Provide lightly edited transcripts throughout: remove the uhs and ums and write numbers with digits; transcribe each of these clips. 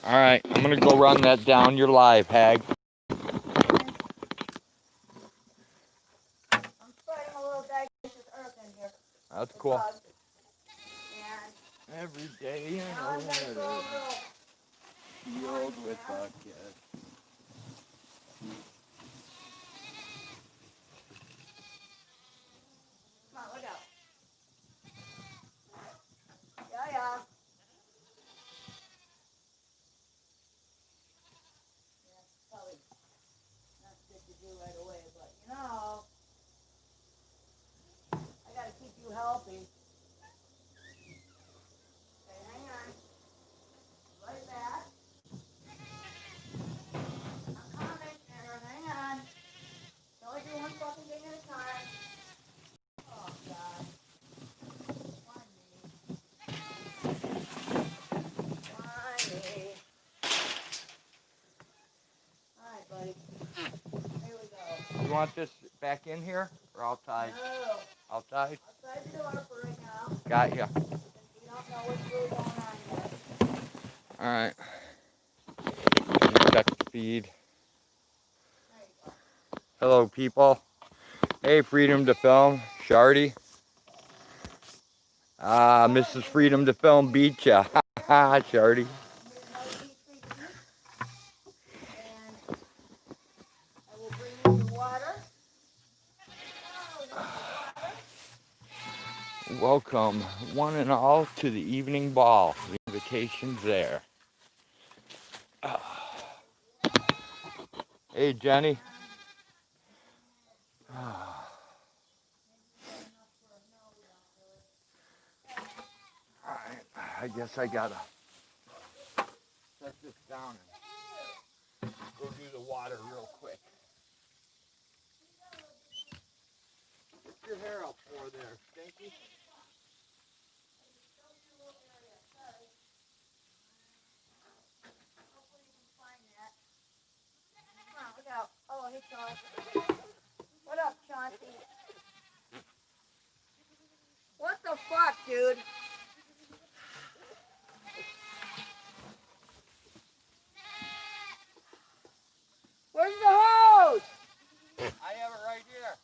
Alright, I'm gonna go run that down. You're live, Hag. I'm spraying a little digestive earth in here. That's cool. And Every day in now I'm going to throw a little field with buckets. Come on, look out. Yeah. Probably not good to do right away, but you know, I got to keep you healthy. Okay, hang on. Right back. I'm coming, Aaron. Hang on. Don't do one fucking thing at a time. Oh, God. Why me? Why me? All right, buddy. Here we go. You want this back in here or outside? No. Outside? Outside the door for right now. Got ya. You don't know what's really going on yet. Alright. Let me check the feed. There you go. Hello, people. Hey, Freedom to Film. Shardy. Mrs. Freedom to Film beat ya. Ha Shardy. Need another deep freeze. And I will bring you your water. Oh, there's your water. Welcome, one and all, to the evening ball. The invitation's there. Hey, Jenny. Alright, I guess I gotta set this down and go do the water real quick. Get your hair up over there, Stinky. Come on, look out. Oh, hey, Sean. What up, Chauncey? What the fuck, dude? Where's the hose? I have it right here.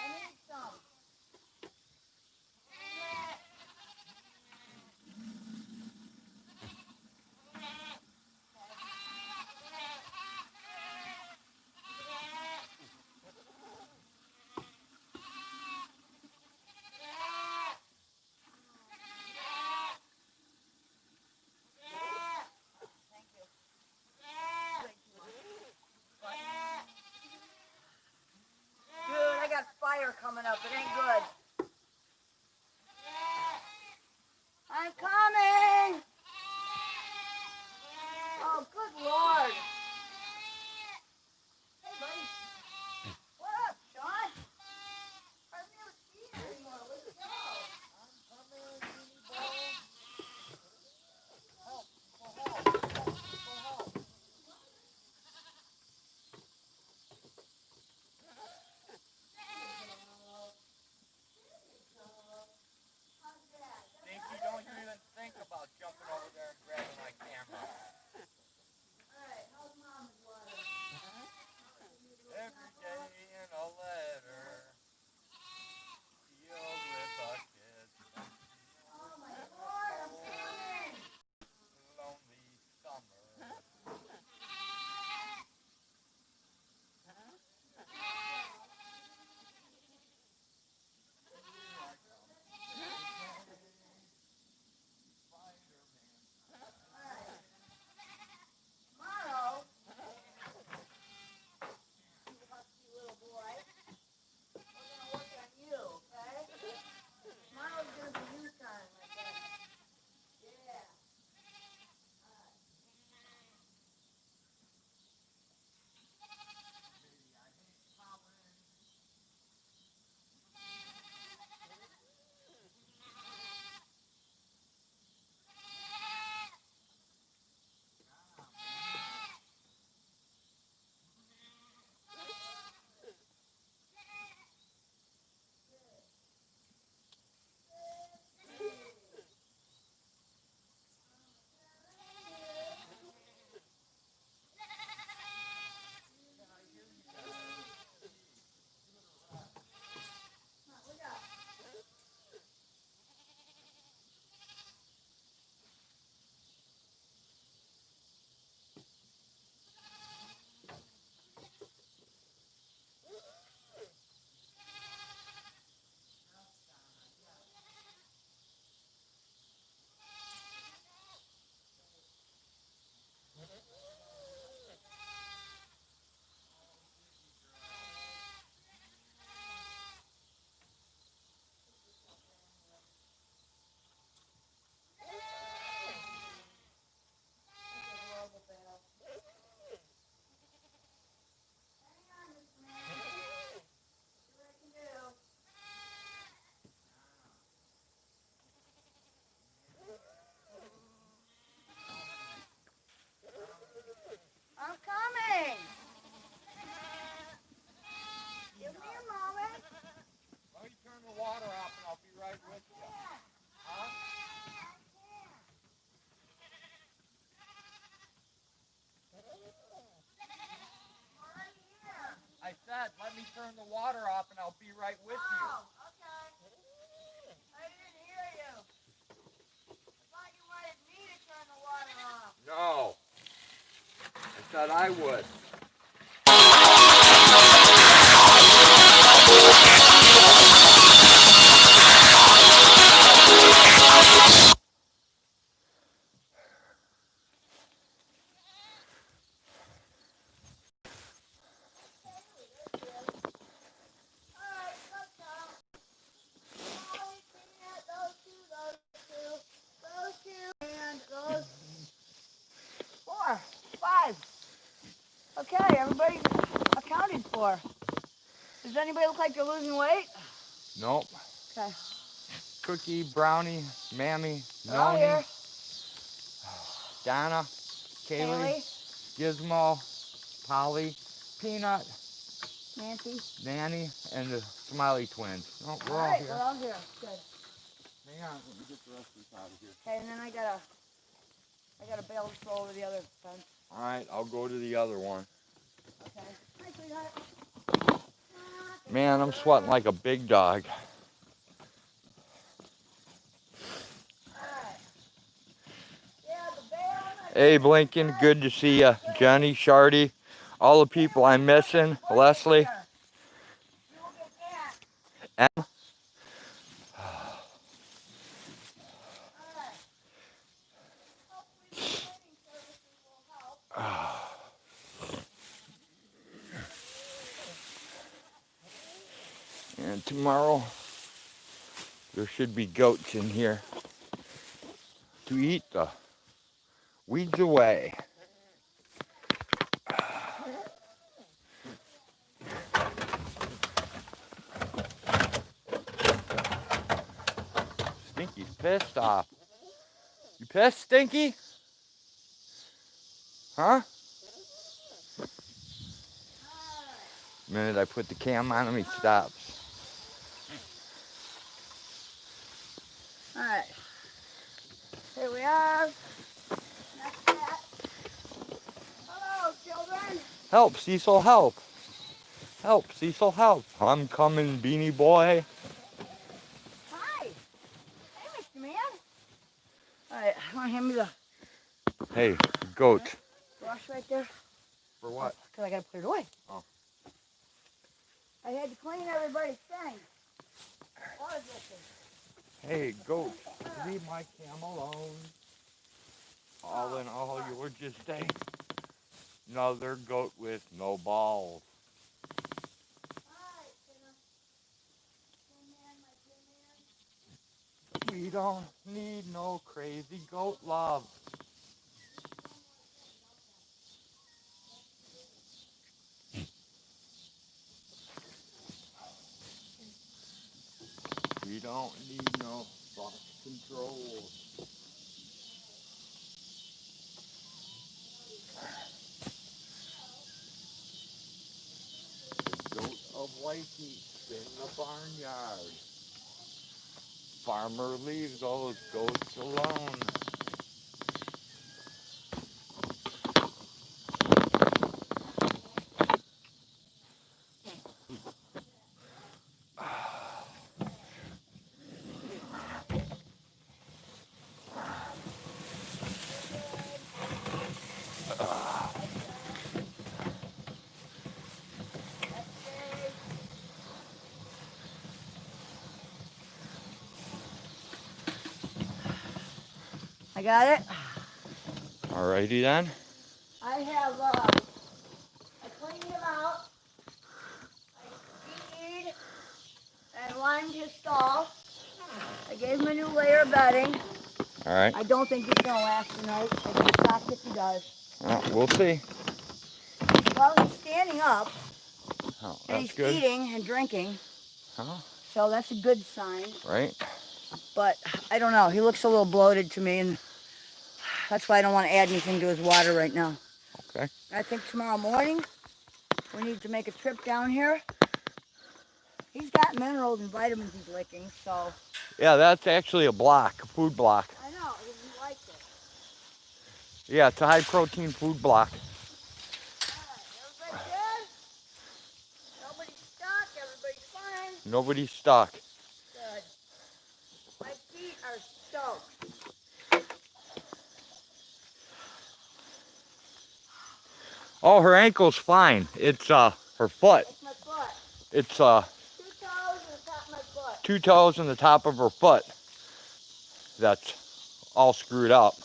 I need some. turn the water off and I'll be right with you. Oh, okay. I didn't hear you. I thought you wanted me to turn the water off. No. I said I would. Alright, let's go. Molly, peanut, those two, and those 4, 5. Okay, everybody's accounted for. Does anybody look like they're losing weight? Nope. Okay. Cookie, Brownie, Mammy, They're all Noni, here. Donna, Kaylee, Gizmo, Polly, Peanut, Nancy. Nanny, and the Smiley twins. Oh, we're all Alright, here. we're all here. Good. Hang on, let me get the rest of this out of here. Okay, and then I got a bale to throw over the other fence. Alright, I'll go to the other one. Okay. Hi, sweetheart. Man, I'm sweating like a big dog. Alright. Yeah, the bale. Hey, Blinken, good to see you. Jenny, Shardy, all the people I'm missing. Leslie. You will get that. Em. Alright. Hopefully the cleaning services will help. And tomorrow, there should be goats in here to eat the weeds away. Stinky's pissed off. You pissed, Stinky? Huh? The minute I put the cam on him, he stops. Alright. Here we are. Next cat. Hello, children. Help, Cecil, help. Help, Cecil, help. I'm coming, Beanie Boy. Hi. Hey, Mr. Man. Alright, want to hand me the Hey, goat. brush right there? For what? Because I got to put it away. Oh. I had to clean everybody's thing. Water dripping. Hey, goat, leave my cam alone. All in all, you were just another goat with no balls. Alright, Tin Man, my Tin Man. We don't need no crazy goat love. We don't need no thought control. The goat of Waikiki in the barnyard. Farmer leaves those goats alone. I got it. Alrighty then. I have, I cleaned him out. I feed and lined his stall. I gave him a new layer of bedding. Alright. I don't think he's going to last tonight. I'd be shocked if he does. Well, we'll see. Well, he's standing up. Oh, And that's he's good. eating and drinking. Huh? So that's a good sign. Right? But I don't know. He looks a little bloated to me, and that's why I don't want to add anything to his water right now. Okay. I think tomorrow morning we need to make a trip down here. He's got minerals and vitamins he's licking, so. Yeah, that's actually a block, a food block. I know, he likes it. Yeah, it's a high protein food block. Alright, everybody good? Nobody stuck? Nobody's stuck. Good. My feet are soaked. Oh, her ankle's fine. It's her foot. It's my foot. It's 2 toes and the top of my foot. 2 toes and the top of her foot. That's all screwed up.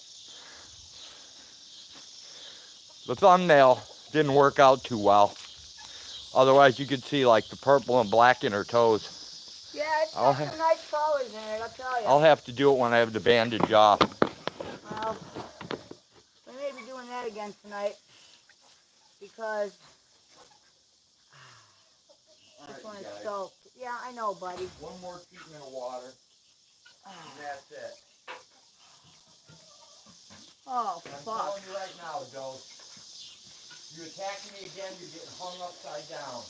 The thumbnail didn't work out too well. Otherwise, you could see like the purple and black in her toes. Yeah, it's got some nice colors in it, I'll tell you. I'll have to do it when I have the bandage off. Well, we may be doing that again tonight because this one is soaked. Yeah, I know, buddy. One more treatment of water, and that's it. Oh, I'm fuck. telling you right now, Joe, you attack me again, you're getting hung upside down.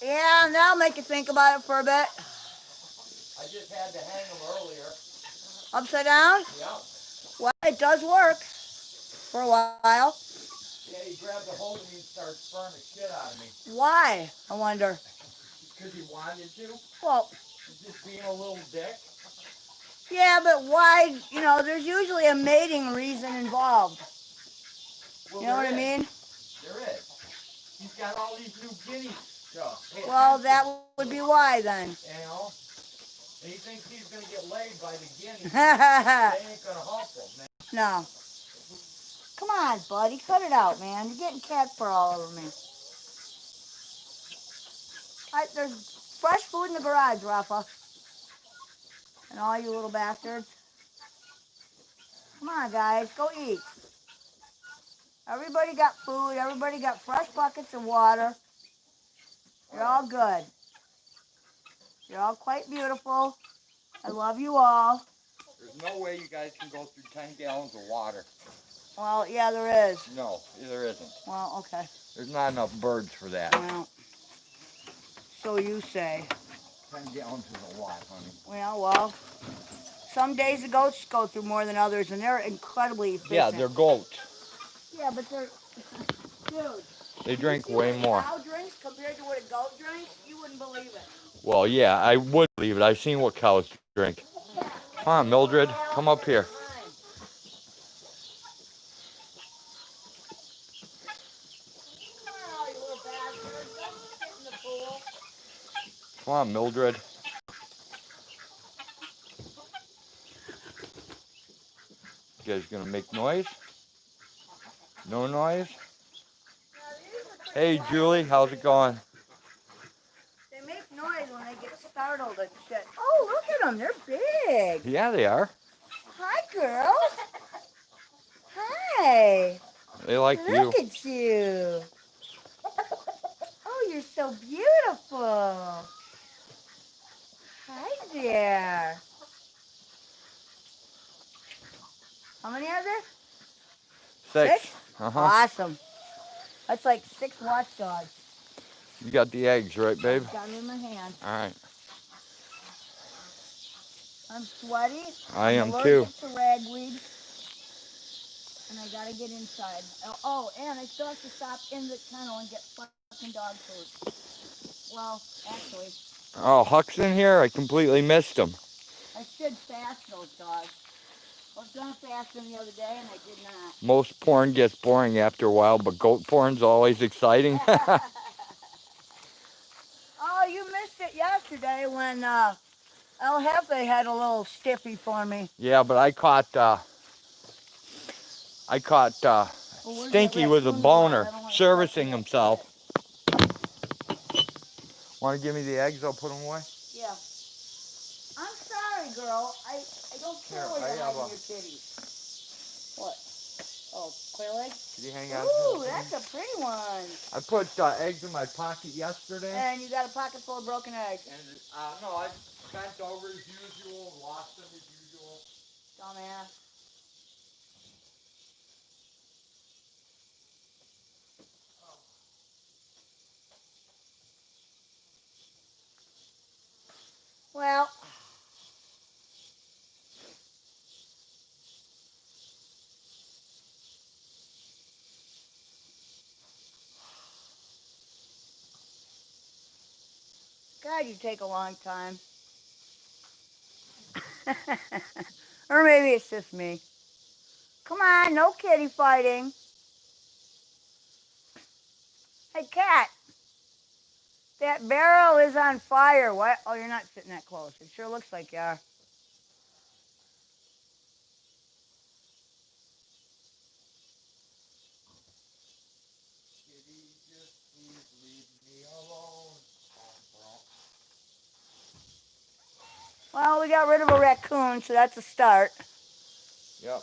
Yeah, and that'll make you think about it for a bit. I just had to hang him earlier. Upside down? Yeah. Well, it does work for a while. Yeah, he grabbed a hold of me and started spurring the shit out of me. Why, I wonder? Because he wanted to. Well, Just being a little dick. yeah, but why, you know, there's usually a mating reason involved. Well, You know what I there mean? is. There is. He's got all these new guineas. Well, that would be why then. You know? And he thinks he's going to get laid by the guineas. They ain't going to hump him, man. No. Come on, buddy. Cut it out, man. You're getting cat fur all over me. There's fresh food in the garage, Rafa. And all you little bastards. Come on, guys. Go eat. Everybody got food. Everybody got fresh buckets of water. You're all good. You're all quite beautiful. I love you all. There's no way you guys can go through 10 gallons of water. Well, yeah, there is. No, there isn't. Well, okay. There's not enough birds for that. Well, so you say. 10 gallons is a lot, honey. Well, some days the goats go through more than others, and they're incredibly efficient. Yeah, they're goats. Yeah, but they're... Dude. They drink way more. Cow drinks compared to what a goat drinks, you wouldn't believe it. Well, yeah, I would believe it. I've seen what cows drink. Come on, Mildred. Come up here. Come on, Mildred. You guys gonna make noise? No noise? Hey, Julie, how's it going? They make noise when they get startled and shit. Oh, look at them. They're big. Yeah, they are. Hi, girls. Hi. They like you. Look at you. Oh, you're so beautiful. Hi there. How many are there? 6. Uh-huh. Awesome. That's like 6 watchdogs. You got the eggs, right, babe? Got them in my hand. All right. I'm sweaty. I am I'm too. allergic to ragweed. And I gotta get inside. Oh, and I still have to stop in the kennel and get fucking dog food. Well, actually. Oh, Huck's in here? I completely missed him. I should fast those dogs. I was gonna fast them the other day and I did not. Most porn gets boring after a while, but goat porn's always exciting. Oh, you missed it yesterday when El Jefe had a little stiffy for me. Yeah, but I caught Stinky with a boner, servicing himself. Want to give me the eggs? I'll put them away. Yeah. I'm sorry, girl. I don't care where you're hiding your titties. What? Oh, quail egg? Could you hang on? Ooh, that's a pretty one. I put eggs in my pocket yesterday. And you got a pocket full of broken eggs. And no, I bent over as usual and lost them as usual. Dumbass. Well, God, Why'd you take a long time? Or maybe it's just me. Come on, no kitty fighting. Hey, cat. That barrel is on fire. What? Oh, you're not sitting that close. It sure looks like you are. Kitty, just please leave me alone. Well, we got rid of a raccoon, so that's a start. Yep.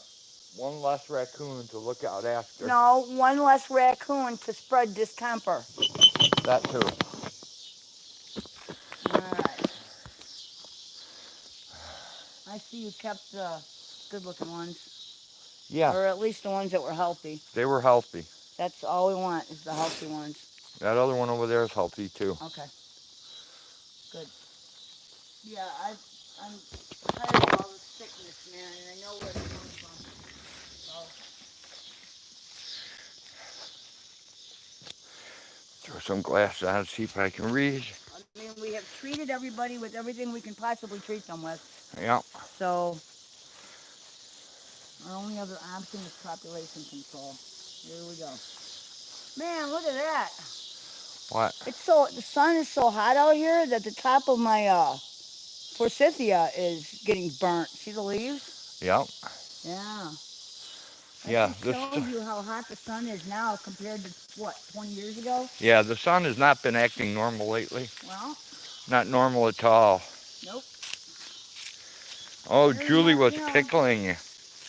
One less raccoon to look out after. No, one less raccoon to spread distemper. That too. Alright. I see you kept the good-looking ones. Yeah. Or at least the ones that were healthy. They were healthy. That's all we want, is the healthy ones. That other one over there is healthy too. Okay. Good. Yeah, I'm tired of all this sickness, man, and I know where it's coming from. So. Throw some glasses on, see if I can read. I mean, we have treated everybody with everything we can possibly treat them with. Yeah. So, our only other option is population control. Here we go. Man, look at that. What? The sun is so hot out here that the top of my forsythia is getting burnt. See the leaves? Yep. Yeah. Yeah. That shows you how hot the sun is now compared to, what, 20 years ago? Yeah, the sun has not been acting normal lately. Well. Not normal at all. Nope. Oh, Julie was pickling you.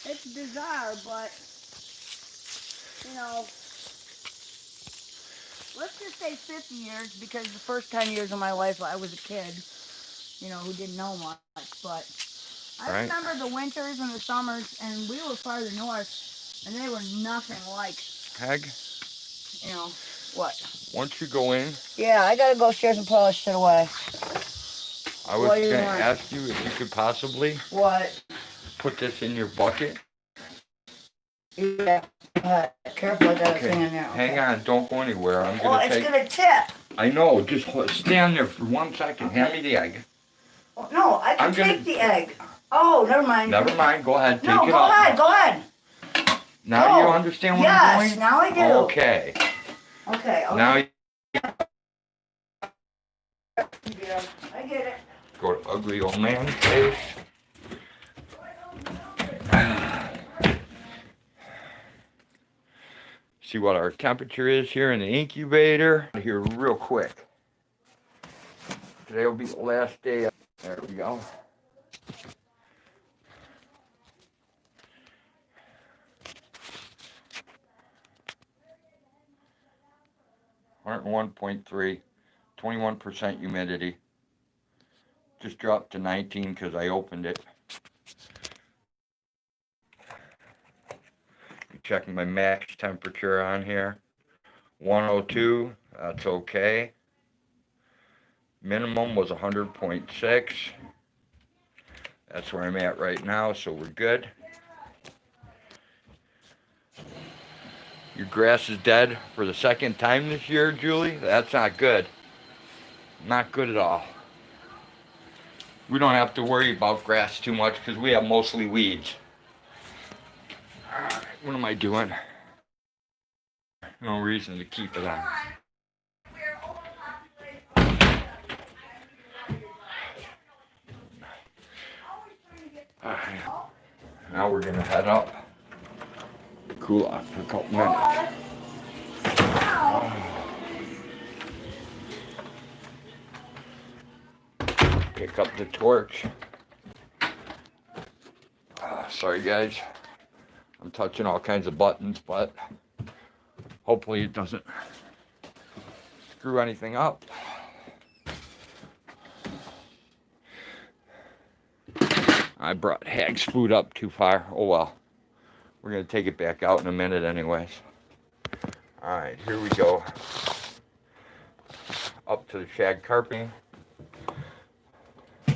It's bizarre, but, let's just say 50 years, because the first 10 years of my life I was a kid, who didn't know much, but I remember the winters and the summers, and we were farther north, and they were nothing like. Heg? What? Once you go in. Yeah, I gotta go upstairs and put all this shit away. I was going to ask you if you could possibly. What? Put this in your bucket. Yeah. Careful, I got a thing in there. Okay. Hang on, don't go anywhere. I'm gonna it's gonna tip. I know, just stand there for 1 second. Hand me the egg. Oh, no, I can take the egg. Oh, never mind. Never mind, go ahead, take it No, go ahead. Now you understand what I'm doing? Yes, now I do. Okay. Okay. Now I get it. Go to ugly old man face. See what our temperature is here in the incubator. Here real quick. Today will be the last day. There we go. .3, 21% humidity. Just dropped to 19 because I opened it. Checking my max temperature on here. 102, that's okay. Minimum was 100.6. That's where I'm at right now, so we're good. Your grass is dead for the second time this year, Julie? That's not good. Not good at all. We don't have to worry about grass too much because we have mostly weeds. Alright, what am I doing? No reason to keep it on. Alright, now we're gonna head up. Cool off for a couple minutes. Pick up the torch. Sorry guys, I'm touching all kinds of buttons, but hopefully it doesn't screw anything up. I brought Hag's food up too far. Oh well. We're going to take it back out in a minute anyways. Alright, here we go. Up to the shag carpeting. I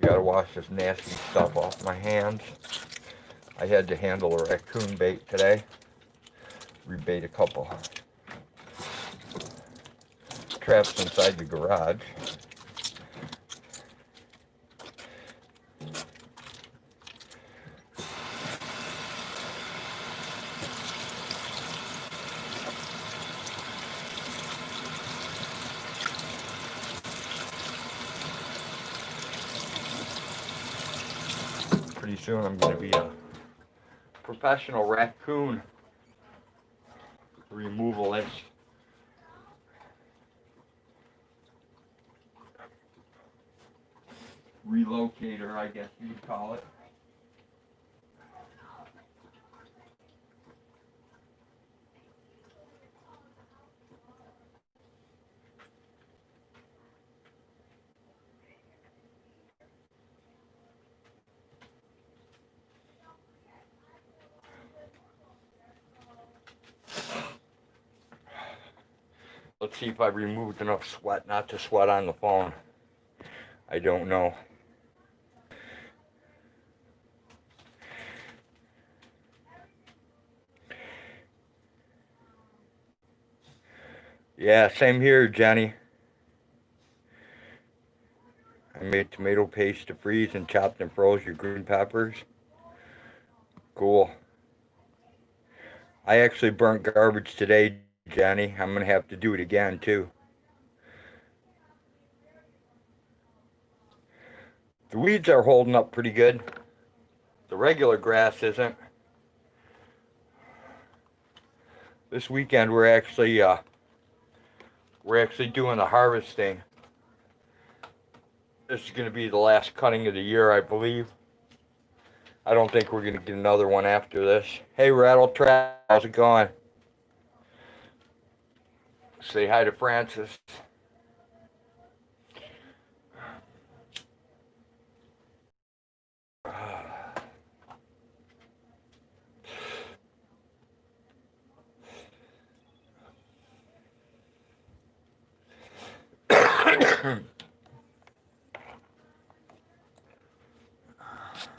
gotta wash this nasty stuff off my hands. I had to handle a raccoon bait today. Rebait a couple traps inside the garage. Pretty soon I'm going to be a professional raccoon removalist. Relocator, I guess you'd call it. Let's see if I removed enough sweat not to sweat on the phone. I don't know. Yeah, same here, Jenny. I made tomato paste to freeze and chopped and froze your green peppers. Cool. I actually burnt garbage today, Jenny. I'm going to have to do it again, too. The weeds are holding up pretty good. The regular grass isn't. This weekend we're actually doing the harvesting. This is going to be the last cutting of the year, I believe. I don't think we're going to get another one after this. Hey, Rattletrap, how's it going? Say hi to Francis.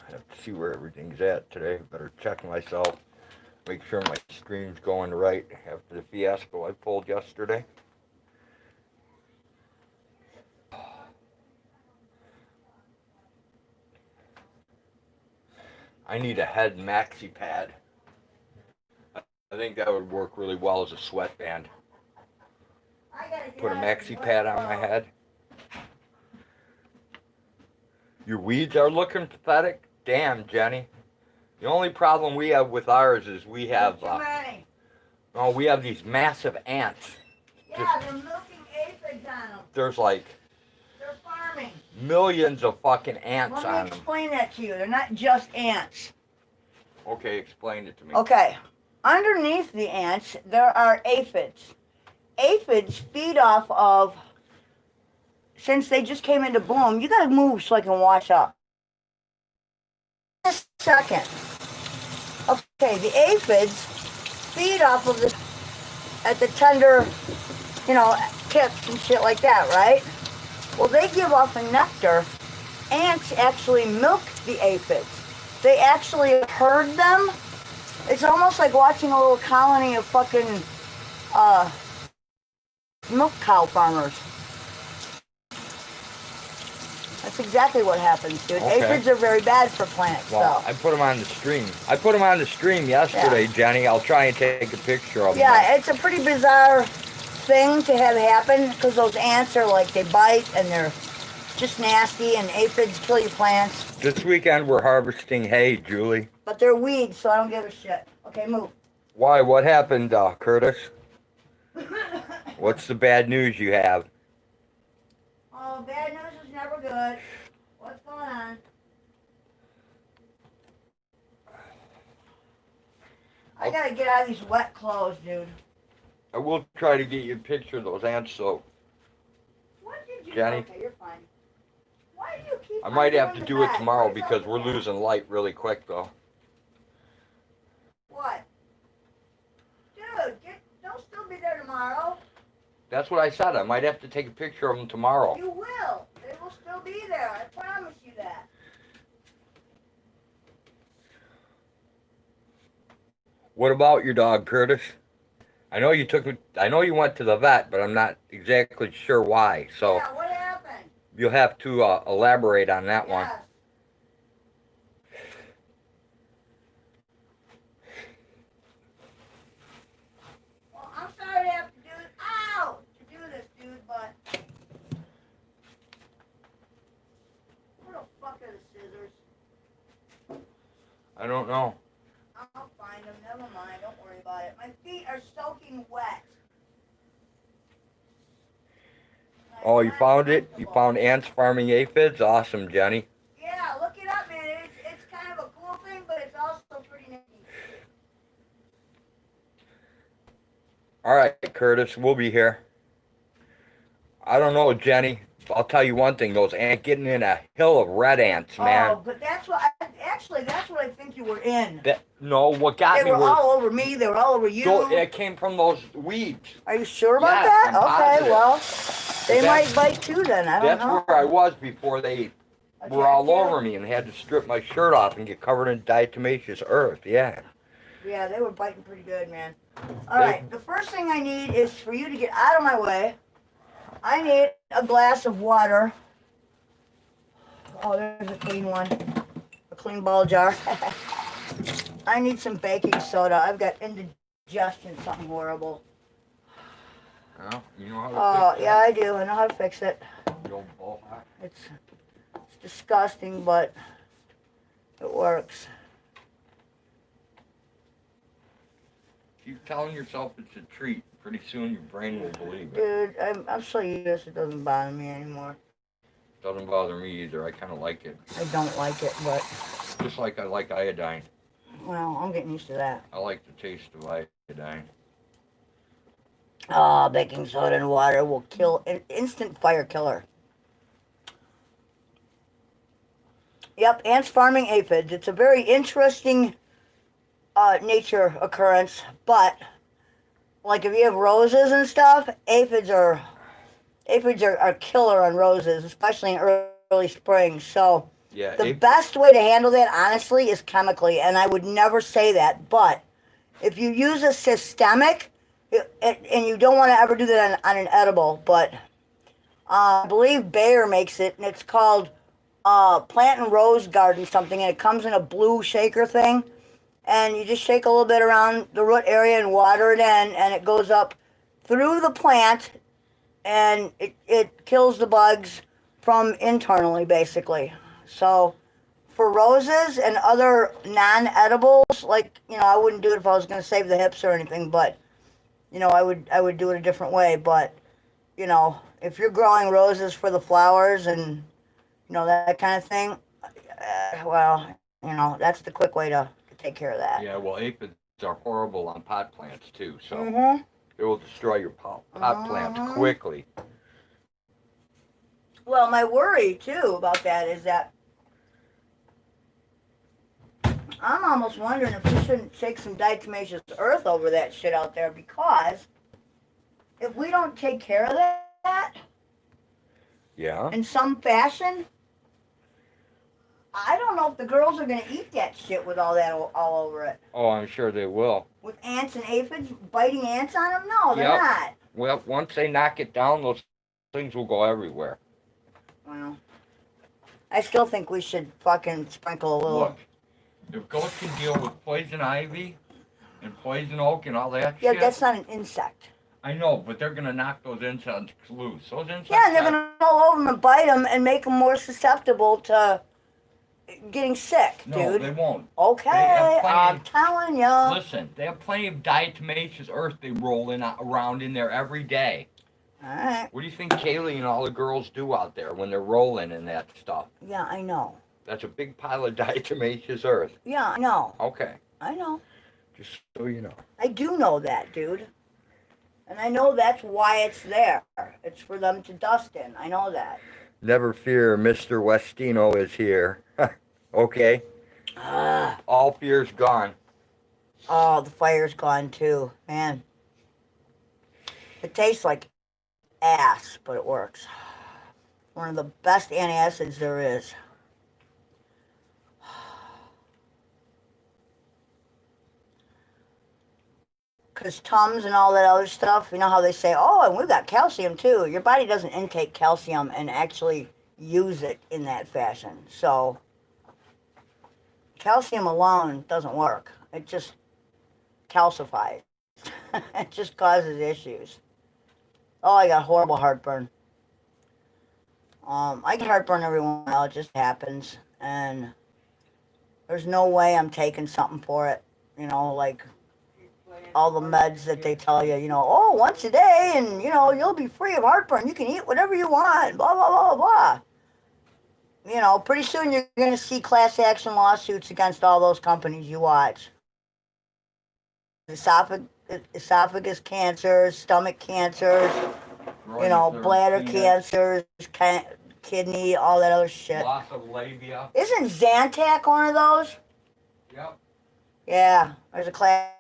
Have to see where everything's at today. Better check myself. Make sure my stream's going right after the fiasco I pulled yesterday. I need a head maxi pad. I think that would work really well as a sweatband. Put a maxi pad on my head. Your weeds are looking pathetic? Damn, Jenny. The only problem we have with ours is we have we have these massive ants. Yeah, they're milking aphids on them. There's like They're farming. Millions of fucking ants on them. Let me explain that to you. They're not just ants. Okay, explain it to me. Okay. Underneath the ants, there are aphids. Aphids feed off of, since they just came into bloom, you gotta move so I can wash up. Just a second. Okay, the aphids feed off of at the tender, tips and shit like that, right? Well, they give off a nectar. Ants actually milk the aphids. They actually herd them. It's almost like watching a little colony of fucking milk cow farmers. That's exactly what happens, dude. Okay. Aphids are very bad for plants. Well, so. I put them on the stream. I put them on the stream yesterday, Jenny. I'll try and take a picture of them. Yeah, it's a pretty bizarre thing to have happen because those ants are like, they bite and they're just nasty, and aphids kill your plants. This weekend we're harvesting hay, Julie. But they're weeds, so I don't give a shit. Okay, move. Why? What happened, Curtis? What's the bad news you have? Oh, bad news is never good. What's going on? I gotta get out of these wet clothes, dude. I will try to get you a picture of those ants, so. What did you do? Jenny? Okay, you're fine. Why do you keep I might have to doing do it that? tomorrow What is because up we're with that? losing light really quick, though. What? Dude, don't still be there tomorrow. That's what I said. I might have to take a picture of them tomorrow. You will. They will still be there. I promise you that. What about your dog, Curtis? I know you took. I know you went to the vet, but I'm not exactly sure why. So Yeah, what happened? you'll have to elaborate on that one. Yes. Well, I'm sorry to have to do it. Ow! To do this, dude, but where the fuck are the scissors? I don't know. I'll find them. Never mind. Don't worry about it. My feet are soaking wet. Oh, you found it? You found ants farming aphids? Awesome, Jenny. Yeah, look it up, man. It's kind of a cool thing, but it's also pretty nifty. All right, Curtis, we'll be here. I don't know, Jenny. I'll tell you one thing. Those ants getting in a hill of red ants, man. Oh, but that's what that's what I think you were in. No, what got They me were was all over me. They were all over you. it came from those weeds. Are you sure about Yes, that? I'm Okay, positive. well, they That's- might bite too then. I don't That's know. where I was before they were all over me and had to strip my shirt off and get covered in diatomaceous earth. Yeah. Yeah, they were biting pretty good, man. All right, the first thing I need is for you to get out of my way. I need a glass of water. Oh, there's a clean one. A clean ball jar. I need some baking soda. I've got indigestion, something horrible. Well, you know how to Oh, fix yeah, I do. I know how to fix it. that? You old bullhawk. It's disgusting, but it works. Keep telling yourself it's a treat. Pretty soon your brain will believe it. Dude, I'm so used it doesn't bother me anymore. Doesn't bother me either. I kind of like it. I don't like it, but, Just like I like iodine. well, I'm getting used to that. I like the taste of iodine. Oh, baking soda and water will kill, an instant fire killer. Yep, ants farming aphids. It's a very interesting nature occurrence, but like if you have roses and stuff, aphids are killer on roses, especially in early spring. So Yeah. the best way to handle that, honestly, is chemically, and I would never say that, but if you use a systemic, and you don't want to ever do that on an edible, but I believe Bayer makes it, and it's called Plant and Rose Garden something, and it comes in a blue shaker thing, and you just shake a little bit around the root area and water it in, and it goes up through the plant, and it kills the bugs from internally, basically. So for roses and other non-edibles, like, I wouldn't do it if I was going to save the hips or anything, but, I would do it a different way. But, if you're growing roses for the flowers and, that kind of thing, well, that's the quick way to take care of that. Yeah, well, aphids are horrible on pot plants too, so Mm-hmm. it will destroy your pot plants quickly. Well, my worry, too, about that is that I'm almost wondering if we shouldn't shake some diatomaceous earth over that shit out there, because if we don't take care of that Yeah. in some fashion, I don't know if the girls are going to eat that shit with all that all over it. Oh, I'm sure they will. With ants and aphids biting ants on them? No, they're Yep. not. Well, once they knock it down, those things will go everywhere. Well, I still think we should fucking sprinkle a little. Look, if goats can deal with poison ivy and poison oak and all that Yeah, shit, that's not an insect. I know, but they're gonna knock those insects loose. Those insects. Yeah, and they're going to roll over them and bite them and make them more susceptible to getting sick, No, dude. they won't. Okay, They have plenty I'm of- telling you. Listen, they have plenty of diatomaceous earth they roll in around in there every day. Alright. What do you think Kaylee and all the girls do out there when they're rolling in that stuff? Yeah, I know. That's a big pile of diatomaceous earth. Yeah, I know. Okay, I know. just so you know. I do know that, dude. And I know that's why it's there. It's for them to dust in. I know that. Never fear, Mr. Westino is here. Okay, Ah. all fear's gone. Oh, the fire's gone too. Man. It tastes like ass, but it works. One of the best antacids there is. Because Tums and all that other stuff, you know how they say, oh, and we've got calcium too. Your body doesn't intake calcium and actually use it in that fashion. So calcium alone doesn't work. It just calcifies. It just causes issues. Oh, I got horrible heartburn. I get heartburn every once in a while. It just happens. And there's no way I'm taking something for it. You know, like all the meds that they tell you, you know, oh, once a day and, you know, you'll be free of heartburn. You can eat whatever you want, blah, blah, blah, blah. You know, pretty soon you're going to see class action lawsuits against all those companies you watch. Esophagus cancers, stomach cancers, you know, bladder cancers, kidney, all that other shit. Loss of labia. Isn't Zantac one of those? Yep. Yeah, there's a class.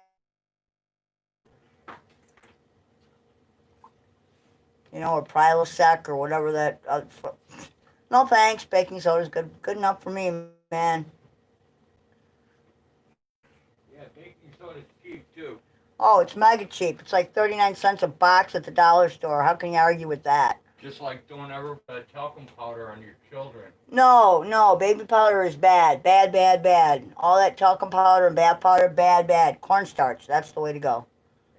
You know, or Prilosec or whatever that. No thanks, baking soda's good enough for me, man. Yeah, baking soda's cheap too. Oh, it's mega cheap. It's like 39 cents a box at the dollar store. How can you argue with that? Just like don't ever put talcum powder on your children. No, baby powder is bad. Bad. All that talcum powder and bad powder, bad. Cornstarch, that's the way to go.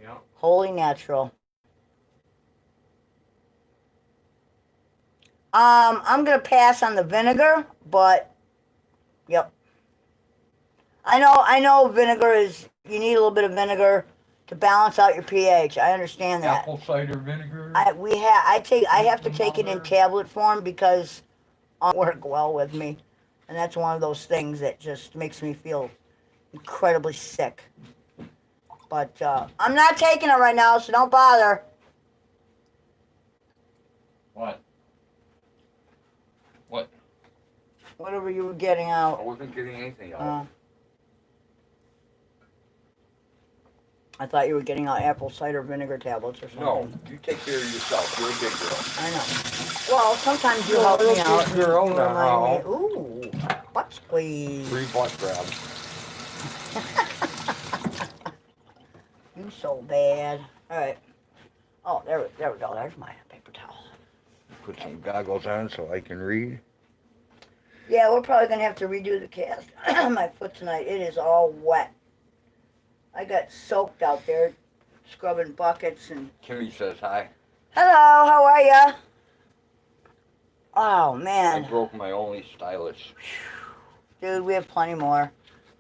Yeah. Wholly natural. I'm going to pass on the vinegar, but, yep. I know vinegar is, you need a little bit of vinegar to balance out your pH. I understand that. Apple cider vinegar. I have to take it in tablet form because it don't work well with me. And that's one of those things that just makes me feel incredibly sick. But I'm not taking it right now, so don't bother. What? Whatever you were getting out. I wasn't getting anything out. I thought you were getting out apple cider vinegar tablets or something. No, you take care of yourself. You're a big girl. I know. Well, sometimes you help me out. Your own remind me. Ooh, butt squeeze. Free butt grab. You so bad. All right. Oh, there we go. There's my paper towel. Put some goggles on so I can read. Yeah, we're probably going to have to redo the cast on my foot tonight. It is all wet. I got soaked out there scrubbing buckets and... Kimmy says hi. Hello, how are ya? Oh, man. I broke my only stylus. Dude, we have plenty more.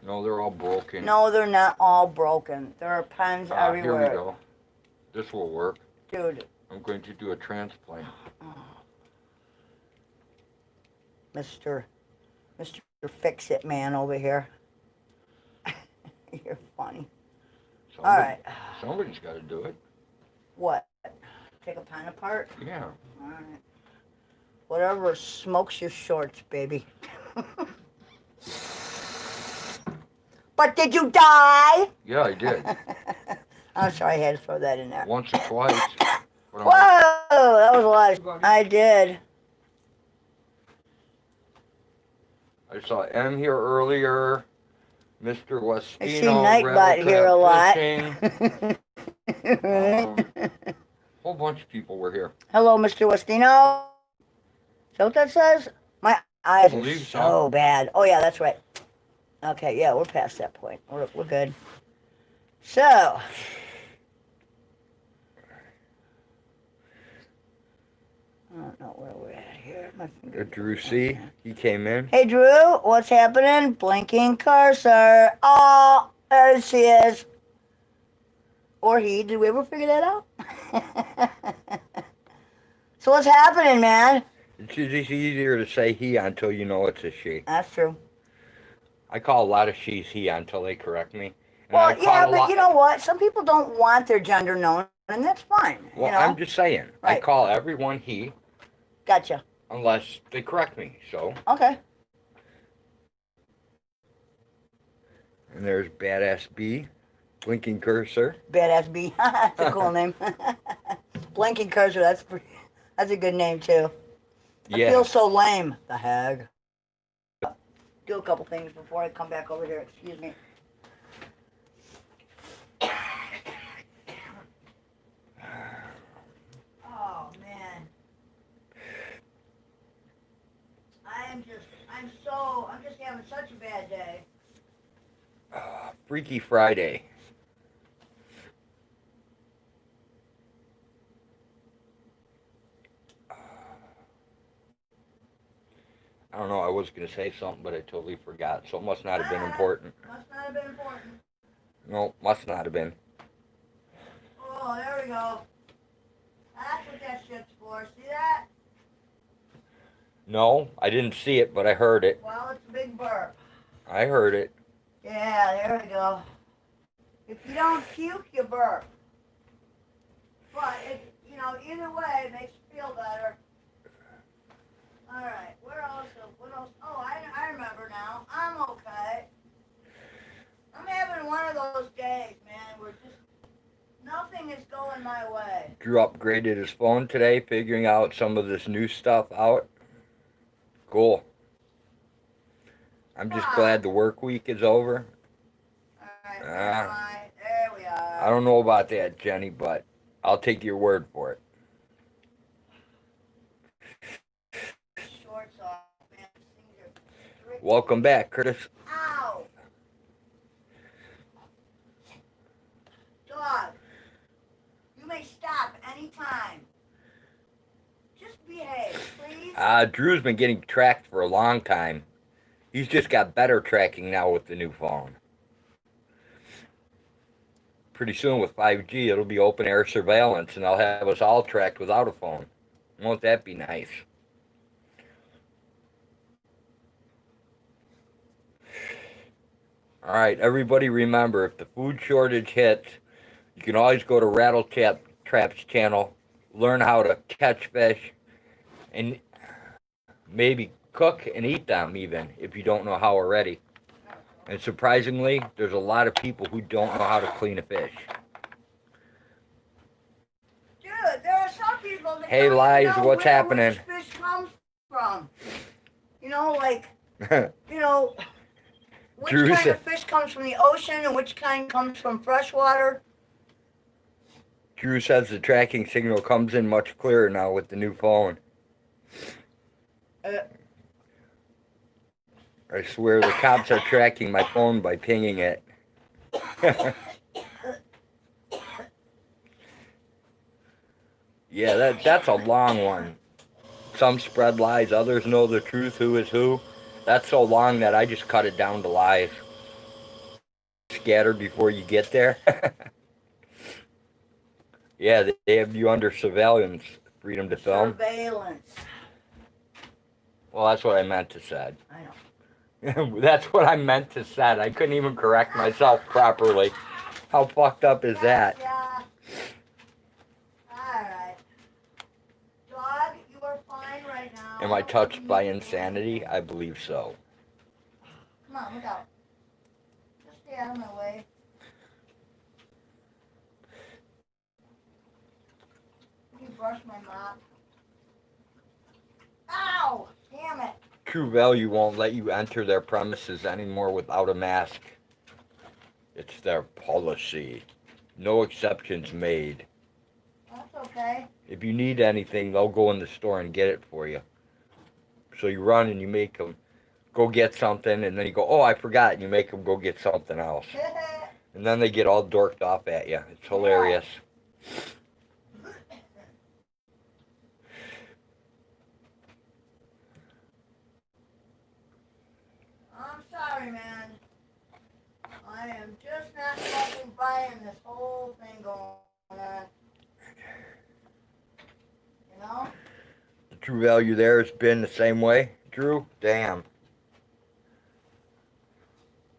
No, they're all broken. No, they're not all broken. There are pens everywhere. Here we go. This will work. Dude. I'm going to do a transplant. Mr. Fix-It man over here. You're funny. All right. Somebody's got to do it. What? Take a pen apart? Yeah. All right. Whatever smokes your shorts, baby. But did you die? Yeah, I did. I'm sorry, I had to throw that in there. Once or twice. Whoa! That was a lot. I did. I saw M here earlier. Mr. Westino. I see Nightbot here a lot. Whole bunch of people were here. Hello, Mr. Westino. Is that what that says? My eyes are so bad. Oh, yeah, that's right. Okay, yeah, we're past that point. We're good. So. I don't know where we're at here. My finger. Drew C. He came in. Hey, Drew, what's happening? Blinking cursor. Oh, there she is. Or he. Did we ever figure that out? So what's happening, man? It's easier to say he until you know it's a she. That's true. I call a lot of she's he until they correct me. Well, yeah, but you know what? Some people don't want their gender known, and that's fine. Well, you know? I'm just saying. Right. I call everyone he. Gotcha. Unless they correct me, so. Okay. And there's Badass B. Blinking Cursor. Badass B. That's a cool name. Blinking Cursor, that's a good name, too. I feel so lame. The hag. Do a couple things before I come back over here. Excuse me. having such a bad day? Freaky Friday. I don't know, I was going to say something, but I totally forgot, so it must not have been important. Must not have been important. No, must not have been. Oh, there we go. That's what that shit's for. See that? No, I didn't see it, but I heard it. Well, it's a big burp. I heard it. Yeah, there we go. If you don't puke, you burp. But, either way, it makes you feel better. Alright, what else? Oh, I remember now. I'm okay. I'm having one of those days, man, where just nothing is going my way. Drew upgraded his phone today, figuring out some of this new stuff out. Cool. I'm just glad the work week is over. Alright, there we are. I don't know about that, Jenny, but I'll take your word for it. Shorts off, man. These things are Welcome back, Curtis. Ow! Dog, you may stop anytime. Just behave, please. Drew's been getting tracked for a long time. He's just got better tracking now with the new phone. Pretty soon with 5G, it'll be open air surveillance, and I'll have us all tracked without a phone. Won't that be nice? All right, everybody remember, if the food shortage hits, you can always go to Rattle Trap's channel, learn how to catch fish, and maybe cook and eat them even, if you don't know how already. And surprisingly, there's a lot of people who don't know how to clean a fish. Dude, there are some people that Hey, don't Lies, know what's where happening? Which fish comes from. Like, which Drew kind said- of fish comes from the ocean and which kind comes from freshwater. Drew says the tracking signal comes in much clearer now with the new phone. I swear the cops are tracking my phone by pinging it. Yeah, that's a long one. Some spread lies, others know the truth, who is who. That's so long that I just cut it down to lies. Scattered before you get there. Yeah, they have you under surveillance, freedom to film. Surveillance. Well, that's what I meant to said. I know. That's what I meant to said. I couldn't even correct myself properly. How fucked up is that? Yeah. Alright. Dog, you are fine right now. Am I touched by insanity? I believe so. Come on, look out. Just stay out of my way. You brush my mop. Ow! Damn it. True Value won't let you enter their premises anymore without a mask. It's their policy. No exceptions made. That's okay. If you need anything, they'll go in the store and get it for you. So you run and you make them go get something, and then you go, oh, I forgot, and you make them go get something else. And then they get all dorked off at you. It's hilarious. I'm sorry, man. I am just not fucking buying this whole thing going on. You know? The True Value there has been the same way, Drew. Damn.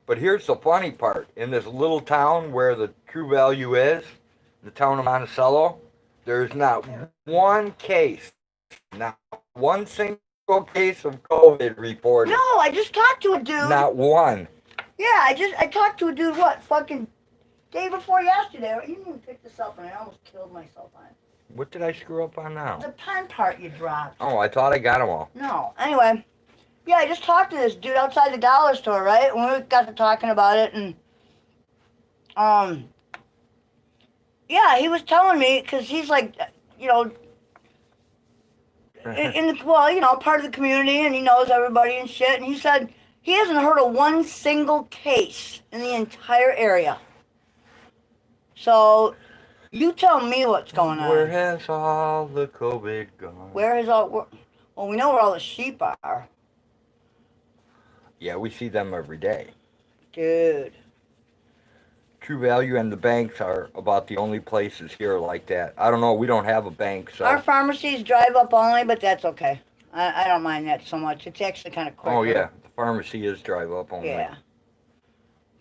But here's the funny part. In this little town where the True Value is, the town of Monticello, there's not one case, not one single case of COVID reported. No, I just talked to a dude. Not one. Yeah, I talked to a dude, fucking day before yesterday. You didn't even pick this up and I almost killed myself on it. What did I screw up on now? The pen part you dropped. Oh, I thought I got them all. No, anyway. Yeah, I just talked to this dude outside the dollar store, right? When we got to talking about it and, yeah, he was telling me, because he's like, part of the community, and he knows everybody and shit, and he said He hasn't heard of one single case in the entire area. So, you tell me what's going on. Where has all the COVID gone? Where has all... Well, we know where all the sheep are. Yeah, we see them every day. Dude. True Value and the banks are about the only places here like that. I don't know. We don't have a bank, so. Our pharmacies drive up only, but that's okay. I don't mind that so much. It's actually kind of quicker. Oh, yeah. The pharmacy is drive up only. Yeah.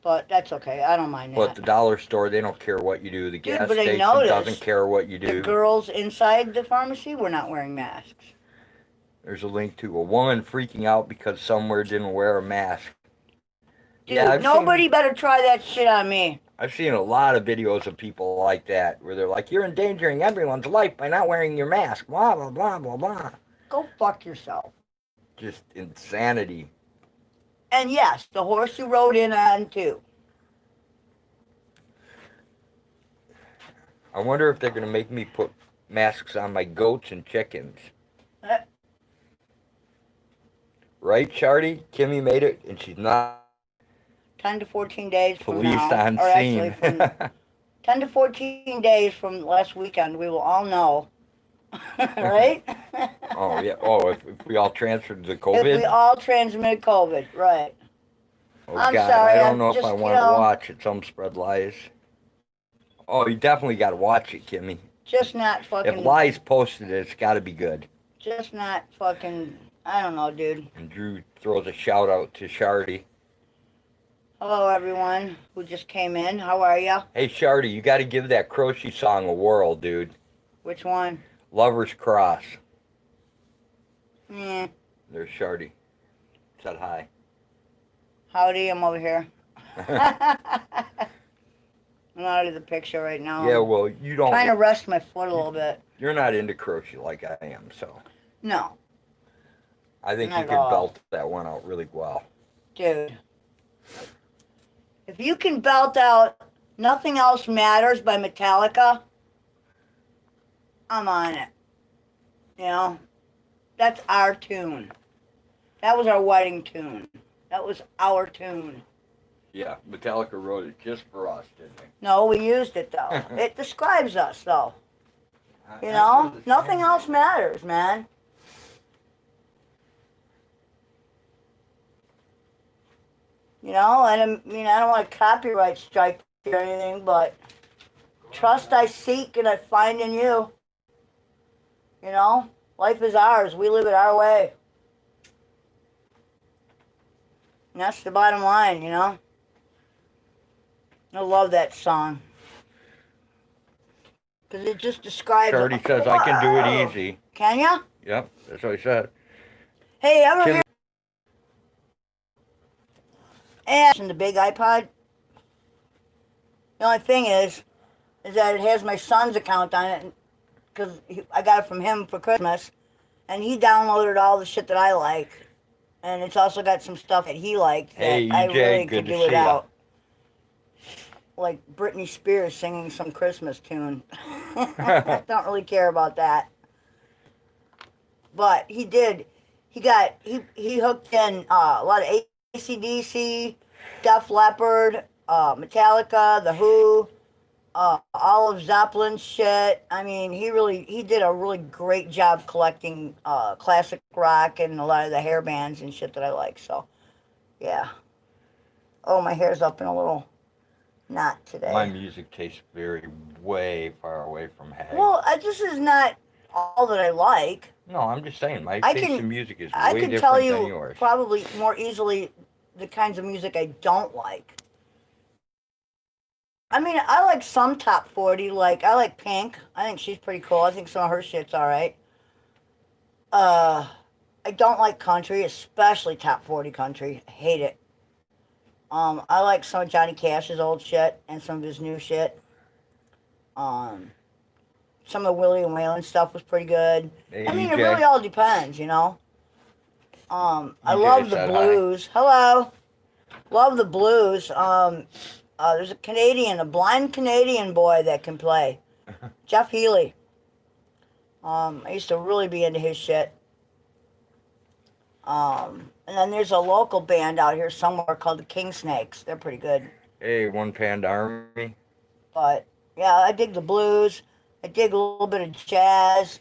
But that's okay. I don't mind that. But the dollar store, they don't care what you do. The gas but I station noticed doesn't care what you do. The girls inside the pharmacy were not wearing masks. There's a link to a woman freaking out because somewhere didn't wear a mask. Dude, yeah, nobody better try that shit on me. I've seen a lot of videos of people like that where they're like, you're endangering everyone's life by not wearing your mask. Blah, blah, blah, blah, blah. Go fuck yourself. Just insanity. And yes, the horse you rode in on too. I wonder if they're going to make me put masks on my goats and chickens. Right, Shardy? Kimmy made it, and she's not. 10 to 14 days from police now. on Or scene. actually, from 10 to 14 days from last weekend, we will all know. Right? Oh, yeah. Oh, if we all transferred the COVID? If we all transmitted COVID, right. Oh, I'm God, sorry, I don't I'm know just, if I want to watch it. Some spread lies. Oh, you definitely got to watch it, Kimmy. Just not fucking... If Lies posted it, it's got to be good. Just not fucking... I don't know, dude. And Drew throws a shout out to Shardy. Hello, everyone who just came in. How are ya? Hey, Shardy, you got to give that Croce song a whirl, dude. Which one? Lover's Cross. Yeah. There's Shardy. Said hi. Howdy, I'm over here. I'm out of the picture right now. Yeah, well, you don't... Trying to rest my foot a little bit. You're not into Croce like I am, so... No. I think Not you could belt that one out really well. Dude. If you can belt out Nothing Else Matters by Metallica, I'm on it. You know? That's our tune. That was our wedding tune. That was our tune. Yeah, Metallica wrote it just for us, didn't they? No, we used it, though. It describes us, though. You know? Nothing else matters, man. You know, and I mean, I don't want to copyright strike or anything, but trust I seek and I find in you. You know? Life is ours. We live it our way. And that's the bottom line, you know? I love that song. Because it just describes... Shardy says, I can do it easy. Can ya? Yep, that's what he said. Hey, ever hear... And the big iPod? The only thing is that it has my son's account on it, because I got it from him for Christmas, and he downloaded all the shit that I like, and it's also got some stuff that he liked that Hey, I EJ, really good could to do see ya. without. Like Britney Spears singing some Christmas tune. I don't really care about that. But he did. He hooked in a lot of AC/DC, Def Leppard, Metallica, The Who, all of Zeppelin's shit. I mean, he did a really great job collecting classic rock and a lot of the hair bands and shit that I like. So, yeah. Oh, my hair's up in a little knot today. My music tastes way far away from Hag. Well, this is not all that I like. No, I'm just saying, my I taste can- in music is I way can different tell than you yours. probably more easily the kinds of music I don't like. I mean, I like some top 40. Like, I like Pink. I think she's pretty cool. I think some of her shit's all right. I don't like country, especially top 40 country. I hate it. I like some of Johnny Cash's old shit and some of his new shit. Some of Willie and Waylon stuff was pretty good. Hey, I mean, it EJ. really all depends, you know? I EJ love the said blues. Hello. Love the blues. There's a blind Canadian boy that can play. Jeff Healey. I used to really be into his shit. And then there's a local band out here somewhere called the King Snakes. They're pretty good. Hey, One Panda Army. But yeah, I dig the blues. I dig a little bit of jazz.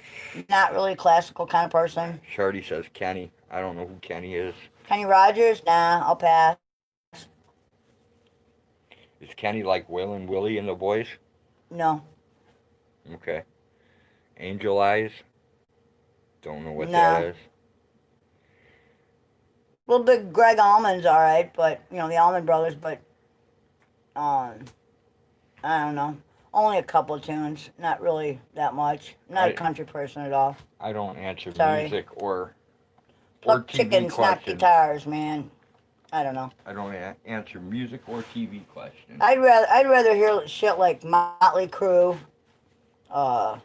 Not really a classical kind of person. Shardy says Kenny. I don't know who Kenny is. Kenny Rogers? Nah, I'll pass. Is Kenny like Will and Willie in The Boys? No. Okay. Angel Eyes? Don't know what that Nah. is. A little bit Greg Allman's alright, but you know, the Allman Brothers, but um I don't know. Only a couple of tunes. Not really that much. Not a country person at all. I don't answer Sorry. music or Pluck TV chickens, not questions. guitars, man. I don't know. I don't answer music or TV questions. I'd rather hear shit like Motley Crue, uh,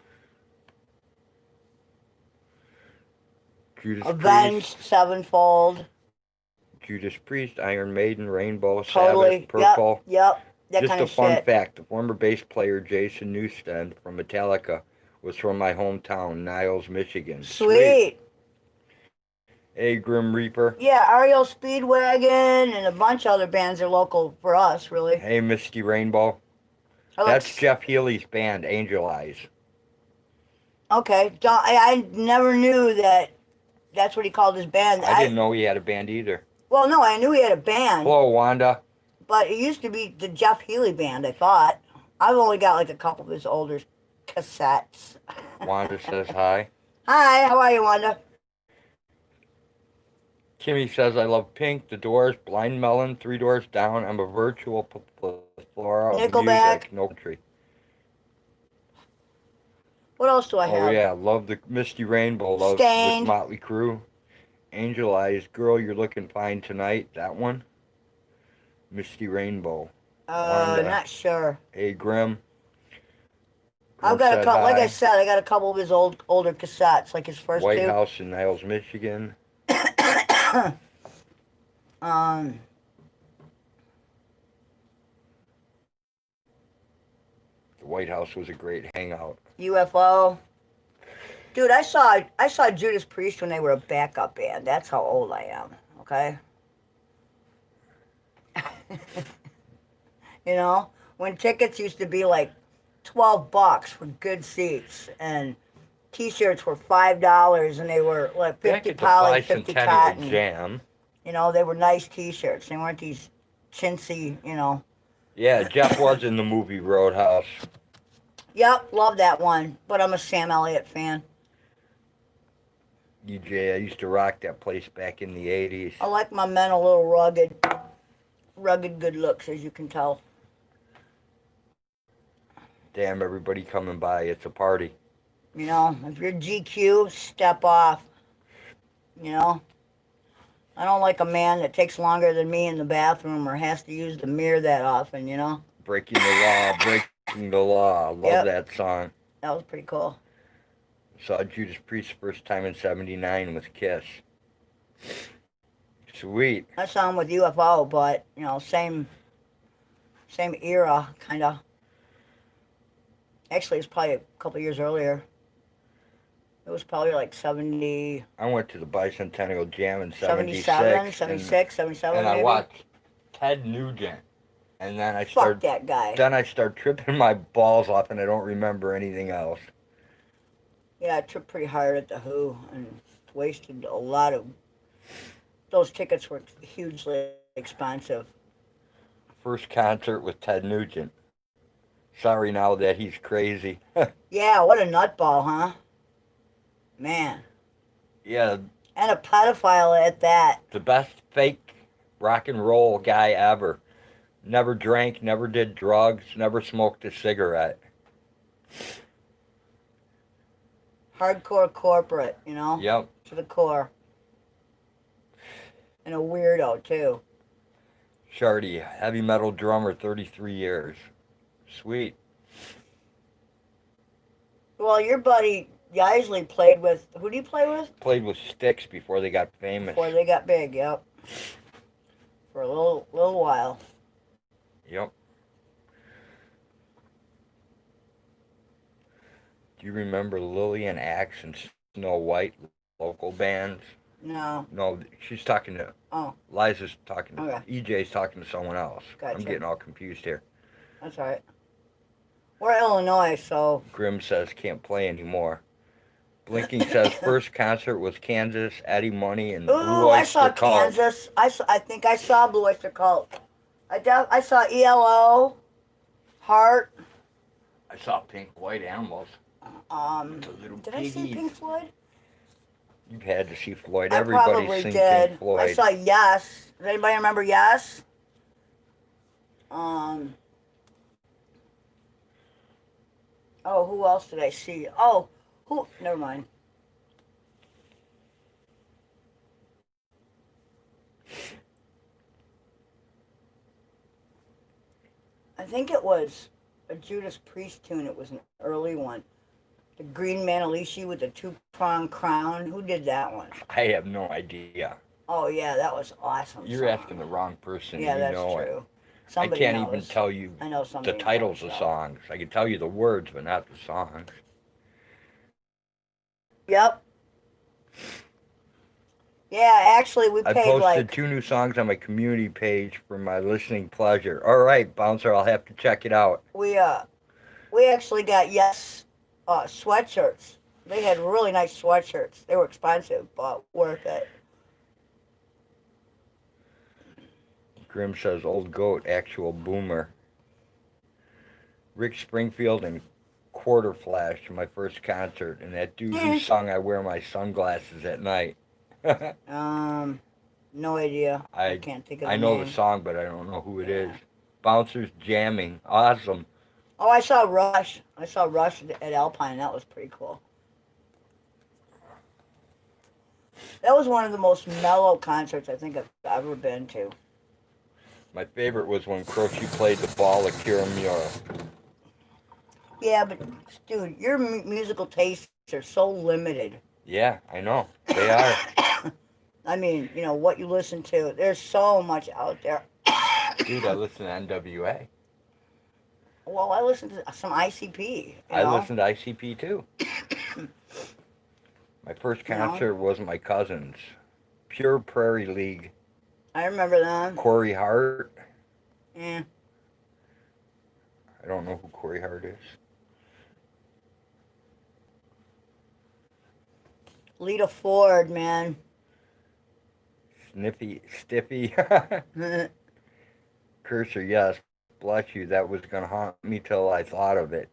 Judas Avenged Priest, Sevenfold. Judas Priest, Iron Maiden, Rainbow, Totally. Sabbath, Purple. Yep. That Just kind a of fun shit. fact: the former bass player Jason Newsted from Metallica was from my hometown, Niles, Michigan. Sweet. Hey, Grim Reaper. Yeah, REO Speedwagon and a bunch of other bands are local for us, really. Hey, Misty Rainbow. That's Jeff Healey's band, Angel Eyes. Okay. I never knew that that's what he called his band. I didn't know he had a band either. Well, no, I knew he had a band. Hello, Wanda. But it used to be the Jeff Healey band, I thought. I've only got like a couple of his older cassettes. Wanda says hi. Hi, how are you, Wanda? Kimmy says, I love Pink, The Doors, Blind Melon, Three Doors Down. I'm a virtual plethora of Nickelback. music. No country. What else do I have? Oh, yeah. Love the Misty Rainbow. Love Stained. This Motley Crue. Angel Eyes. Girl, You're Looking Fine Tonight. That one. Misty Rainbow. Wanda. Not sure. Hey, Grim. I've got a couple. hi. Like I said, I got a couple of his older cassettes, like his first White two. House in Niles, Michigan. The White House was a great hangout. UFO. Dude, I saw Judas Priest when they were a backup band. That's how old I am. Okay. You know, when tickets used to be like $12 for good seats, and T-shirts were $5, and they were like 50 poly, 50 cotton. Jam. You know, they were nice T-shirts. They weren't these chintzy, you know. Yeah, Jeff was in the movie Roadhouse. Yep, love that one. But I'm a Sam Elliott fan. EJ, I used to rock that place back in the 80s. I like my men a little rugged good looks, as you can tell. Damn, everybody coming by. It's a party. You know, if you're GQ, step off. You know? I don't like a man that takes longer than me in the bathroom or has to use the mirror that often, you know? Breaking the Law, Breaking the Law. Love that song. That was pretty cool. Saw Judas Priest first time in 79 with Kiss. Sweet. I saw him with UFO, but, you know, same era, kind of. Actually, it's probably a couple years earlier. It was probably like 70... I went to the Bicentennial Jam in 77, 76, 77 and maybe? I watched Ted Nugent. And then I Fuck that guy. Then I start tripping my balls off and I don't remember anything else. Yeah, I tripped pretty hard at the Who and wasted a lot of... Those tickets were hugely expensive. First concert with Ted Nugent. Sorry now that he's crazy. Yeah, what a nutball, huh? Man. Yeah. And a pedophile at that. The best fake rock and roll guy ever. Never drank, never did drugs, never smoked a cigarette. Hardcore corporate, you know? Yep. To the core. And a weirdo, too. Shardy, heavy metal drummer, 33 years. Sweet. Well, your buddy Isley played with... Who do you play with? Played with Styx before they got famous. Before they got big, yep. For a little while. Yep. Do you remember Lily and Axe and Snow White, local bands? No. No, she's talking to. Oh. Liza's talking to. Okay. EJ's talking to someone else. Gotcha. I'm getting all confused here. That's all right. We're Illinois, so. Grim says can't play anymore. Blinking says first concert was Kansas, Eddie Money, and Blue Ooh, I Oyster saw Cult. Kansas. I think I saw Blue Oyster Cult. I saw ELO, Heart. I saw Pink Floyd Animals. The little Did I see piggies. Pink Floyd? You've had to see Floyd. I Everybody's probably seen did. Pink Floyd. I saw Yes. Does anybody remember Yes? Oh, who else did I see? Oh, who? Never mind. I think it was a Judas Priest tune. It was an early one. The Green Manalishi with the two-pronged crown. Who did that one? I have no idea. Oh, yeah, that was awesome. You're asking the wrong person. Yeah, you that's know true. It. Somebody I can't knows. even tell you I know the somebody titles knows, of so. songs. I can tell you the words, but not the songs. Yep. Yeah, actually, we I paid posted like 2 new songs on my community page for my listening pleasure. All right, Bouncer, I'll have to check it out. we actually got Yes sweatshirts. They had really nice sweatshirts. They were expensive, but worth it. Grim says, old goat, actual boomer. Rick Springfield and Quarter Flash, my first concert, and that dude who sung I Wear My Sunglasses at Night. No idea. I can't think of the I know name. the song, but I don't know who it is. Bouncers jamming. Awesome. Oh, I saw Rush. I saw Rush at Alpine. That was pretty cool. That was one of the most mellow concerts I think I've ever been to. My favorite was when Croce played the ball at Kira Muir. Yeah, but dude, your musical tastes are so limited. Yeah, I know. They are. I mean, you know, what you listen to. There's so much out there. Dude, I listen to NWA. Well, I listen to some ICP. I listen to ICP too. My first concert was my cousin's. Pure Prairie League. I remember them. Corey Hart. Yeah. I don't know who Corey Hart is. Lita Ford, man. Stiffy. Cursor, yes. Bless you. That was going to haunt me till I thought of it.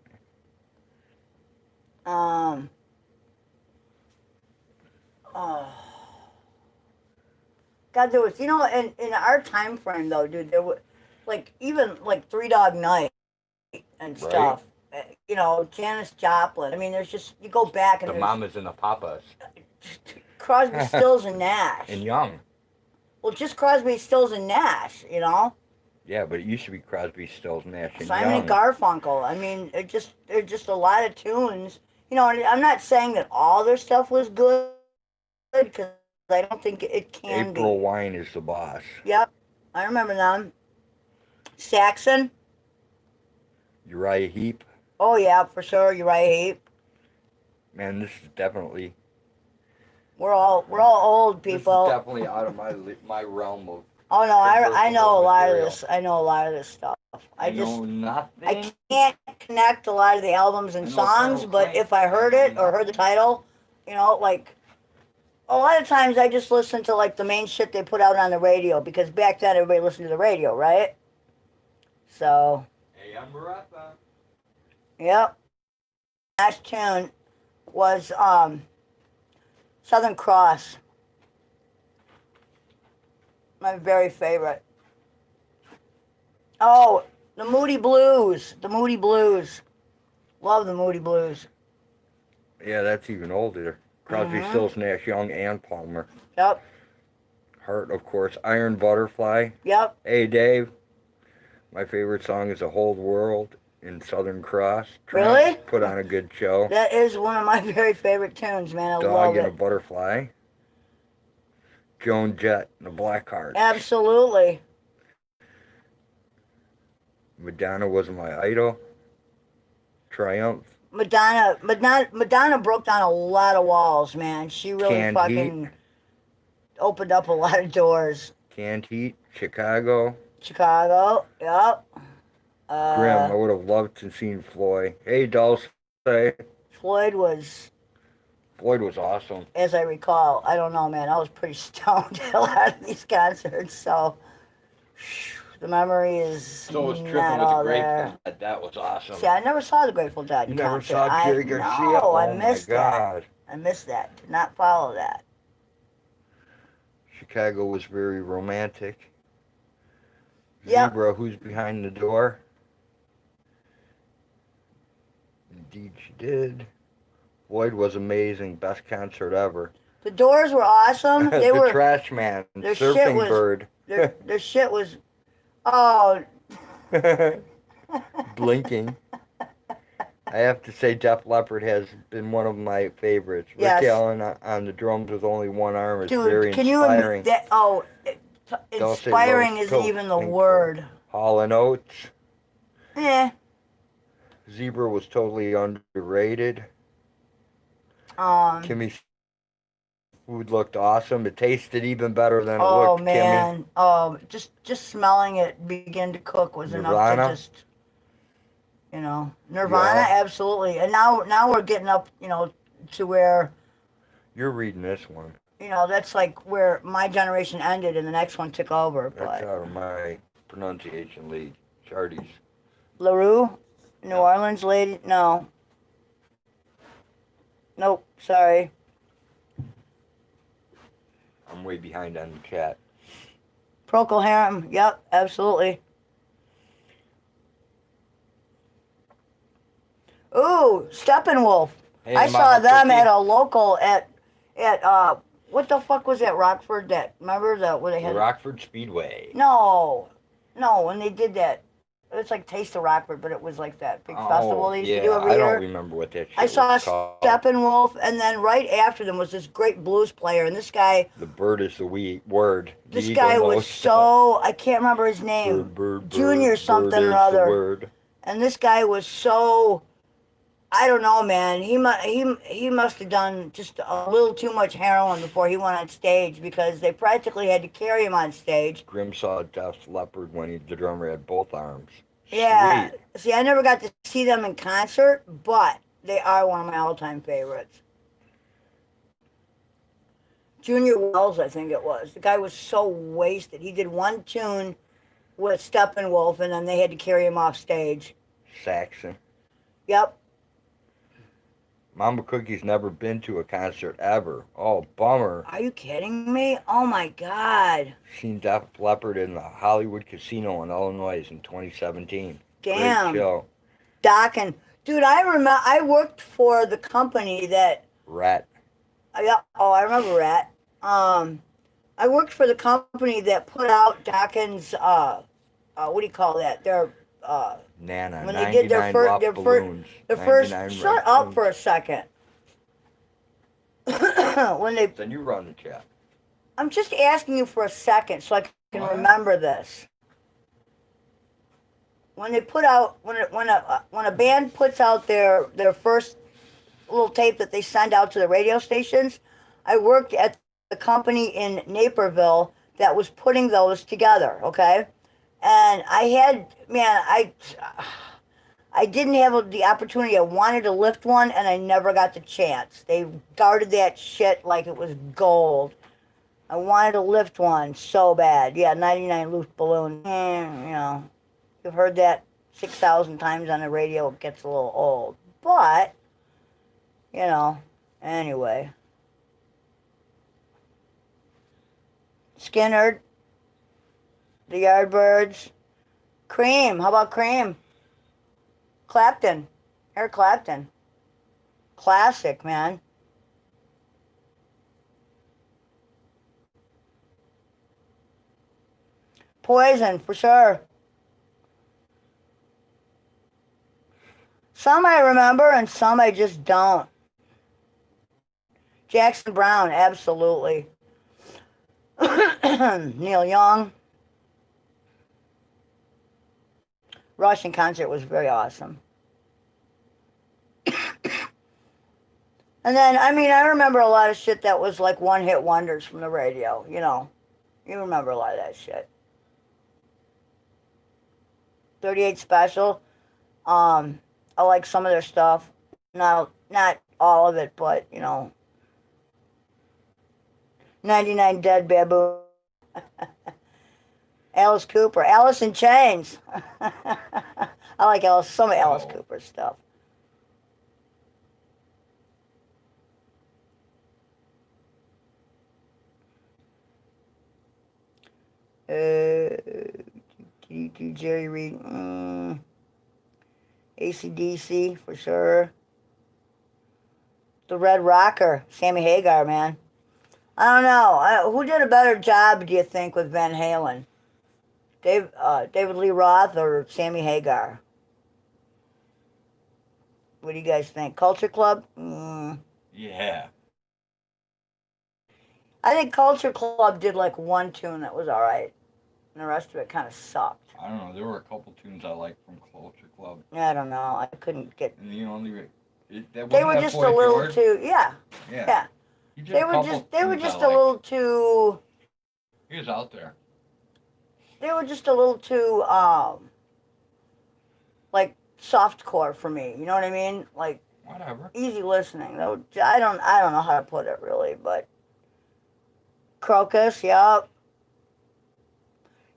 God, there was, you know, in our time frame, though, dude, there was, like, even, like, Three Dog Night and stuff. Right. You know, Janis Joplin. I mean, there's just, you go back and the there's... Mamas and the Papas. Crosby, Stills, and Nash. And Young. Well, just Crosby, Stills, and Nash, you know? Yeah, but it used to be Crosby, Stills, Nash, and Simon Young. and Garfunkel. I mean, there's just a lot of tunes. You know, and I'm not saying that all their stuff was good, because I don't think it can be. April Wine is the boss. Yep, I remember them. Saxon. Uriah Heep. Oh yeah, for sure, Uriah Heep. Man, this is definitely. We're all old people. This is definitely out of my realm of. Oh no, I know a lot of this. I know a lot of this stuff. I know nothing. I can't connect a lot of the albums and songs, but if I heard it or heard the title, you know, like a lot of times I just listen to like the main shit they put out on the radio, because back then everybody listened to the radio, right? So. Hey, I'm Maratha. Yep. Last tune was Southern Cross. My very favorite. Oh, the Moody Blues. The Moody Blues. Love the Moody Blues. Yeah, that's even older. Crosby, Stills, Nash, Young, and Palmer. Yep. Heart, of course. Iron Butterfly. Yep. Hey, Dave. My favorite song is The Whole World in Southern Cross. Really? Put on a good show. That is one of my very favorite tunes, man. I love it. Dog and a Butterfly. Joan Jett and the Blackhearts. Absolutely. Madonna was my idol. Triumph. Madonna broke down a lot of walls, man. She really Canned fucking... Heat. opened up a lot of doors. Canned Heat, Chicago. Chicago, yep. Grim. I would have loved to seen Floyd. Hey, Dulce. Floyd was, Floyd was awesome. as I recall, I don't know, man. I was pretty stoned at a lot of these concerts, so the memory is So was not Tripping with all the there. Grateful Dead. That was awesome. See, I never saw the Grateful Dead You in never concert. saw Jerry Garcia? No, Oh I missed my God. that. I missed that. Did not follow that. Chicago was very romantic. Yep. Zebra, Who's Behind the Door? Indeed she did. Floyd was amazing. Best concert ever. The Doors were awesome. They the were Trash Man. their shit Surfing was Bird. their shit was oh Blinking. I have to say Def Leppard has been one of my favorites. Yes. Rick Allen on the drums with only one arm is dude, very can inspiring. you inspiring isn't even the word. Hall and Oates. Eh. Zebra was totally underrated. Kimmy's food looked awesome. It tasted even better than it looked. Man. Kimmy. Just smelling it begin to cook was Nirvana? enough to just Nirvana, Yeah. absolutely. And now we're getting up, to where You're reading this one. that's like where my generation ended and the next one took over. That's But out of my pronunciation league. Charties. LaRue, New Orleans lady, no. Nope, sorry. I'm way behind on the chat. Procol Harum, yep, absolutely. Ooh, Steppenwolf. Hey, I saw Mama them Cookie. at a local at what the fuck was that Rockford? That remember that where they The had Rockford Speedway. No, when they did that, it's like Taste of Rockford, but it was like that big festival they used to do every I year. don't remember what that shit I saw was called. Steppenwolf, and then right after them was this great blues player, and this guy. The bird is the word. The This eagle guy was knows. so I can't remember his name. Bird, Junior something bird or is other. The word. And this guy was so, I don't know, man. He must have done just a little too much heroin before he went on stage because they practically had to carry him on stage. Grim saw Def Leppard when the drummer had both arms. Yeah. Sweet. See, I never got to see them in concert, but they are one of my all-time favorites. Junior Wells, I think it was. The guy was so wasted. He did one tune with Steppenwolf, and then they had to carry him off stage. Saxon. Yep. Mama Cookie's never been to a concert ever. Oh, bummer. Are you kidding me? Oh my God. Seen Def Leppard in the Hollywood Casino in Illinois in 2017. Damn. Great show. Docking. Dude, I remember I worked for the company that Rat. I remember Rat. I worked for the company that put out Dawkins what do you call that? Their Nana. when they did their balloons. first shut up for a second. When they Then you run the chat. I'm just asking you for a second so I can remember this. When they put out when a band puts out their first little tape that they send out to the radio stations, I worked at the company in Naperville that was putting those together, okay? And I had, man, I didn't have the opportunity. I wanted to lift one, and I never got the chance. They guarded that shit like it was gold. I wanted to lift one so bad. Yeah, 99 loose balloon. You've heard that 6,000 times on the radio. It gets a little old. But, anyway. Skinner, the Yardbirds, Cream. How about Cream? Clapton, Eric Clapton. Classic, man. Poison, for sure. Some I remember and some I just don't. Jackson Browne, absolutely. Neil Young. Rush in concert was very awesome. And then, I mean, I remember a lot of shit that was like one-hit wonders from the radio, you know. You remember a lot of that shit. 38 Special. I like some of their stuff. Not all of it, but, you know. 99 Dead Baboon. Alice Cooper. Alice in Chains. I like some of Alice Cooper's stuff. Jerry Reed. AC/DC for sure. The Red Rocker. Sammy Hagar, man. I don't know. Who did a better job, do you think, with Van Halen? David Lee Roth or Sammy Hagar? What do you guys think? Culture Club? Yeah. I think Culture Club did like one tune that was alright. And the rest of it kind of sucked. I don't know. There were a couple tunes I liked from Culture Club. I don't know. I couldn't get. And the only they were just a little George? too. Yeah. Yeah. They were just a little too. He was out there. They were just a little too like softcore for me. You know what I mean? Like whatever. Easy listening. I don't know how to put it really, but Crocus, yep.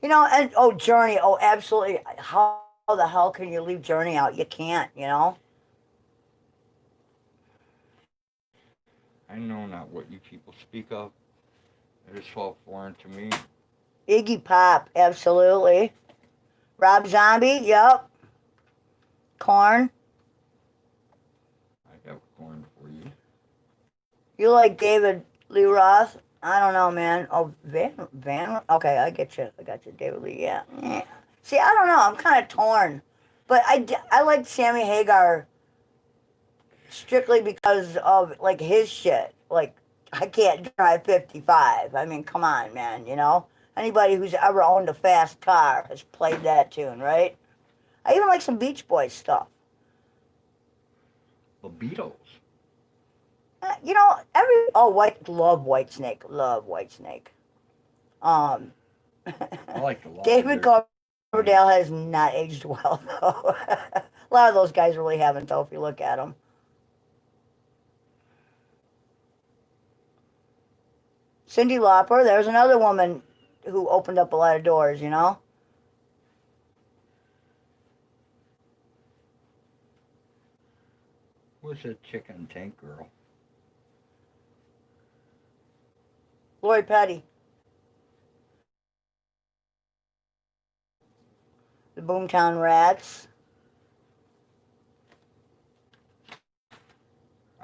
You know, and Journey, absolutely. How the hell can you leave Journey out? You can't, you know? I know not what you people speak of. It is so foreign to me. Iggy Pop, absolutely. Rob Zombie, yep. Korn. I got Korn for you. You like David Lee Roth? I don't know, man. Oh, Van. Okay, I get you. I got you, David Lee. Yeah. See, I don't know. I'm kind of torn, but I like Sammy Hagar strictly because of like his shit. Like I can't drive 55. I mean, come on, man. You know, anybody who's ever owned a fast car has played that tune, right? I even like some Beach Boys stuff. The Beatles. You know, love Whitesnake. I like the David Coverdale has not aged well, though. A lot of those guys really haven't, though, if you look at them. Cyndi Lauper, there's another woman who opened up a lot of doors, you know? Who's that chicken tank girl? Lori Petty. The Boomtown Rats.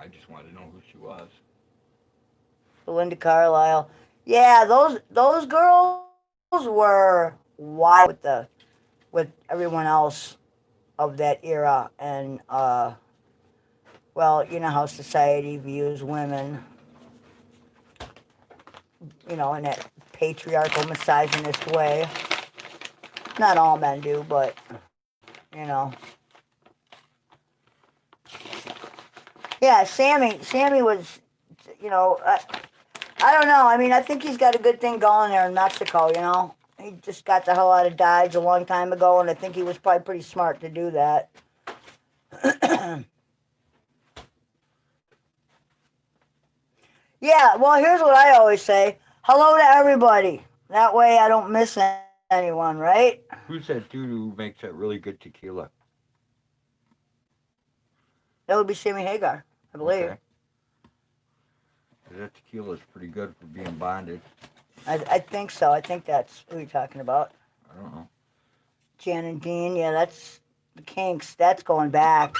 I just wanted to know who she was. Belinda Carlisle. Yeah, those girls were wild with everyone else of that era, and well, you know how society views women, you know, in that patriarchal, misogynist way. Not all men do, but you know. Yeah, Sammy was, you know, I don't know. I mean, I think he's got a good thing going there in Mexico, you know. He just got the hell out of Dodge a long time ago, and I think he was probably pretty smart to do that. Yeah, well, here's what I always say. Hello to everybody. That way I don't miss anyone, right? Who's that dude who makes that really good tequila? That would be Sammy Hagar, I believe. Okay. That tequila is pretty good for being bonded. I think so. I think that's who you're talking about. I don't know. Jan and Dean, yeah, that's the Kinks. That's going back.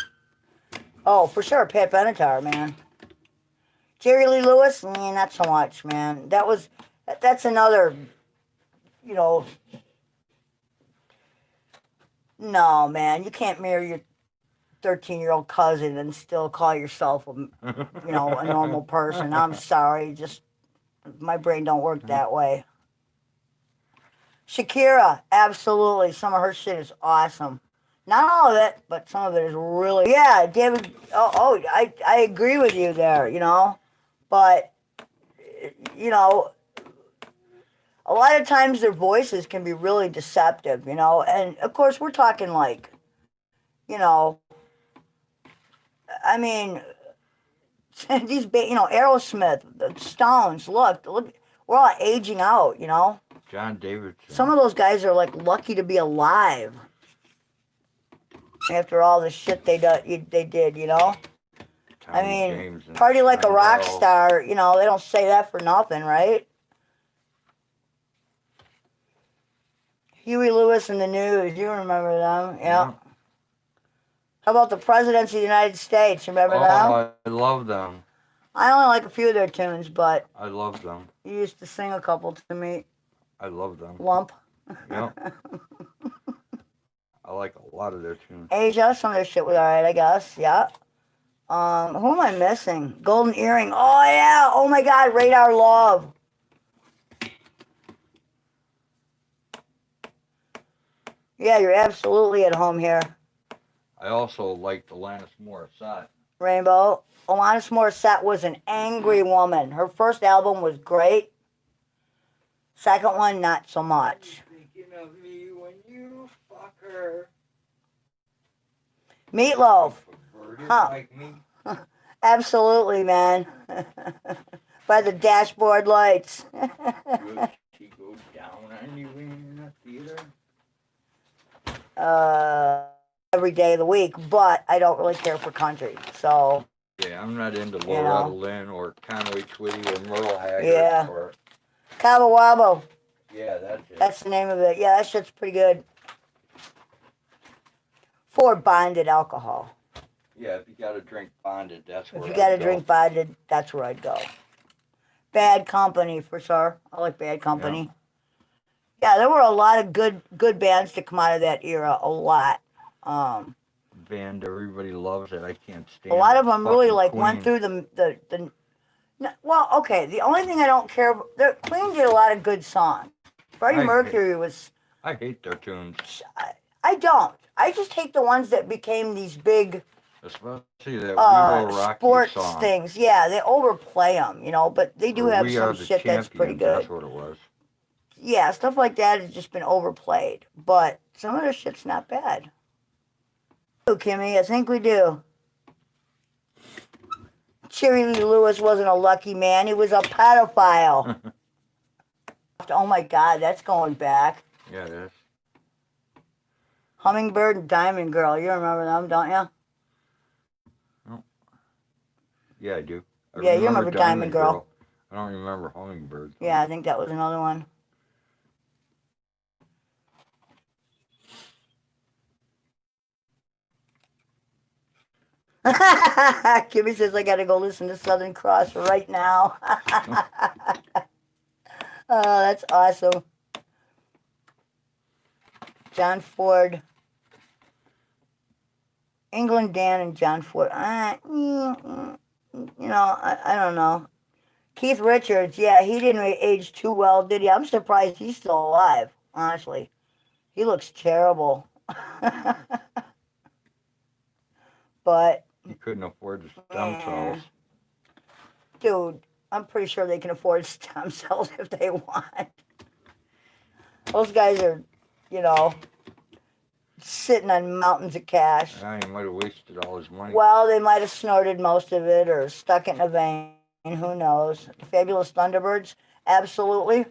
Oh, for sure, Pat Benatar, man. Jerry Lee Lewis, not so much, man. That's another, you know. No, man, you can't marry your 13-year-old cousin and still call yourself a normal person. I'm sorry, just my brain don't work that way. Shakira, absolutely. Some of her shit is awesome. Not all of it, but some of it is really. Yeah, David. I agree with you there. But a lot of times their voices can be really deceptive. And of course we're talking like, you know, I mean, Aerosmith, the Stones. Look, we're all aging out. John Davidson. Some of those guys are like lucky to be alive after all the shit they did. I Tommy mean, James and party like a rock Bell. star. They don't say that for nothing, right? Huey Lewis and the News. You remember them? Yeah. How about the Presidents of the United States? Remember them? Oh, I love them. I only like a few of their tunes, but I love them. you used to sing a couple to me. I love them. Lump. Yep. I like a lot of their tunes. Asia, some of their shit was alright, I guess. Yeah. Who am I missing? Golden Earring. Oh yeah. Oh my God. Radar Love. Yeah, you're absolutely at home here. I also liked Alanis Morissette. Rainbow. Alanis Morissette was an angry woman. Her first album was great. Second one, not so much. Thinking of me when you fuck her. Meatloaf. Huh. Like me. Absolutely, man. By the dashboard lights. Good, she goes down on you in the theater. Every day of the week, but I don't really care for country, so. Yeah, I'm not into Loretta Lynn or Conway Twitty or Merle Haggard. Yeah. Or... Cabo Wabo. Yeah, that's it. That's the name of it. Yeah, that shit's pretty good. For bonded alcohol. Yeah, if you gotta drink bonded, that's where If you gotta drink bonded, that's where I'd go. Bad Company, for sure. I like Bad Company. Yeah, there were a lot of good bands to come out of that era. A lot. Band everybody loves it. I can't stand. A lot of them really like Queen. went through the. Well, okay. The only thing I don't care. Queen did a lot of good songs. Freddie Mercury was. I hate their tunes. I don't. I just hate the ones that became these big. Especially that We Will Rock You sports song. things. Yeah, they overplay them, but they do have some shit that's pretty good. That's what it was. Yeah, stuff like that has just been overplayed, but some of their shit's not bad. Kimmy, I think we do. Jerry Lee Lewis wasn't a lucky man. He was a pedophile. Oh my God, that's going back. Yeah, it is. Hummingbird and Diamond Girl. You remember them, don't you? Oh. Yeah, I do. You remember Diamond Girl. I don't remember Hummingbird. Yeah, I think that was another one. Kimmy says I gotta go listen to Southern Cross right now. Oh, that's awesome. John Ford. England Dan and John Ford. I don't know. Keith Richards, yeah, he didn't age too well, did he? I'm surprised he's still alive, honestly. He looks terrible. But he couldn't afford the stem cells. Dude, I'm pretty sure they can afford stem cells if they want. Those guys are, sitting on mountains of cash. Yeah, he might have wasted all his money. Well, they might have snorted most of it or stuck it in a vein. Who knows? The Fabulous Thunderbirds, absolutely.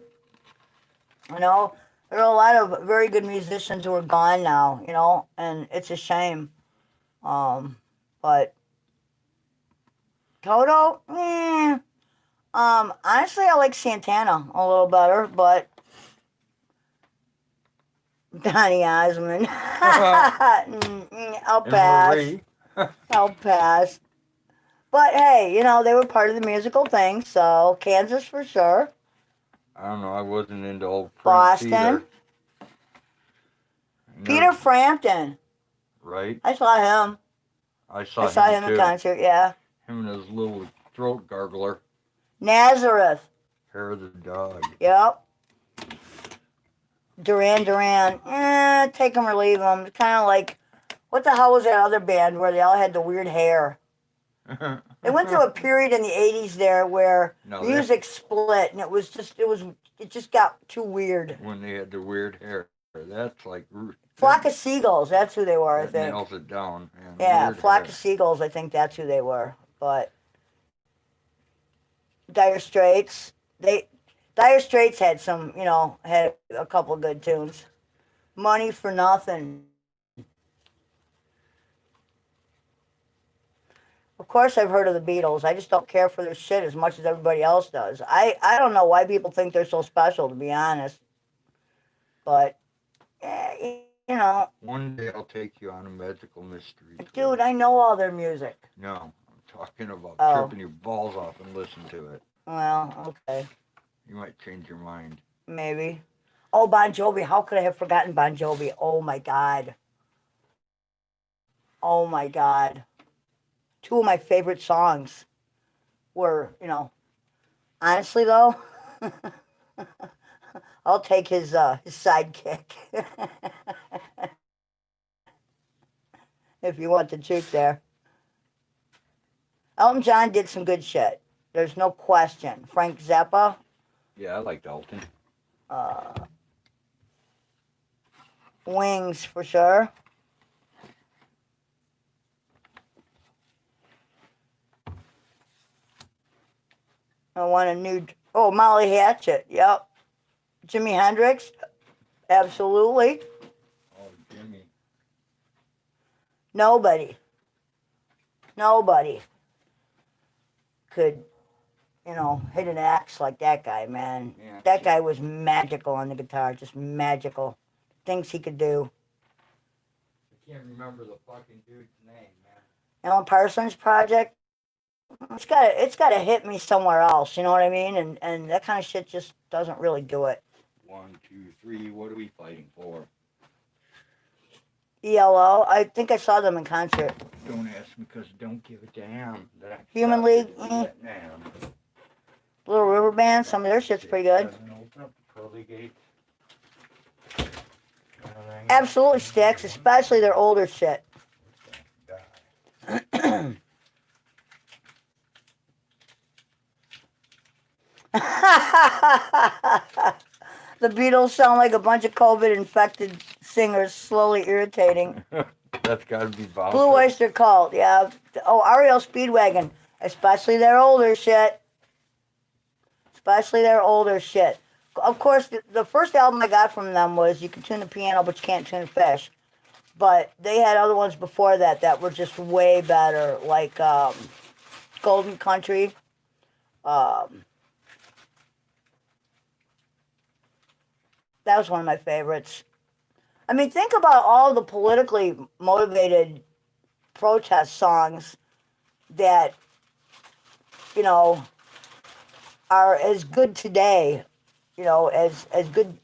There are a lot of very good musicians who are gone now, and it's a shame. But Toto, honestly, I like Santana a little better, but Donny Osmond. I'll pass. I'll pass. But hey, they were part of the musical thing, so Kansas for sure. I don't know, I wasn't into old Prince Boston. either. Peter Frampton. Right. I saw him. I saw him in too. concert, yeah. Him and his little throat gargler. Nazareth. Hair of the dog. Yep. Duran Duran. Take them or leave them. Kind of like What the hell was that other band where they all had the weird hair? They went through a period in the 80s there where music split, and it just got too weird. When they had the weird hair. That's like... Flock of Seagulls, that's who they were, I That think. nails it down. Yeah, weird Flock hair. of Seagulls, I think that's who they were. But Dire Straits, Dire Straits had some, had a couple of good tunes. Money for Nothing. Of course, I've heard of the Beatles. I just don't care for their shit as much as everybody else does. I don't know why people think they're so special, to be honest. But, One day I'll take you on a magical mystery tour. Dude, I know all their music. No, I'm talking about tripping your balls off and listen to it. Well, okay. You might change your mind. Maybe. Oh, Bon Jovi. How could I have forgotten Bon Jovi? Oh, my God. Oh, my God. Two of my favorite songs were, honestly, though, I'll take his sidekick. If you want the truth there. Elton John did some good shit. There's no question. Frank Zappa. Yeah, I liked Elton. Wings, for sure. I want a new... Oh, Molly Hatchet. Yep. Jimi Hendrix. Absolutely. Oh, Jimmy. Nobody could, hit an axe like that guy, man. Yeah, that guy was magical on the guitar. Just magical. Things he could do. I can't remember the fucking dude's name, man. Alan Parsons Project. It's got to hit me somewhere else. You know what I mean? And that kind of shit just doesn't really do it. 1, 2, 3. What are we fighting for? ELO. I think I saw them in concert. Don't ask me because I don't give a damn. Human League. Little River Band. Some of their shit's pretty good. Open up the pearly gates. Absolutely sticks, especially their older shit. The Beatles sound like a bunch of COVID-infected singers, slowly irritating. That's got to be Bob. Blue Oyster Cult, yeah. Oh, REO Speedwagon, especially their older shit. Especially their older shit. Of course, the first album I got from them was You Can Tune the Piano, but You Can't Tune a Fish. But they had other ones before that were just way better, like Golden Country. That was one of my favorites. I mean, think about all the politically motivated protest songs that, are as good today, as good,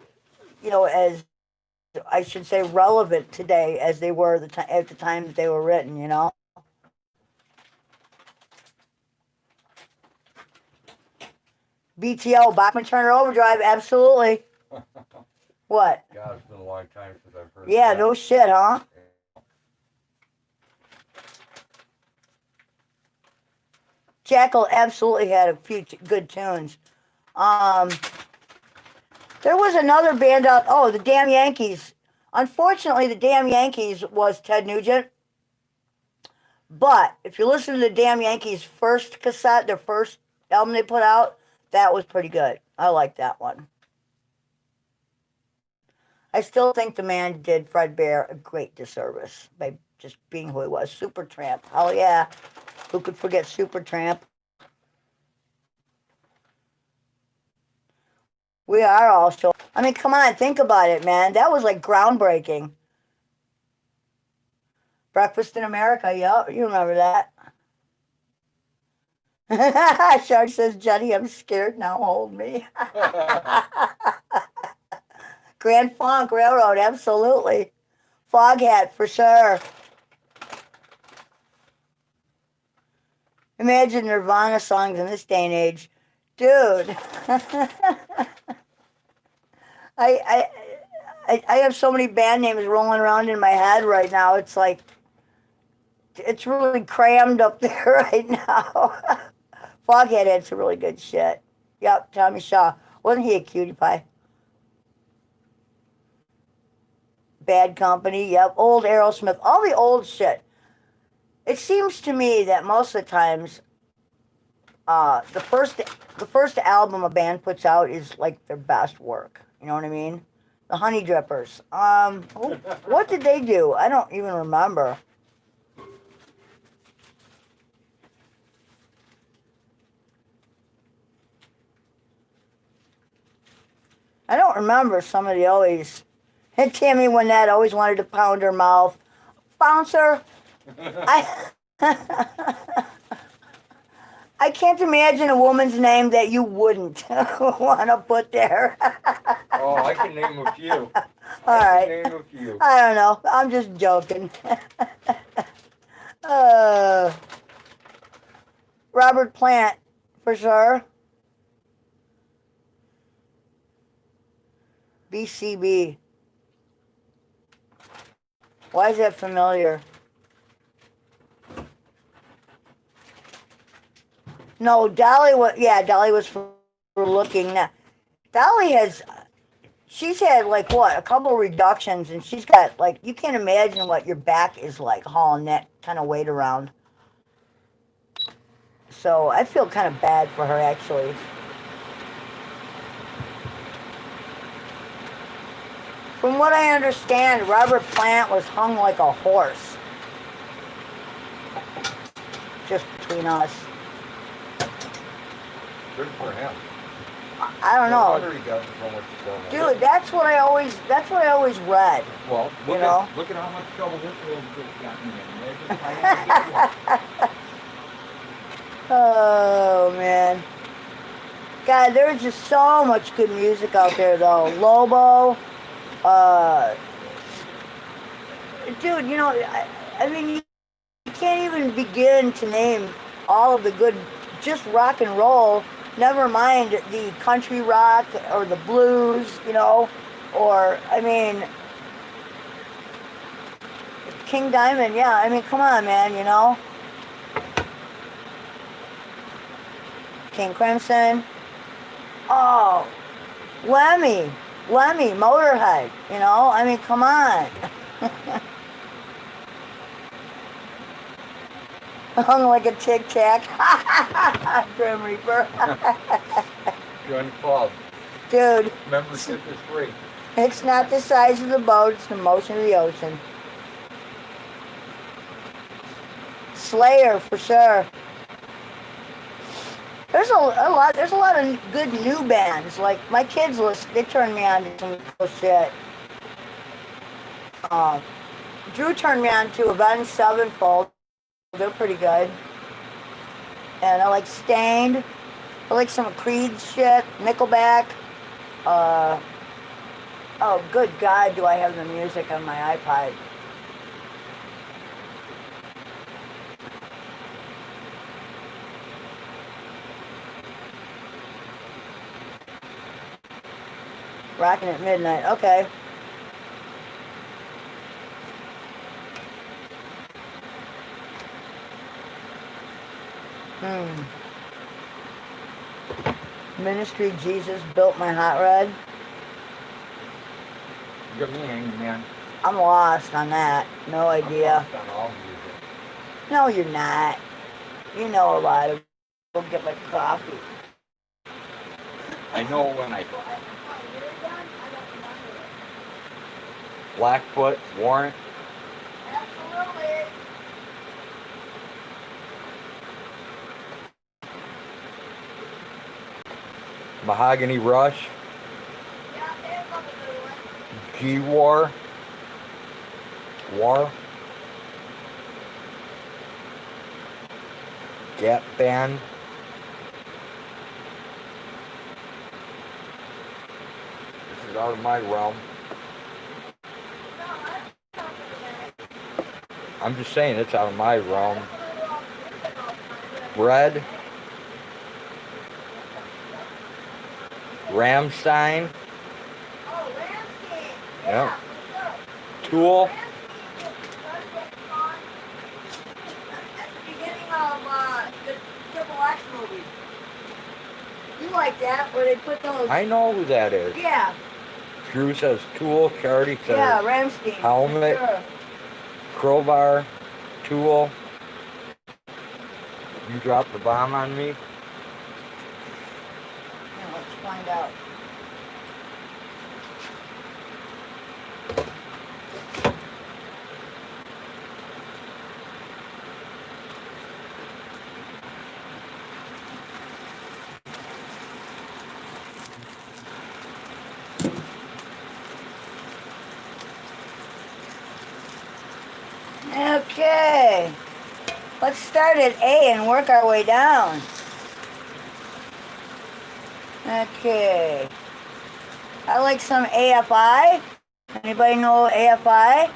as I should say relevant today as they were at the time that they were written, BTO, Bachman Turner Overdrive, absolutely. What? God, it's been a long time since I've heard Yeah, that. no shit, huh? Jackal absolutely had a few good tunes. There was another band out. Oh, the Damn Yankees. Unfortunately, the Damn Yankees was Ted Nugent. But if you listen to the Damn Yankees' first cassette, their first album they put out, that was pretty good. I like that one. I still think the man did Fred Bear a great disservice by just being who he was. Supertramp. Hell yeah. Who could forget Supertramp? We are all still... I mean, come on, think about it, man. That was like groundbreaking. Breakfast in America, yeah, you remember that. Shark says, Jenny, I'm scared now, hold me. Grand Funk Railroad, absolutely. Foghat, for sure. Imagine Nirvana songs in this day and age. Dude. I I have so many band names rolling around in my head right now. It's like, it's really crammed up there right now. Foghead had some really good shit. Yep, Tommy Shaw. Wasn't he a cutie pie? Bad Company, yep. Old Aerosmith, all the old shit. It seems to me that most of the times, the first album a band puts out is like their best work. You know what I mean? The Honey Drippers. What did they do? I don't even remember. I don't remember somebody always. And Tammy Wynette always wanted to pound her mouth. Bouncer. I I can't imagine a woman's name that you wouldn't want to put there. Oh, I can name a few. All right. I can name a few. I don't know. I'm just joking. Robert Plant, for sure. BCB. Why is that familiar? No, Dolly was, yeah, Dolly was for looking. Dolly has, she's had like what, a couple reductions, and she's got like, you can't imagine what your back is like hauling that kind of weight around. So I feel kind of bad for her, actually. From what I understand, Robert Plant was hung like a horse. Just between us. Good for him. I don't know. No wonder he got so much trouble. Dude, that's what I always read. Well, you know? Look at how much trouble this little kid got me in. Imagine if I had to get one. Oh, man. God, there's just so much good music out there, though. Lobo. Dude, you know, I mean, you can't even begin to name all of the good, just rock and roll. Never mind the country rock or the blues, you know, or, I mean, King Diamond, yeah, I mean, come on, man, you know. King Crimson. Oh, Lemmy, Motorhead, you know, I mean, come on. Hung like a Tic Tac. Grim Reaper. Join the club. Dude. Membership is free. It's not the size of the boat, it's the motion of the ocean. Slayer, for sure. There's a lot of good new bands. Like, my kids listen, they turn me on to some cool shit. Drew turned me on to Avenged Sevenfold. They're pretty good. And I like Stained. I like some Creed shit. Nickelback. Oh, good God, do I have the music on my iPod. Rockin' at Midnight. Okay. Ministry Jesus Built My Hot Rod. You got me hanging, man. I'm lost on that. No idea. I'm lost on all music. No, you're not. You know a lot of. Go get my coffee. I know when I... Blackfoot, Warrant. Absolutely. Mahogany Rush. G-War. Gap Band. This is out of my realm. I'm just saying it's out of my realm. Red. Ramstein. Oh, Ramstein. Yeah. Tool. At the beginning of the Triple X movie. You like that, where they put those... I know who that is. Yeah. Drew says Tool. Charity says Ramstein. helmet. For sure. Crowbar. Tool. You dropped the bomb on me. Now, let's find out. Okay, let's start at A and work our way down. Okay, I like some AFI. Anybody know AFI?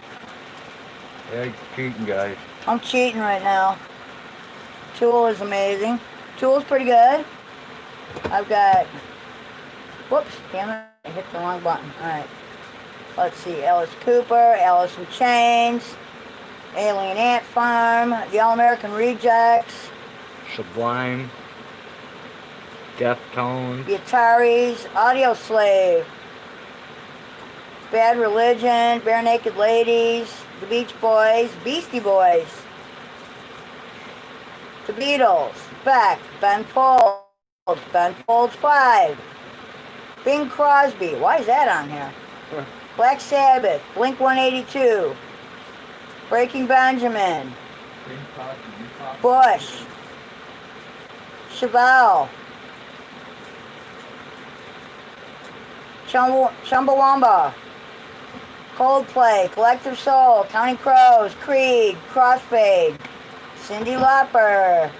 Yeah, you're cheating, guys. I'm cheating right now. Tool is amazing. Tool's pretty good. I've got, whoops, damn it, I hit the wrong button. Alright, let's see, Alice Cooper, Alice in Chains, Alien Ant Farm, The All-American Rejects, Sublime. Deftones. The Ataris, Audio Slave, Bad Religion, Bare Naked Ladies, The Beach Boys, Beastie Boys, The Beatles, Beck, Ben Folds 5, Bing Crosby, why is that on here? Black Sabbath, Blink 182, Breaking Benjamin, Bush, Chevelle, Chumbawamba, Coldplay, Collective Soul, Counting Crows, Creed, Crossfade, Cyndi Lauper,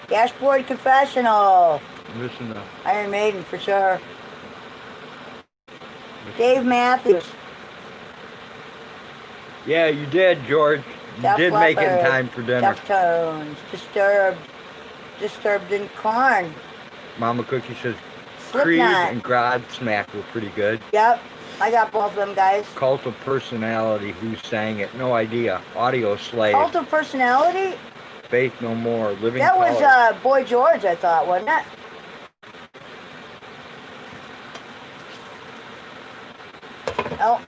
Dashboard Confessional, Listen to Iron Maiden for sure, Dave Matthews, Yeah, you did, George. You Def did make it in Leppard, time for dinner. Deftones, Disturbed in Corn, Mama Cookie says Creed Slipknot. and Godsmack were pretty good. Yep, I got both of them guys. Cult of Personality, who sang it? No idea. Audio Slave. Cult of Personality? Faith No More. Living That Color. was Boy George, I thought, wasn't it? Elton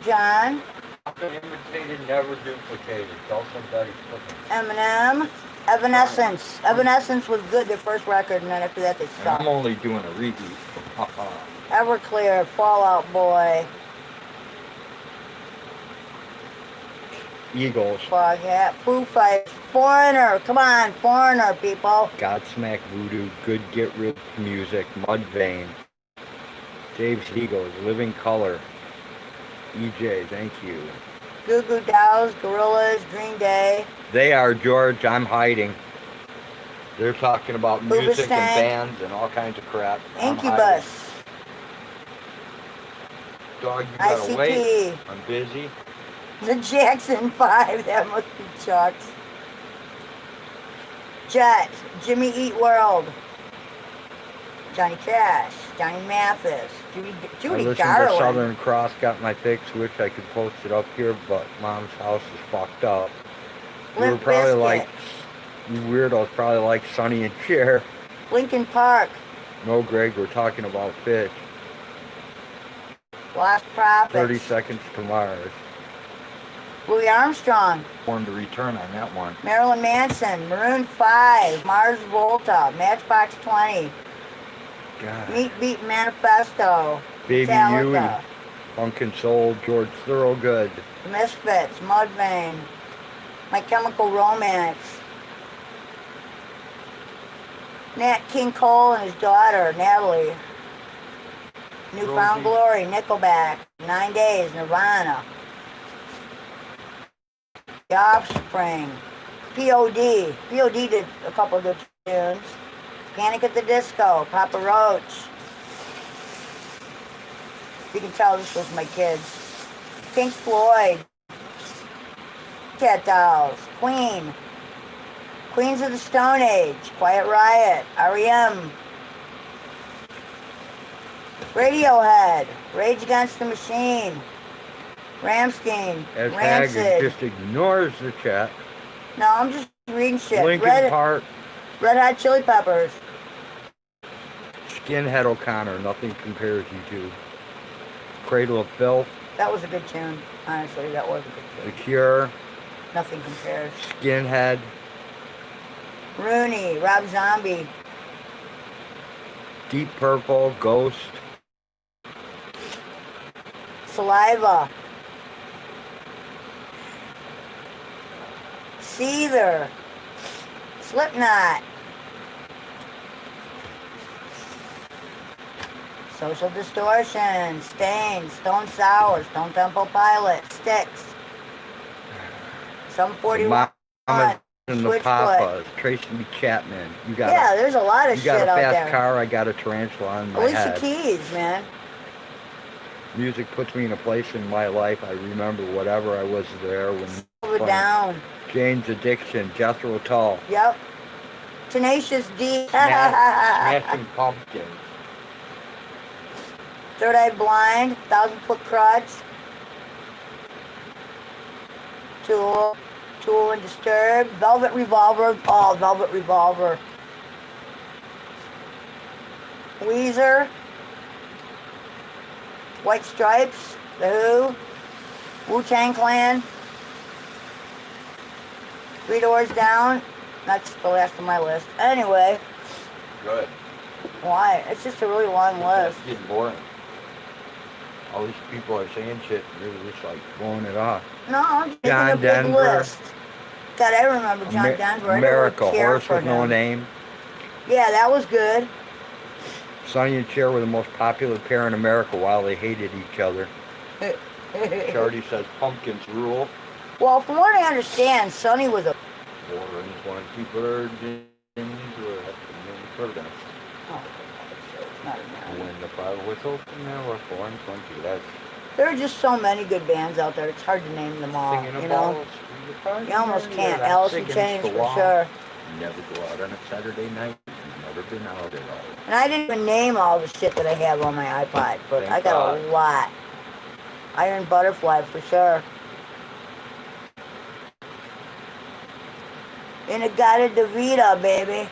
John, Often imitated, never duplicated. Tell somebody. Eminem, Evanescence. Evanescence was good, their first record, and then after that they And stopped. I'm only doing a repeat. Everclear, Fall Out Boy, Eagles. Foghat, Foo Fighters, Foreigner, come on, Foreigner, people. Godsmack Voodoo. Good Get Rich Music. Mudvayne. Dave's Eagles. Living Color. EJ, thank you. Goo Goo Dolls, Gorillaz, Green Day. They are, George. I'm hiding. They're talking about music and Hoobastank. bands and all kinds of crap. I'm hiding. Incubus, Dog, you gotta wait. ICP, I'm busy. the Jackson 5, that must be Chuck's. Jet, Jimmy Eat World, Johnny Cash, Johnny Mathis, I Judy listened to Garland. Southern Cross, got my fix. Wish I could post it up here, but Mom's house is fucked up. We were Limp probably Bizkit. like, you weirdos probably like Sonny and Cher. Linkin Park, No, Greg, we're talking about fish. Lost Prophets, 30 Seconds to Mars. Louis Armstrong, Born to Return on that one. Marilyn Manson, Maroon 5, Mars Volta, Matchbox 20, God. Meat Beat Manifesto, Baby Metallica, Huey. Pumpkin Soul, George Thorogood. The Misfits, Mudvayne, My Chemical Romance, Nat King Cole and his daughter, Natalie, Newfound Rosie. Glory, Nickelback, 9 Days, Nirvana, The Offspring, POD. POD did a couple good tunes. Panic at the Disco, Papa Roach. You can tell this was my kids. Pink Floyd, Cat Dolls, Queen, Queens of the Stone Age, Quiet Riot, R.E.M., Radiohead, Rage Against the Machine, Rammstein, As Rancid. Hag just ignores the chat. No, I'm just reading shit. Linkin Park. Red Hot Chili Peppers. Skinhead O'Connor, nothing compares you to. Cradle of Filth. That was a good tune. Honestly, that was a good tune. The Cure. Nothing compares. Skinhead. Rooney, Rob Zombie. Deep Purple, Ghost. Saliva. Seether. Slipknot. Social Distortion. Stain. Stone Sour. Stone Temple Pilot. Styx. Some 41. Mamas and the Switchfoot. Papas. Tracy Chapman. Yeah, there's a lot of you shit got a out fast there. car, I got a tarantula on my Alicia head. Keys, man. Music puts me in a place in my life. I remember whatever I was there when. Slow it down. Jane's Addiction, Jethro Tull. Yep. Tenacious D. Smashing Pumpkins. Third Eye Blind. 1,000 Foot Crutch. Tool and Disturbed. Velvet Revolver. Oh, Velvet Revolver. Weezer. White Stripes. The Who. Wu-Tang Clan. Three Doors Down. That's the last of my list. Anyway. Good. Why? It's just a really long list. It's getting boring. All these people are saying shit, and they're just like blowing it off. No, I'm just John making a big Denver. list. God, I remember John Denver. I America, didn't really care Horse for with No him. Name. Yeah, that was good. Sonny and Cher were the most popular pair in America while they hated each other. Charity says Pumpkins rule. Well, from what I understand, Sonny was a... 4 and 20 birds in the paradise. Oh, it's not a When the fire whistled, there were 4 and 20. That's There are just so many good bands out there. It's hard to name them all, singing you about know? You almost can't. Alice in Chains, for sure. Never go out on a Saturday night. Never been out at all. And I didn't even name all the shit that I have on my iPod, but Thank I got God. a lot. Iron Butterfly, for sure. Inagata Davida, baby.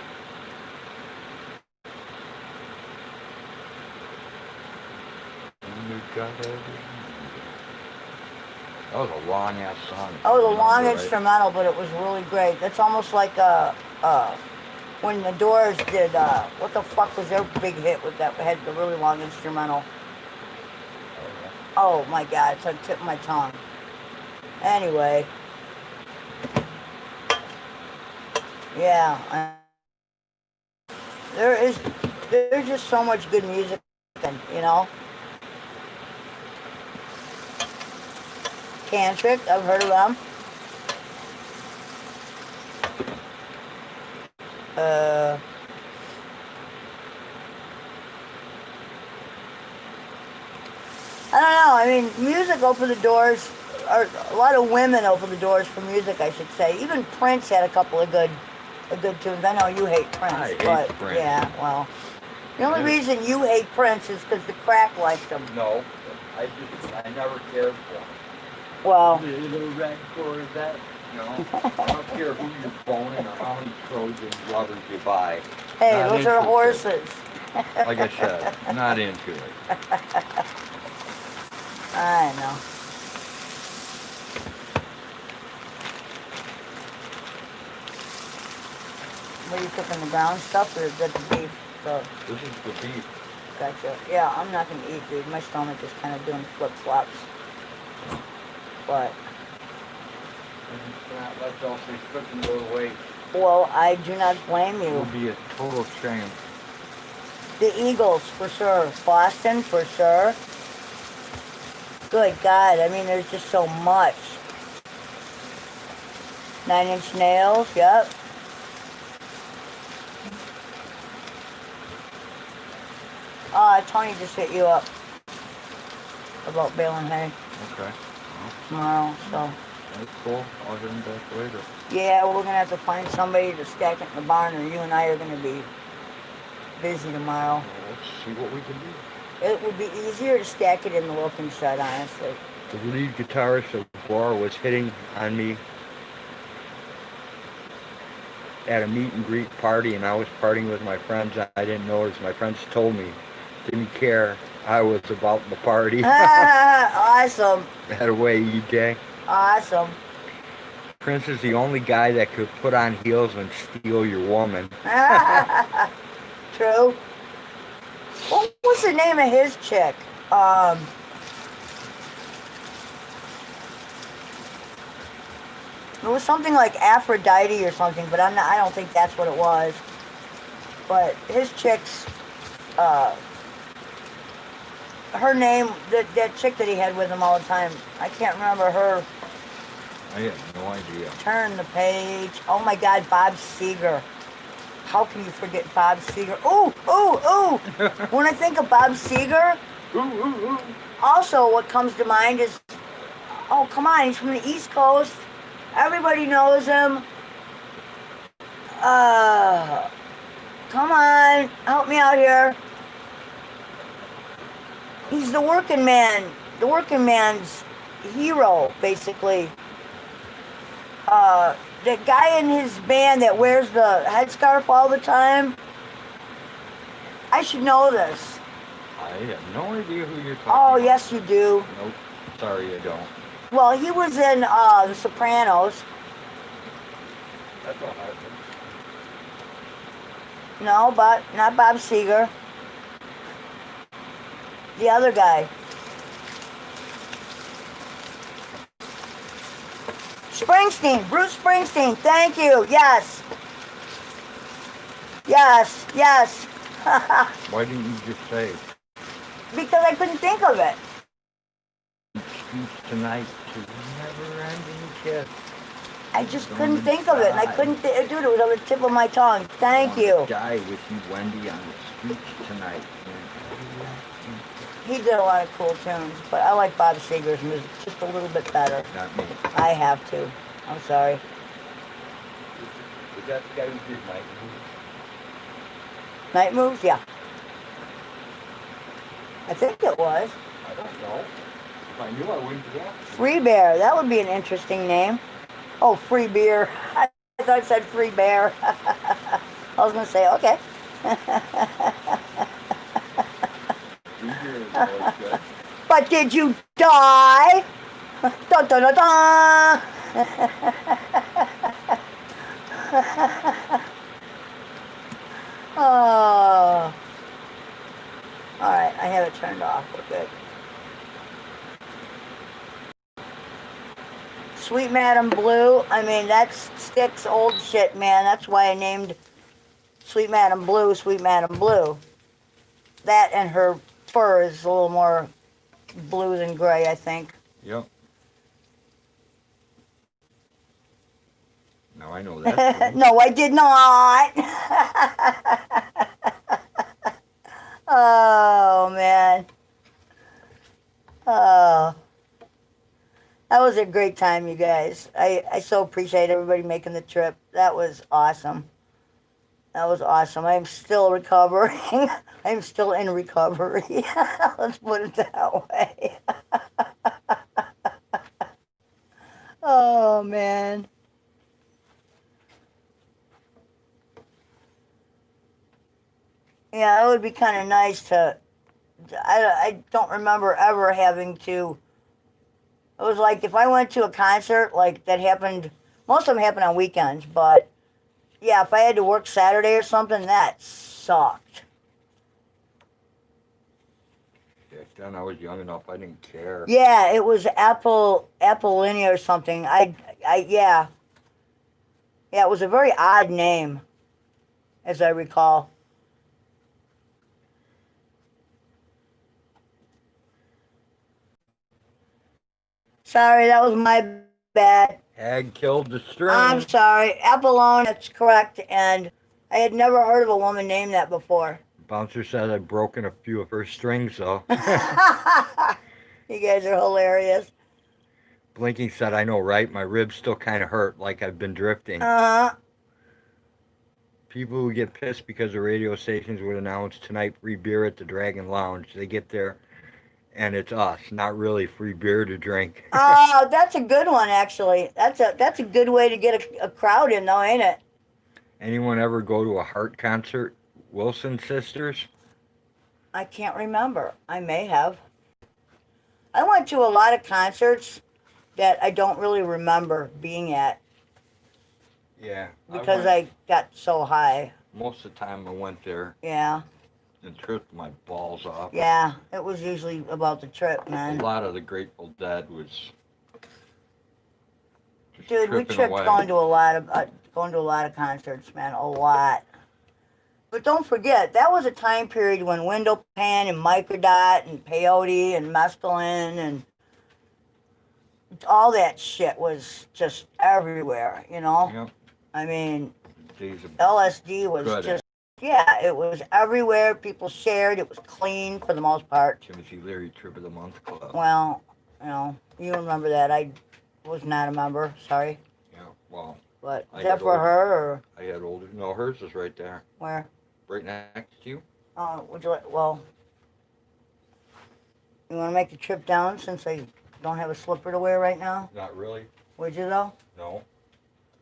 That was a long ass song. Oh, the long Right? instrumental, but it was really great. That's almost like when the Doors did, what the fuck was their big hit with that, had the really long instrumental? Oh my God, it's on the tip of my tongue. Anyway. Yeah. There's just so much good music, you know? Cantric, I've heard of them. I don't know, I mean, music opened the doors, or a lot of women opened the doors for music, I should say. Even Prince had a couple of good tunes. I know you hate Prince, I hate but Prince. yeah, well. The only reason you hate Prince is because the crack liked him. No, I never cared for him. Well, Little red Corvette. No, I don't care who you're boning or how many Trojan rubbers you buy. hey, Not those are interested. horses. Like I said, not into it. I know. What are you cooking, the brown stuff or the beef? This is the beef. Gotcha. Yeah, I'm not going to eat, dude. My stomach is kind of doing flip-flops. But, Let's all say cooking go away. well, I do not blame It you. would be a total shame. The Eagles, for sure. Boston, for sure. Good God, I mean, there's just so much. 9 Inch Nails, yep. Tony just hit you up about baling hay Okay. tomorrow, so. That's cool. I'll hit him back later. Yeah, we're going to have to find somebody to stack it in the barn, or you and I are going to be busy tomorrow. Well, let's see what we can do. It would be easier to stack it in the loafing shed, honestly. The lead guitarist of Bore was hitting on me at a meet and greet party, and I was partying with my friends. I didn't notice. My friends told me, didn't care. I was about the party. Awesome. That way, EJ. Awesome. Prince is the only guy that could put on heels and steal your woman. True. What was the name of his chick? It was something like Aphrodite or something, but I don't think that's what it was. But his chick's, her name, that chick that he had with him all the time, I can't remember her. I have no idea. Turn the page. Oh my God, Bob Seger. How can you forget Bob Seger? Ooh, ooh, ooh. When I think of Bob Seger, also what comes to mind is, oh, come on, he's from the East Coast. Everybody knows him. Come on, help me out here. He's the working man's hero, basically. The guy in his band that wears the headscarf all the time. I should know this. I have no idea who you're talking Oh, about. yes, you do. Nope. Sorry, I don't. Well, he was in The Sopranos. That's all right. No, but not Bob Seger. The other guy. Springsteen, Bruce Springsteen, thank you, yes. Yes, yes. Why didn't you just say Because I couldn't think of it. speech tonight to never-ending kiss? I just couldn't think of it, and I couldn't dude, it was on the tip of my tongue. Thank you. Die with you, Wendy, on the speech tonight. He did a lot of cool tunes, but I like Bob Seger's music just a little bit better. Not me. I have to. I'm sorry. Is that the guy who did Night Moves? Night Moves? Yeah. I think it was. I don't know. If I knew, I wouldn't do that. Free Bear. That would be an interesting name. Oh, Free Beer. I thought it said Free Bear. I was going to say, okay. But did you die? Dun, dun, dun, dun. Oh. Alright, I have it turned off. We're good. Sweet Madam Blue. I mean, that's Stick's old shit, man. That's why I named Sweet Madam Blue Sweet Madam Blue. That and her fur is a little more blue than gray, I think. Yep. Now I know that. No, I did not. Oh, man. Oh. That was a great time, you guys. I so appreciate everybody making the trip. That was awesome. That was awesome. I'm still recovering. I'm still in recovery. Let's put it that way. Oh, man. Yeah, it would be kind of nice to... I don't remember ever having to... It was like if I went to a concert, like that happened... Most of them happened on weekends, but... Yeah, if I had to work Saturday or something, that sucked. Back then I was young enough, I didn't care. Yeah, it was Apollinia or something. Yeah. Yeah, it was a very odd name, as I recall. Sorry, that was my bad. Hag killed the string. I'm sorry. Apollon, that's correct, and I had never heard of a woman named that before. Bouncer said I've broken a few of her strings, though. You guys are hilarious. Blinking said, I know, right? My ribs still kind of hurt, like I've been drifting. Uh-huh. people who get pissed because the radio stations would announce tonight free beer at the Dragon Lounge. They get there and it's us, not really free beer to drink. Oh, that's a good one, actually. That's a good way to get a crowd in, though, ain't it? Anyone ever go to a Heart concert? Wilson Sisters? I can't remember. I may have. I went to a lot of concerts that I don't really remember being at Yeah. because I got so high. Most of the time I went there Yeah. and tripped my balls off. Yeah, it was usually about the trip, man. A lot of the Grateful Dead was just Dude, we tripping tripped away. going to a lot of concerts, man, a lot. But don't forget, that was a time period when window pan and microdot and peyote and mescaline and all that shit was just everywhere, you know? Yep. I mean, Days of LSD was good. just, yeah, it was everywhere. People shared. It was clean for the most part. Timothy Leary Trip of the Month Club. Well, you remember that. I was not a member, sorry. Yeah, well, But I is that had for older- her or I had older. No, hers is right there. where? Right next to you. Would you like, well, you want to make the trip down since I don't have a slipper to wear right now? Not really. Would you though? No.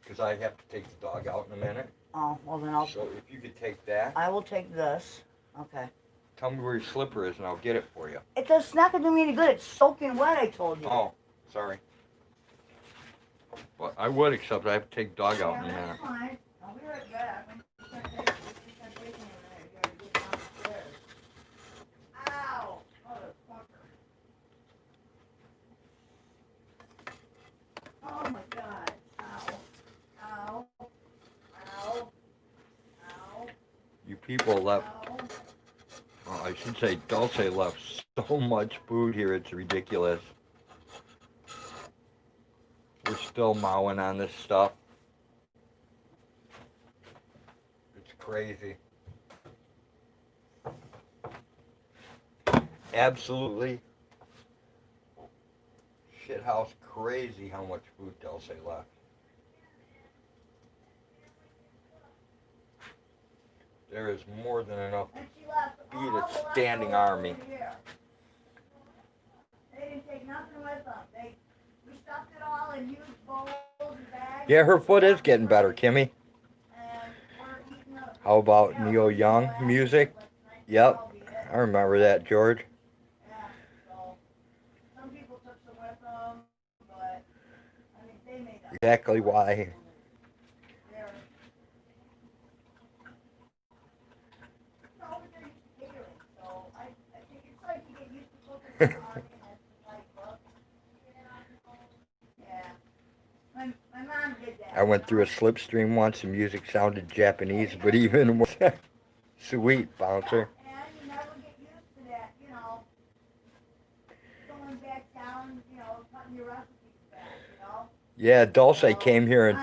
Because I have to take the dog out in a minute. Oh, well then I'll, So if you could take that, I will take this. Okay. tell me where your slipper is and I'll get it for you. It's not going to do me any good. It's soaking wet, I told you. Oh, sorry. Well, I would, except I have to take dog out in a Yeah, minute. that's fine. I'll be right back. I'm just gonna take a minute here to get downstairs. Ow! Oh, the fucker. Oh my god. Ow. Ow. Ow. Ow. You people left, Ow. well, I should say Dulce left so much food here, it's ridiculous. We're still mowing on this stuff. It's crazy. Absolutely shithouse crazy how much food Dulce left. There is more than enough And she left Feed all a the leftovers standing army. over here. They didn't take nothing with them. We stuffed it all in huge bowls and bags. Yeah, her foot is getting better, Kimmy. And we're eating up. How about Neil Young music? Yep, I remember that, George. Yeah, so some people took some with them, but I mean they made up. Exactly why. They're- No, but they're used to catering, so I think it's like you get used to cooking for somebody and it's like, well, yeah. My mom did that. I went through a slipstream once. The music sounded Japanese, but even more sweet, bouncer. And you never get used to that, going back down, cutting your recipes back, Yeah, Dulce came here and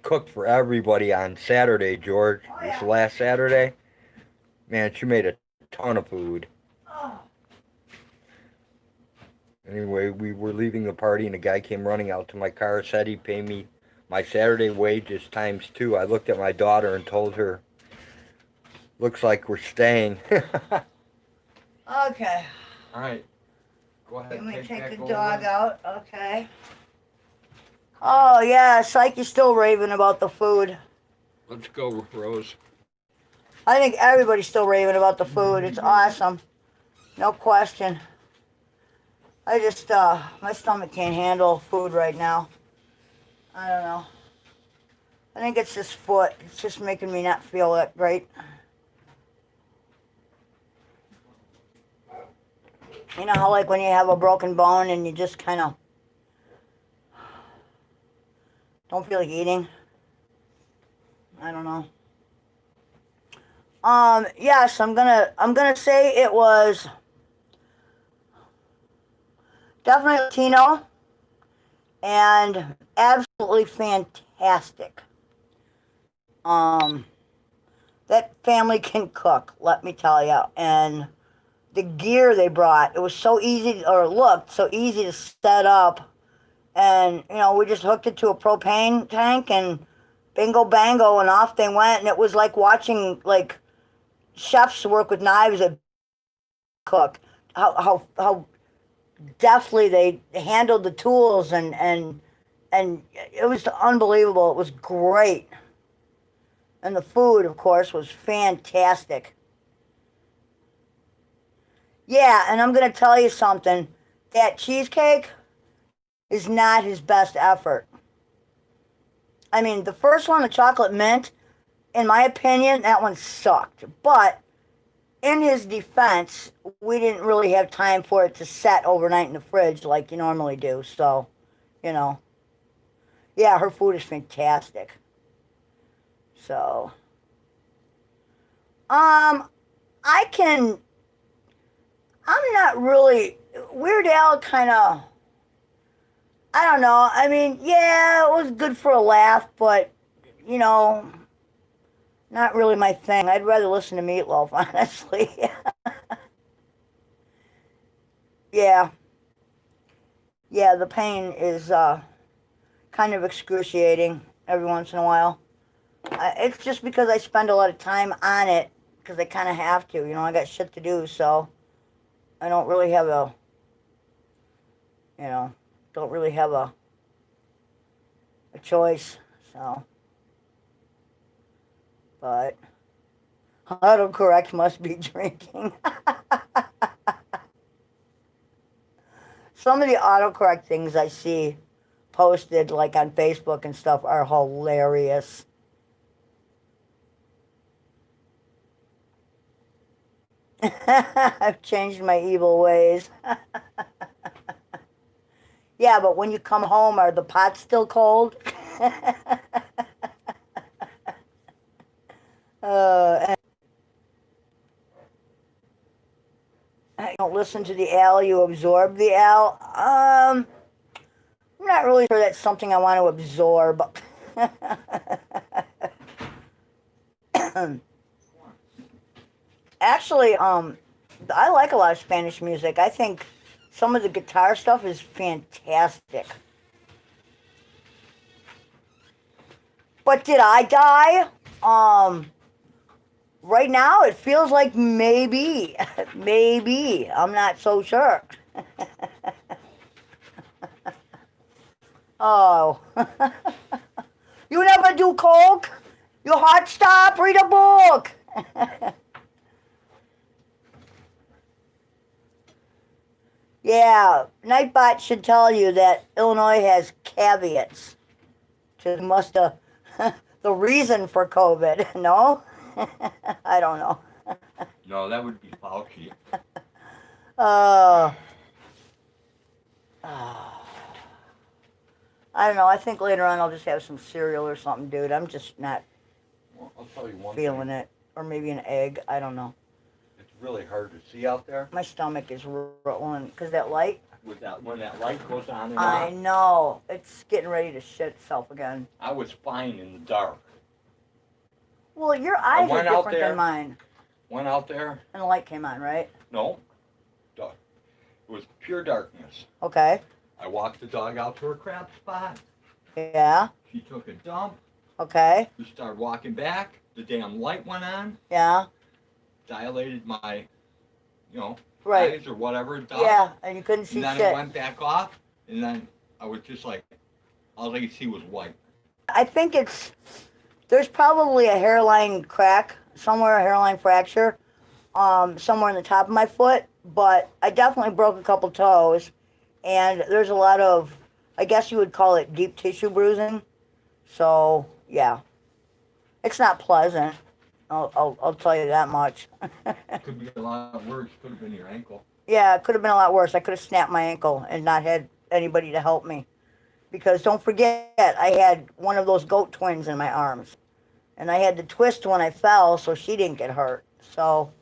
cooked for everybody on Saturday, George. This last Saturday. Man, she made a ton of food. Oh, Anyway, we were leaving the party and a guy came running out to my car, said he'd pay me my Saturday wages times 2. I looked at my daughter and told her, looks like we're staying. okay. All right. Go ahead. Let me take back the over. dog out, okay. Oh, yeah, Psyche's still raving about the food. Let's go, Rose. I think everybody's still raving about the food. It's awesome. No question. I just, my stomach can't handle food right now. I don't know. I think it's this foot. It's just making me not feel that great. You know how, like, when you have a broken bone and you just kind of don't feel like eating? I don't know. Yes, I'm gonna say it was definitely Latino and absolutely fantastic. That family can cook, let me tell you. And the gear they brought, it was so easy, or looked so easy to set up. And, we just hooked it to a propane tank and bingo bango, and off they went. And it was like watching like chefs work with knives at cook. How deftly they handled the tools, and it was unbelievable. It was great. And the food, of course, was fantastic. Yeah, and I'm going to tell you something. That cheesecake is not his best effort. I mean, the first one, the chocolate mint, in my opinion, that one sucked. But in his defense, we didn't really have time for it to set overnight in the fridge like you normally do. So, you know, yeah, her food is fantastic. So, I can, I'm not really, Weird Al kind of, I don't know. I mean, yeah, it was good for a laugh, but, you know, not really my thing. I'd rather listen to Meatloaf, honestly. Yeah, yeah, the pain is kind of excruciating every once in a while. It's just because I spend a lot of time on it, because I kind of have to. You know, I got shit to do, so I don't really have a, you know, don't really have a choice. So, but autocorrect must be drinking. Some of the autocorrect things I see posted, like on Facebook and stuff, are hilarious. I've changed my evil ways. Yeah, but when you come home, are the pots still cold? And you don't listen to the Al, you absorb the Al. I'm not really sure that's something I want to absorb. Actually, I like a lot of Spanish music. I think some of the guitar stuff is fantastic. But did I die? Right now it feels like maybe, maybe. I'm not so sure. Oh. You never do coke? You heart stop, read a book. Yeah, Nightbot should tell you that Illinois has caveats to the reason for COVID. No? I don't know. No, that would be Fauci. Uh, I don't know. I think later on I'll just have some cereal or something, dude. I'm just not Well, I'll tell you one feeling thing. it. Or maybe an egg. I don't know. It's really hard to see out there. My stomach is rolling. Because that light? With that, when that light goes on and I off, know. It's getting ready to shit itself again. I was fine in the dark. Well, your eyes are went out different there. than mine. Went out there. And the light came on, right? No, dark. It was pure darkness. Okay. I walked the dog out to her crap spot. Yeah. She took a dump. Okay. We started walking back. The damn light went on. Yeah. Dilated my, Right. eyes or whatever. Yeah, and you couldn't see And then shit. it went back off. And then I was just like, all I could see was white. I think there's probably a hairline crack somewhere, a hairline fracture, somewhere in the top of my foot. But I definitely broke a couple toes, and there's a lot of, I guess you would call it deep tissue bruising. So yeah, it's not pleasant. I'll tell you that much. Could be a lot worse. Could have been your ankle. Yeah, it could have been a lot worse. I could have snapped my ankle and not had anybody to help me. Because don't forget, I had one of those goat twins in my arms. And I had to twist when I fell so she didn't get hurt. So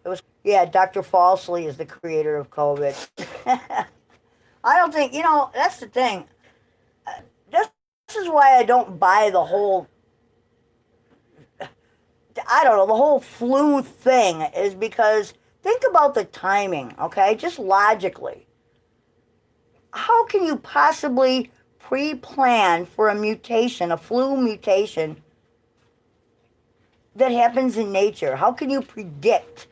it was, yeah, Dr. Falsely is the creator of COVID. I don't think, that's the thing. This is why I don't buy the whole, I don't know, the whole flu thing is because think about the timing, okay? Just logically. How can you possibly pre-plan for a mutation, a flu mutation that happens in nature? How can you predict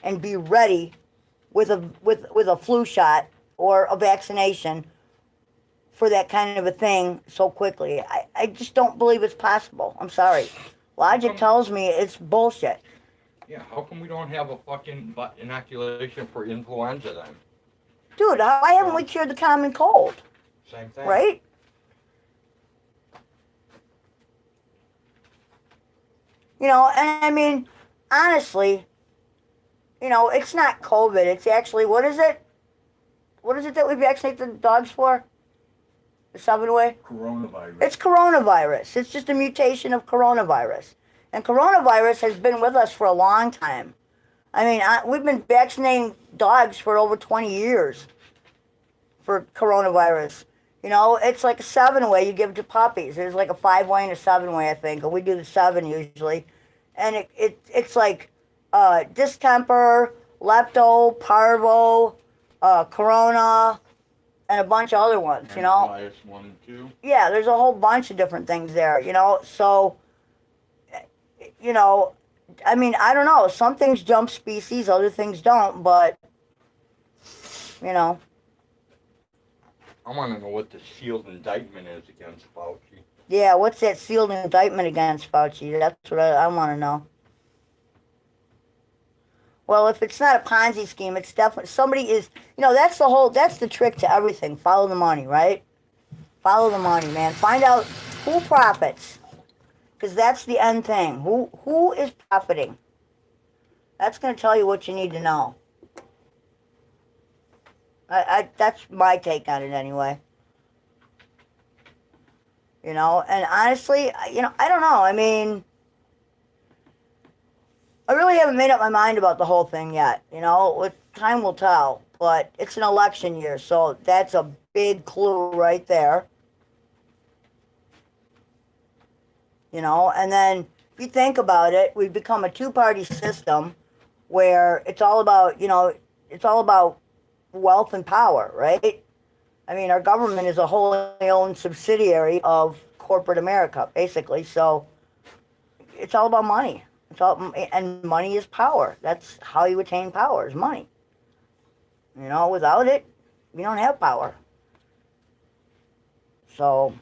and be ready with a flu shot or a vaccination for that kind of a thing so quickly? I just don't believe it's possible. I'm sorry. Logic tells me it's bullshit. Yeah, how come we don't have a fucking inoculation for influenza then? Dude, why haven't we cured the common cold? Same thing. Right? You know, and I mean, honestly, you know, it's not COVID. It's actually, what is it? What is it that we vaccinate the dogs for? The 7-way? Coronavirus. It's coronavirus. It's just a mutation of coronavirus. And coronavirus has been with us for a long time. I mean, we've been vaccinating dogs for over 20 years for coronavirus. You know, it's like a 7-way you give it to puppies. There's like a 5-way and a 7-way, I think. And we do the 7 usually. And it's like distemper, lepto, parvo, corona, and a bunch of other ones, you know. Bias 1 and 2. Yeah, there's a whole bunch of different things there, you know. So, you know, I mean, I don't know. Some things jump species, other things don't, but, you know. I want to know what the sealed indictment is against Fauci. Yeah, what's that sealed indictment against Fauci? That's what I want to know. Well, if it's not a Ponzi scheme, it's definitely, somebody is, you know, that's the trick to everything. Follow the money, right? Follow the money, man. Find out who profits. Because that's the end thing. Who is profiting? That's going to tell you what you need to know. That's my take on it anyway. You know, and honestly, you know, I don't know. I mean, I really haven't made up my mind about the whole thing yet. You know, time will tell. But it's an election year, so that's a big clue right there. You know, and then if you think about it, we've become a two-party system where it's all about, you know, it's all about wealth and power, right? I mean, our government is a wholly owned subsidiary of corporate America, basically. So it's all about money. And money is power. That's how you attain power, is money. You know, without it, you don't have power. So,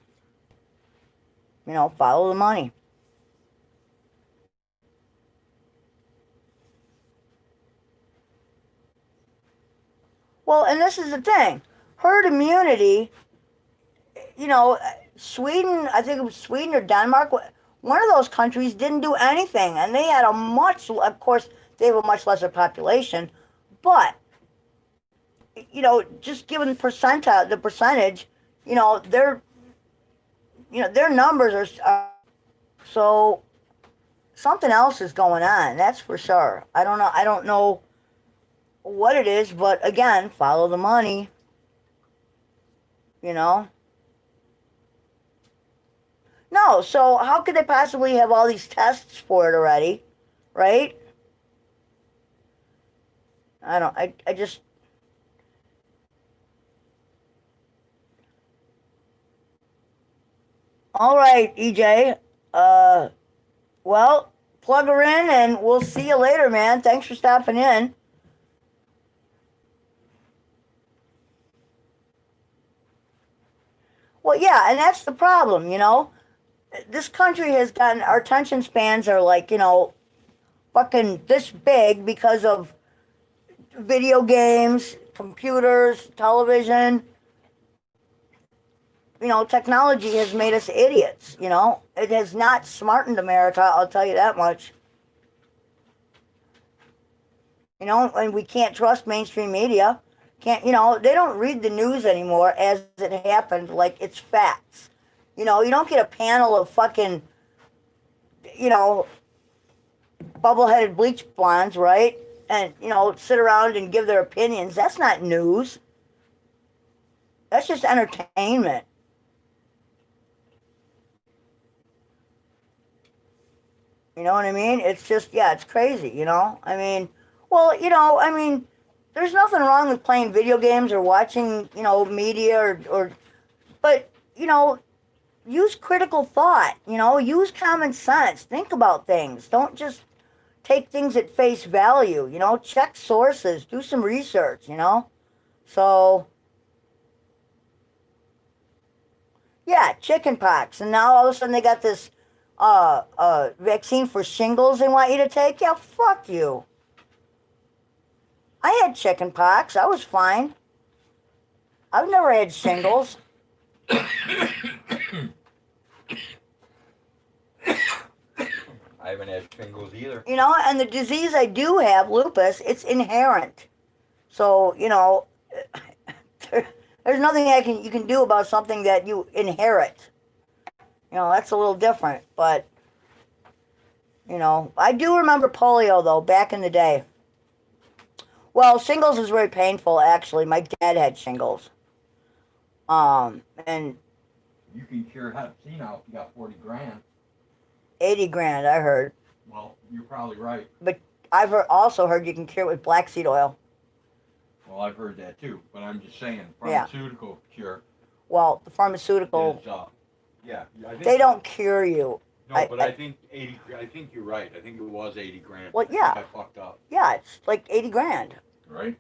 you know, follow the money. Well, and this is the thing. Herd immunity, you know, Sweden, I think it was Sweden or Denmark, one of those countries didn't do anything. And they had of course, they have a much lesser population. But, you know, just given the percentage, you know, their numbers are, so something else is going on, that's for sure. I don't know what it is, but again, follow the money. You know? No, so how could they possibly have all these tests for it already? Right? I just... All right, EJ. Well, plug her in and we'll see you later, man. Thanks for stopping in. Well, yeah, and that's the problem, you know. This country has gotten, our attention spans are like, you know, fucking this big because of video games, computers, television. You know, technology has made us idiots, you know. It has not smartened America, I'll tell you that much. You know, and we can't trust mainstream media. Can't, you know, they don't read the news anymore as it happened, like it's facts. You know, you don't get a panel of fucking, you know, bubble-headed bleach blondes, right? And, you know, sit around and give their opinions. That's not news. That's just entertainment. You know what I mean? It's just, yeah, it's crazy, you know? I mean, well, you know, I mean, there's nothing wrong with playing video games or watching, you know, media or but you know, use critical thought, you know, use common sense. Think about things. Don't just take things at face value, you know, check sources, do some research, you know. So, yeah, chicken pox. And now all of a sudden they got this vaccine for shingles they want you to take. Yeah, fuck you. I had chicken pox. I was fine. I've never had shingles. I haven't had shingles either. You know, and the disease I do have, lupus, it's inherent. So, you know, there's nothing you can do about something that you inherit. You know, that's a little different. But, you know, I do remember polio, though, back in the day. Well, shingles is very painful, actually. My dad had shingles. And You can cure Hep C now if you got 40 grand. 80 grand, I heard. Well, you're probably right. But I've also heard you can cure it with black seed oil. Well, I've heard that too. But I'm just saying, Yeah. pharmaceutical cure Well, the pharmaceutical, is, yeah. I think they don't cure you. No, but I think 80. I think you're right. I think it was 80 grand. Well, I think yeah. I fucked up. Yeah, it's like 80 grand. Right.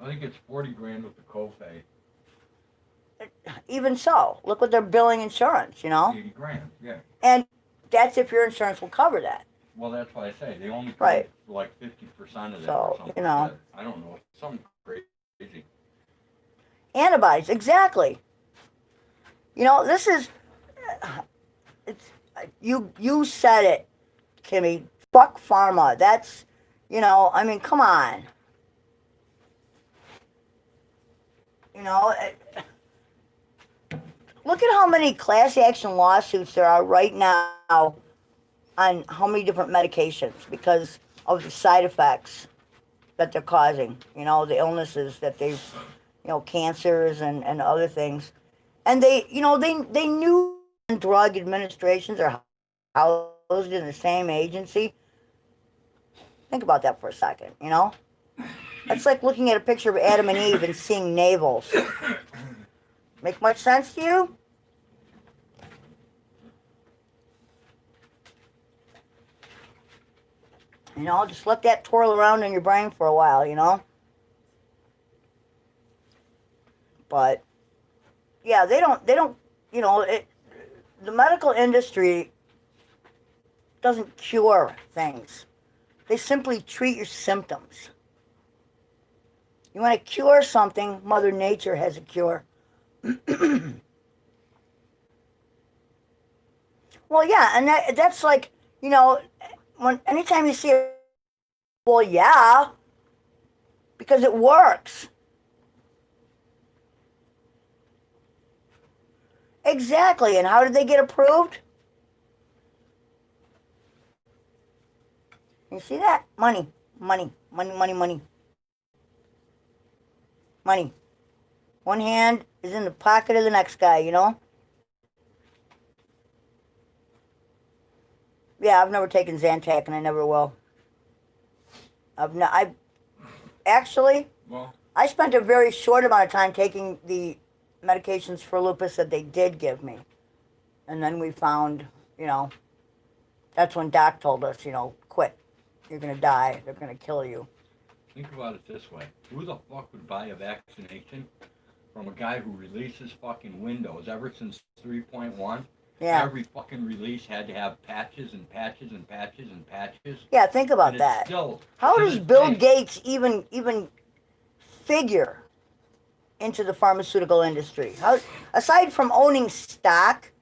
I think it's 40 grand with the copay. Even so, look what they're billing insurance, you know? 80 grand. Yeah. And that's if your insurance will cover that. Well, that's why I say they only pay Right. like 50% of that So, or something. you know. like that. I don't know. Something crazy. Antibodies, exactly. You know, this is, it's, you said it, Kimmy. Fuck pharma. That's, you know, I mean, come on. You know, look at how many class action lawsuits there are right now on how many different medications because of the side effects that they're causing. You know, the illnesses that they've, you know, cancers and other things. And they, you know, they knew drug administrations are housed in the same agency. Think about that for a second, you know? It's like looking at a picture of Adam and Eve and seeing navels. Make much sense to you? You know, just let that twirl around in your brain for a while, you know? But, yeah, they don't, you know, the medical industry doesn't cure things. They simply treat your symptoms. You want to cure something, Mother Nature has a cure. Well, yeah, and that's like, you know, anytime you see it, well, yeah, because it works. Exactly, and how did they get approved? You see that? Money, money, money, money, money. Money. One hand is in the pocket of the next guy, you know? Yeah, I've never taken Zantac and I never will. Actually, Well, I spent a very short amount of time taking the medications for lupus that they did give me. And then we found, you know, that's when Doc told us, you know, quit. You're going to die. They're going to kill you. think about it this way. Who the fuck would buy a vaccination from a guy who releases fucking Windows ever since 3.1? Yeah. Every fucking release had to have patches and patches and patches and patches. Yeah, think about And it's that. still, How to does this Bill day- Gates even figure into the pharmaceutical industry? How, aside from owning stock,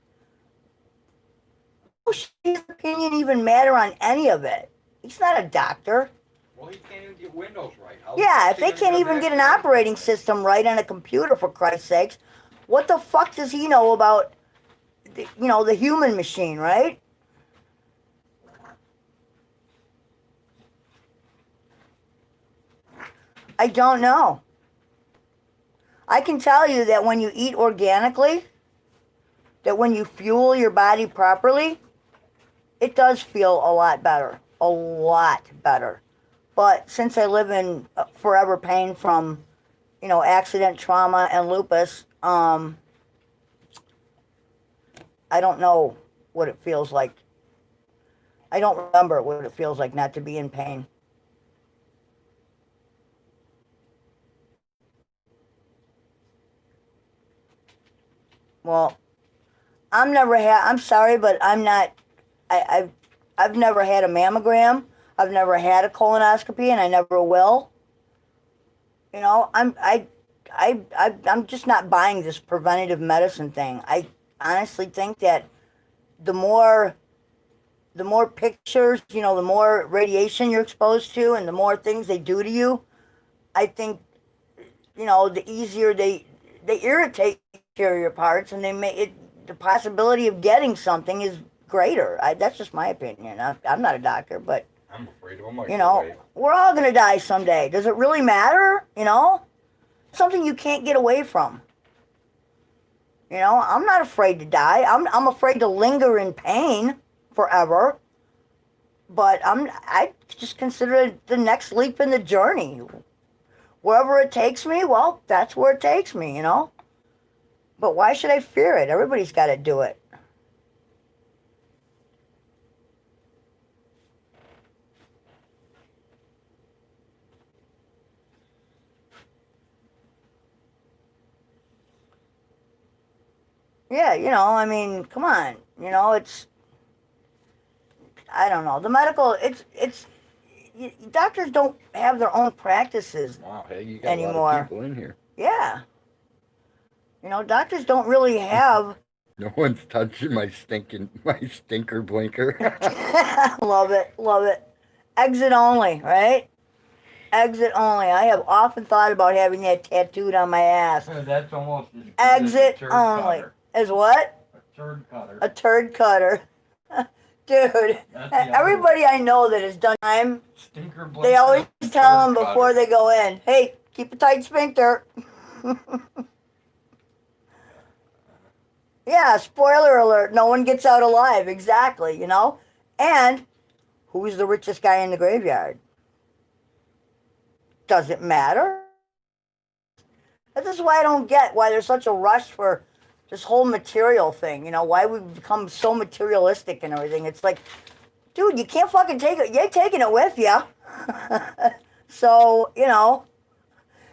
does his opinion even matter on any of it? He's not a doctor. Well, he can't even get Windows right. How Yeah, the if fuck they is he can't gonna even get an vaccinate operating people? system right on a computer, for Christ's sakes, what the fuck does he know about, you know, the human machine, right? I don't know. I can tell you that when you eat organically, that when you fuel your body properly, it does feel a lot better. A lot better. But since I live in forever pain from, you know, accident, trauma, and lupus, I don't know what it feels like. I don't remember what it feels like not to be in pain. Well, I'm sorry, but I'm not, I've never had a mammogram. I've never had a colonoscopy, and I never will. You know, I'm just not buying this preventative medicine thing. I honestly think that the more, the more pictures, you know, the more radiation you're exposed to, and the more things they do to you, I think, you know, the easier they irritate interior parts, and they make it, the possibility of getting something is greater. That's just my opinion. I'm not a doctor, but I'm afraid of a microwave. you know, we're all gonna die someday. Does it really matter? You know, something you can't get away from. You know, I'm not afraid to die. I'm afraid to linger in pain forever. But I just consider it the next leap in the journey. Wherever it takes me, well, that's where it takes me, you know? But why should I fear it? Everybody's got to do it. Yeah, you know, I mean, come on. You know, it's, I don't know. The medical, doctors don't have their own practices Wow, hey, you got anymore. a lot of people in here. Yeah. You know, doctors don't really have. No one's touching my stinker blinker. Love it, love it. Exit only, right? Exit only. I have often thought about having that tattooed on my ass. That's almost as good Exit as a turd only. cutter. Is what? A turd cutter. A turd cutter. Dude, everybody I know that has done time, Stinker blinker. they always tell them before cutter. they go in, hey, keep a tight sphincter. Yeah, spoiler alert, no one gets out alive, exactly, you know? And who's the richest guy in the graveyard? Does it matter? This is why I don't get why there's such a rush for this whole material thing, you know, why we've become so materialistic and everything. It's like, dude, you can't fucking take it, you ain't taking it with you. So, you know,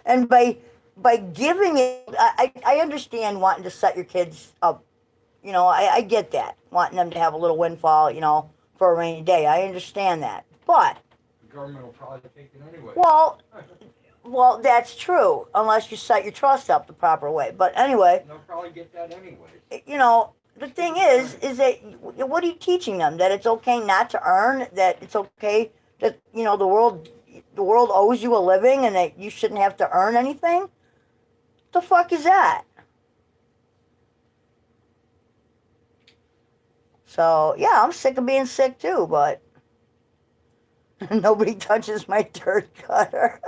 and by giving it, I understand wanting to set your kids up. You know, I get that. Wanting them to have a little windfall, you know, for a rainy day. I understand that. But The government will probably take it anyway. well, that's true. Unless you set your trust up the proper way. But anyway. They'll probably get that anyway. You know, the thing is that, what are you teaching them? That it's okay not to earn? That it's okay that, you know, the world owes you a living and that you shouldn't have to earn anything? The fuck is that? So, yeah, I'm sick of being sick too, but nobody touches my turd cutter.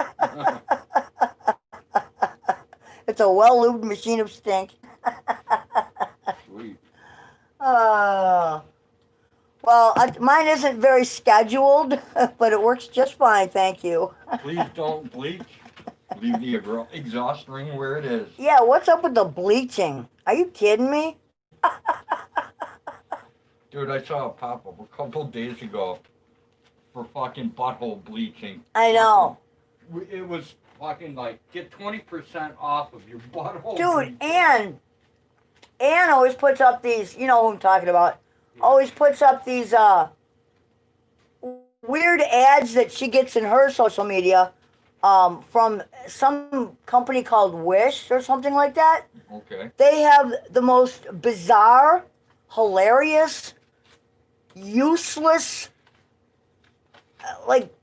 It's a well-lubed machine of stink. Sweet. Well, mine isn't very scheduled, but it works just fine, thank you. Please don't bleach. Leave the exhaust ring where it is. Yeah, what's up with the bleaching? Are you kidding me? Dude, I saw a pop-up a couple days ago for fucking butthole bleaching. I know. It was fucking like, get 20% off of your butthole. Dude, Ann always puts up these, you know who I'm talking about, always puts up these weird ads that she gets in her social media from some company called Wish or something like that. Okay. They have the most bizarre, hilarious, useless, like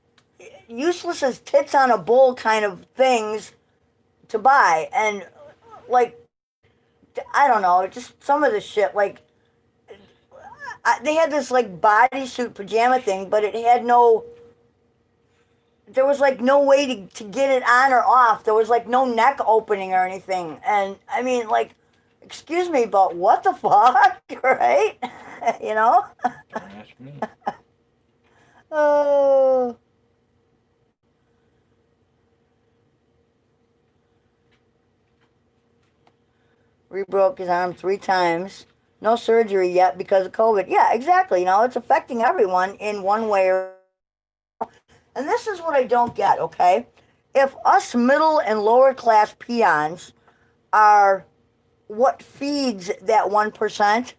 useless as tits on a bull kind of things to buy. And like, I don't know, just some of the shit, like, they had this like bodysuit pajama thing, but it had no, there was like no way to get it on or off. There was like no neck opening or anything. And I mean, like, excuse me, but what the fuck, right? You know? Don't ask me. Oh. Rebroke his arm 3 times. no surgery yet because of COVID. Yeah, exactly. It's affecting everyone in one way or. And this is what I don't get, okay? If us middle and lower class peons are what feeds that 1%,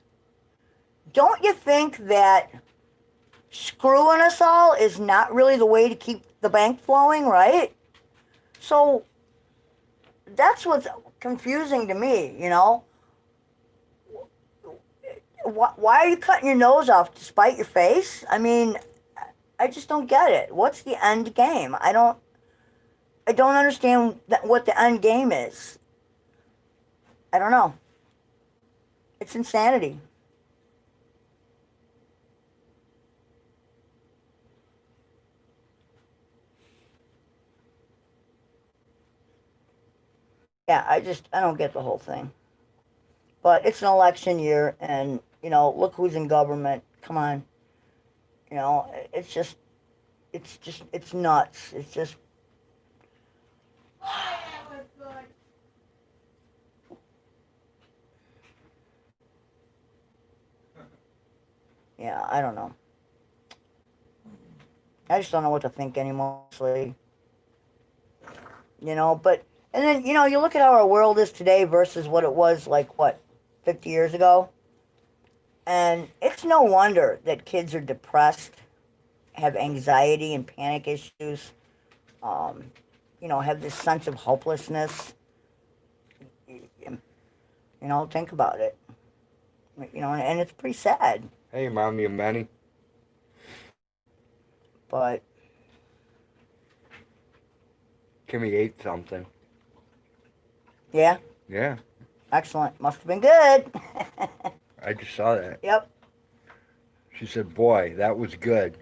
don't you think that screwing us all is not really the way to keep the bank flowing, right? So that's what's confusing to me. Why are you cutting your nose off to spite your face? I mean, I just don't get it. What's the end game? I don't understand what the end game is. I don't know. It's insanity. Yeah, I don't get the whole thing. But it's an election year, and look who's in government. Come on, it's nuts. It's just. Yeah, I don't know. I just don't know what to think anymore, honestly. But and then you look at how our world is today versus what it was like 50 years ago, and it's no wonder that kids are depressed, have anxiety and panic issues, have this sense of hopelessness. Think about it. And it's pretty sad. Hey, Mommy and Manny. But Kimmy ate something. yeah, Yeah, excellent. Must have been good. I just saw that. Yep. She said, boy, that was good.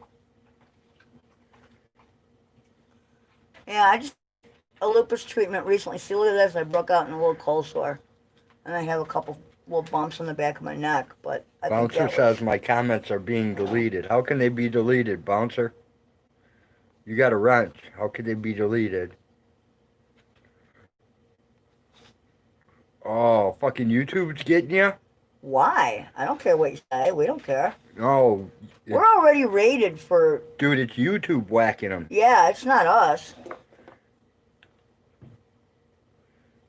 Yeah, I just a lupus treatment recently. See, look at this. I broke out in a little cold sore, and I have a couple little bumps on the back of my neck. But I think Bouncer that says my comments are being deleted. How can they be deleted, Bouncer? You got a wrench. How could they be deleted? Oh, fucking YouTube's getting you? Why? I don't care what you say. We don't care. No. We're already rated for. Dude, it's YouTube whacking them. Yeah, it's not us.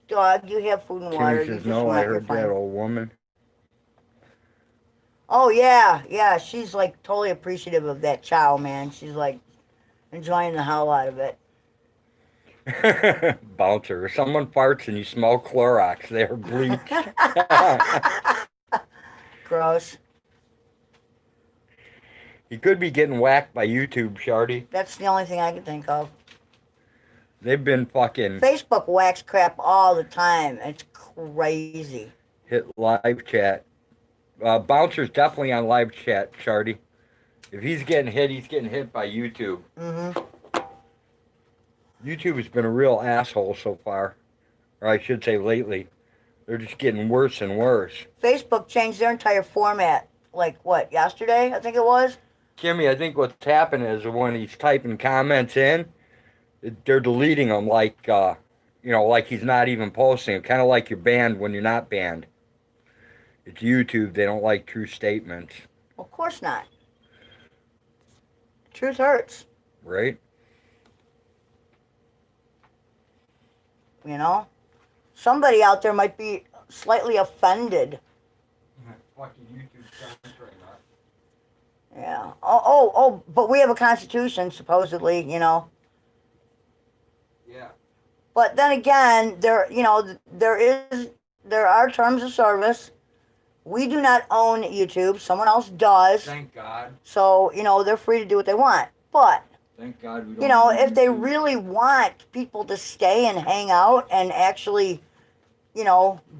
Dog, you have food and water. Kimmy says, no, I heard that, old woman. Oh, yeah. She's like totally appreciative of that chow, man. She's like enjoying the hell out of it. Bouncer, if someone farts and you smell Clorox, they are bleached. Gross. You could be getting whacked by YouTube, Shardy. That's the only thing I can think of. They've been fucking... Facebook whacks crap all the time. It's crazy. Hit live chat. Bouncer's definitely on live chat, Shardy. If he's getting hit by YouTube. Mm-hmm. YouTube has been a real asshole so far. Or I should say lately. They're just getting worse and worse. Facebook changed their entire format. Like, what, yesterday, I think it was? Kimmy, I think what's happened is when he's typing comments in, they're deleting them like, like he's not even posting. Kind of like you're banned when you're not banned. It's YouTube. They don't like true statements. Of course not. Truth hurts. Right? Somebody out there might be slightly offended. Fucking YouTube right now. Yeah. Oh, but we have a constitution, supposedly, Yeah. But then again, there are terms of service. We do not own YouTube. Someone else does. Thank God. So, they're free to do what they want. But, Thank God we don't if they really want people to stay and hang out and actually,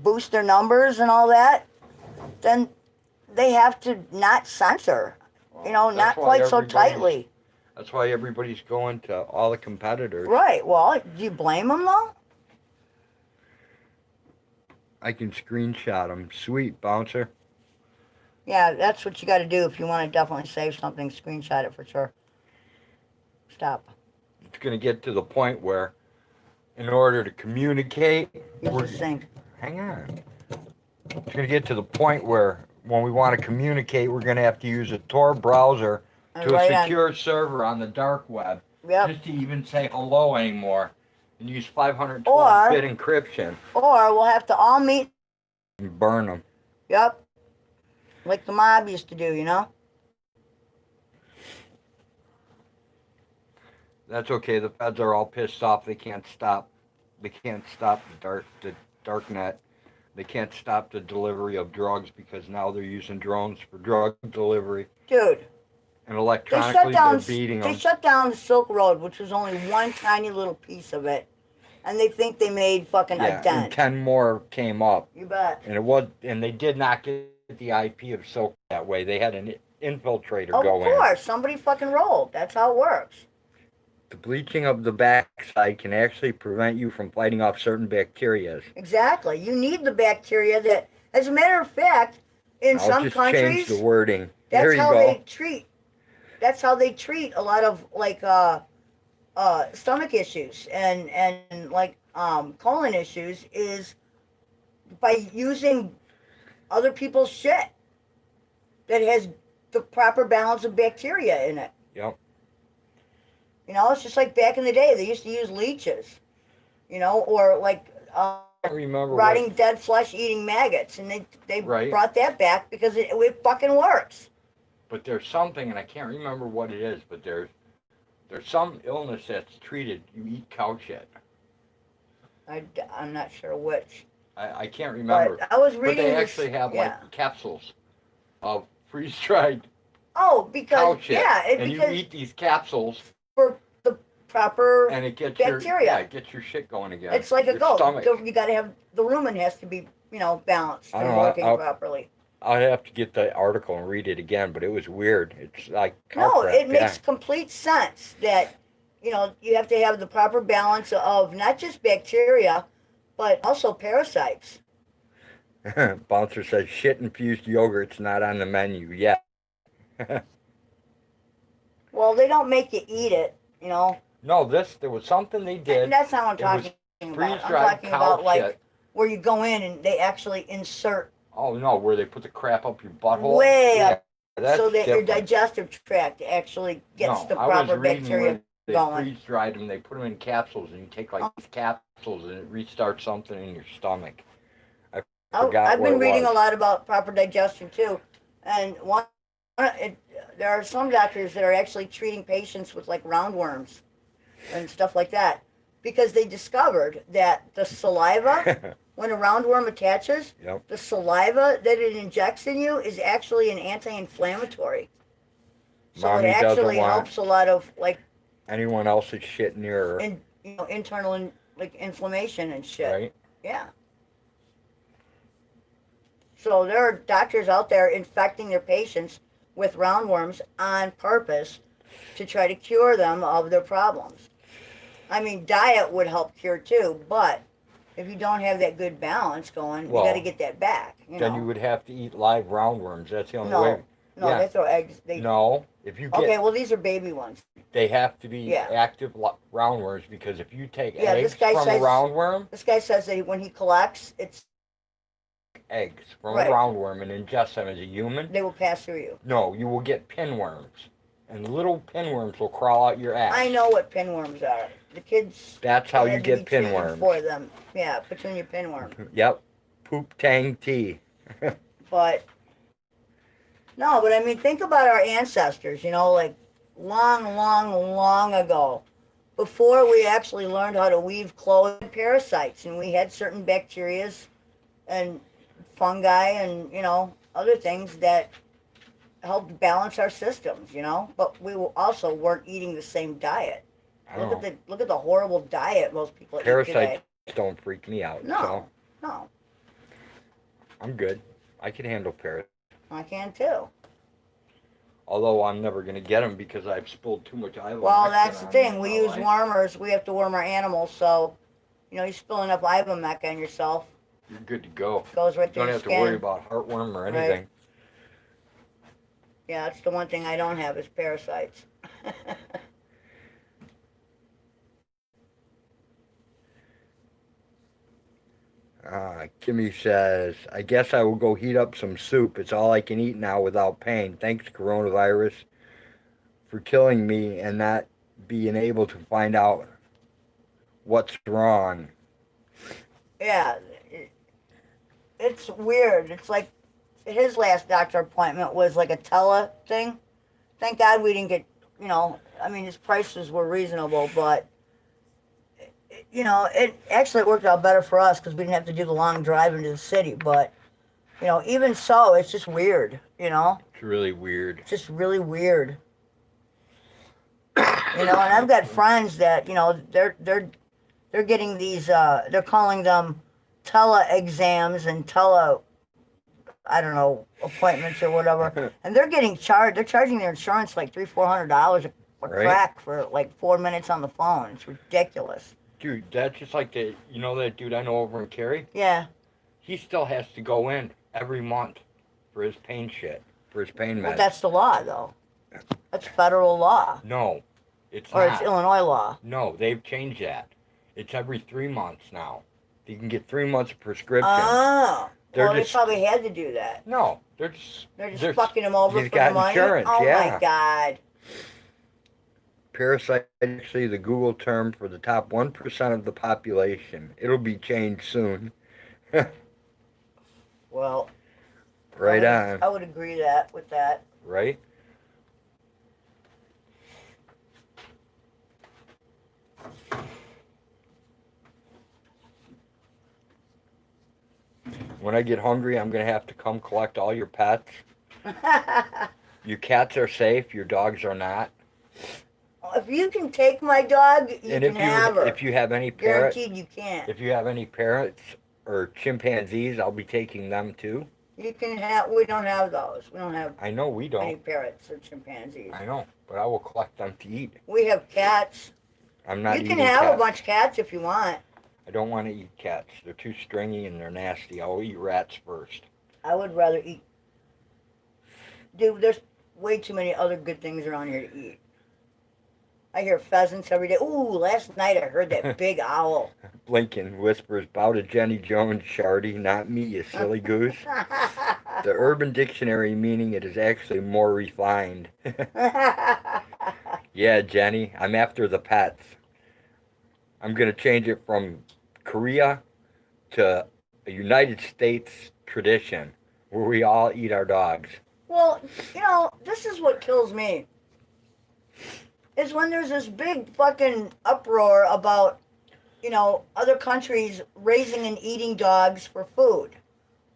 boost their numbers and all that, then they have to not censor, not quite so tightly. That's why everybody's going to all the competitors. Right. Well, do you blame them, though? I can screenshot them. Sweet, Bouncer. Yeah, that's what you got to do if you want to definitely save something. Screenshot it for sure. Stop. It's going to get to the point where, in order to communicate... Use the sink. Hang on. It's going to get to the point where when we want to communicate, we're going to have to use a Tor browser And to a right on. secure server on the dark web Yep. just to even say hello anymore and use 512-bit encryption Or we'll have to all meet. and burn them. Yep. Like the mob used to do, you know? That's okay. The feds are all pissed off. They can't stop. They can't stop the dark net. They can't stop the delivery of drugs because now they're using drones for drug delivery. Dude. And electronically they're beating them. They shut down the Silk Road, which was only one tiny little piece of it. And they think they made fucking a dent. And 10 more came up. You bet. And they did not get the IP of Silk that way. They had an infiltrator Of go in. course, somebody fucking rolled. That's how it works. The bleaching of the backside can actually prevent you from fighting off certain bacteria. Exactly. You need the bacteria that, as a matter of fact, in some just countries, change the wording. That's There you how go. they treat. That's how they treat a lot of like stomach issues and like colon issues is by using other people's shit that has the proper balance of bacteria in it. Yep. You know, it's just like back in the day, they used to use leeches, you know, or like I remember rotting dead flesh eating maggots. And they Right. brought that back because it fucking works. But there's something, and I can't remember what it is, but there's some illness that's treated. You eat cow shit. I'm not sure which. I can't remember. But I was But reading they this, actually have yeah. like capsules of freeze-dried Oh, cow because, shit. yeah, And because you eat these capsules, for the proper and it gets bacteria. it gets your shit going again. It's like a Your goat. stomach. You got to have, the rumen has to be, you know, balanced I and don't know, working I'll- properly. I'd have to get the article and read it again, but it was weird. It's like cow No, crap, it yeah. makes complete sense that, you know, you have to have the proper balance of not just bacteria, but also parasites. Bouncer says shit-infused yogurt's not on the menu yet. Well, they don't make you eat it, you know. No, there was something they did. And that's not what It I'm was talking about. I'm freeze-dried talking cow about like shit. where you go in and they actually insert Oh no, where they put the crap up your butthole? way Yeah, up that's so that your different. digestive tract actually gets No, the I was proper reading bacteria where they going. freeze-dried them, they put them in capsules, and you take like these capsules and it restarts something in your stomach. I forgot I've what been it reading was. a lot about proper digestion too, and there are some doctors that are actually treating patients with like roundworms and stuff like that because they discovered that the saliva, when a roundworm attaches, Yep. the saliva that it injects in you is actually an anti-inflammatory. So Mommy it doesn't actually want helps a lot of like anyone else's shit near her, internal like inflammation and shit. right? Yeah. So there are doctors out there infecting their patients with roundworms on purpose to try to cure them of their problems. I mean, diet would help cure too, but if you don't have that good balance going, Well, you got to get that back. Then you would have to eat live roundworms. That's the only way. No, Yeah. they throw eggs. No, if you get, Okay, well these are baby ones. they have to be Yeah. active roundworms because if you take Yeah, eggs this guy from a says- roundworm, This guy says that when he collects, eggs from Right. a roundworm and ingest them as a human, they will pass through you. no, you will get pinworms. And little pinworms will crawl out your ass. I know what pinworms are. The kids. That's how they you had to be get treated pinworms. for them. Yeah, petunia pinworm. Yep. Poop tang tea. But no, but I mean, think about our ancestors. You know, like long ago, before we actually learned how to weave clothes, parasites, and we had certain bacterias and fungi and other things that helped balance our systems. But we also weren't eating the same diet. I don't know. Look at the horrible diet most people eat Parasites today. don't freak me out. No, So no, I'm good. I can handle parasites. I can too. Although I'm never going to get them because I've spilled too much ivermectin. Well, that's the on thing. them, We all use right? wormers. We have to worm our animals, so you spill enough ivermectin on yourself, You're good to go. goes right You through don't your have skin. to worry about heartworm or Right. anything. Yeah, that's the one thing I don't have is parasites. Kimmy says, I guess I will go heat up some soup. It's all I can eat now without pain. Thanks, coronavirus, for killing me and not being able to find out what's wrong. Yeah, it's weird. It's like his last doctor appointment was like a tele thing. Thank God we didn't get, I mean, his prices were reasonable, but, it actually worked out better for us because we didn't have to do the long drive into the city. But, even so, it's just weird, It's really weird. It's just really weird. And I've got friends that, they're getting these, they're calling them tele exams and tele, I don't know, appointments or whatever, and they're getting charged. They're charging their insurance like $300-400 a Right. crack for like 4 minutes on the phone. It's ridiculous. Dude, that's just like that dude I know over in Cary? Yeah. He still has to go in every month for his pain shit, for his pain Well, meds. that's the law, though. That's federal law, No, it's or not. it's Illinois law. No, they've changed that. It's every 3 months now. You can get 3 months of prescription. Oh. They're Well, just- they probably had to do that. No, They're just fucking him over he's for got the money. insurance, Oh yeah. my God. Parasite is actually the Google term for the top 1% of the population. It'll be changed soon. Well. Right on. I would agree with that. Right? When I get hungry, I'm going to have to come collect all your pets. Your cats are safe, your dogs are not. If you can take my dog, you And can have her. if you have any parrots, Guaranteed you can't. if you have any parrots or chimpanzees, I'll be taking them too. You can have. We don't have those. We don't have I know we any don't. parrots or chimpanzees. I know, but I will collect them to eat. We have cats. I'm not You eating can have cats. a bunch of cats if you want. I don't want to eat cats. They're too stringy and they're nasty. I'll eat rats first. I would rather eat. Dude, there's way too many other good things around here to eat. I hear pheasants every day. Ooh, last night I heard that big owl. Blinken whispers, bow to Jenny Jones, Shardy, not me, you silly goose. The Urban Dictionary meaning it is actually more refined. Yeah, Jenny, I'm after the pets. I'm going to change it from Korea to a United States tradition where we all eat our dogs. Well, this is what kills me. Is when there's this big fucking uproar about, other countries raising and eating dogs for food.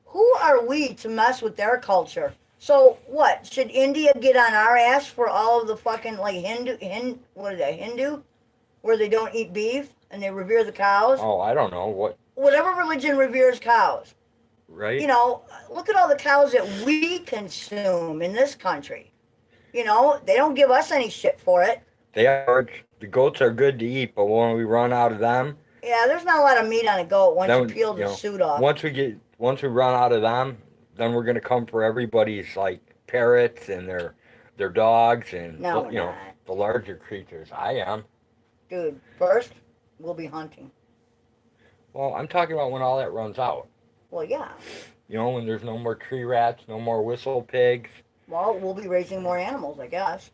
Who are we to mess with their culture? So what? Should India get on our ass for all of the fucking like Hindu, where they don't eat beef and they revere the cows? Oh, I don't know what. Whatever religion reveres cows. Right? Look at all the cows that we consume in this country. They don't give us any shit for it. They are. The goats are good to eat, but when we run out of them, Yeah, there's not a lot of meat on a goat once then, you peel the suit off. once we run out of them, then we're gonna come for everybody's like parrots and their dogs and No, we're not. the larger creatures. I am. Dude, first, we'll be hunting. Well, I'm talking about when all that runs out. Well, yeah. When there's no more tree rats, no more whistle pigs, Well, we'll be raising more animals, I guess.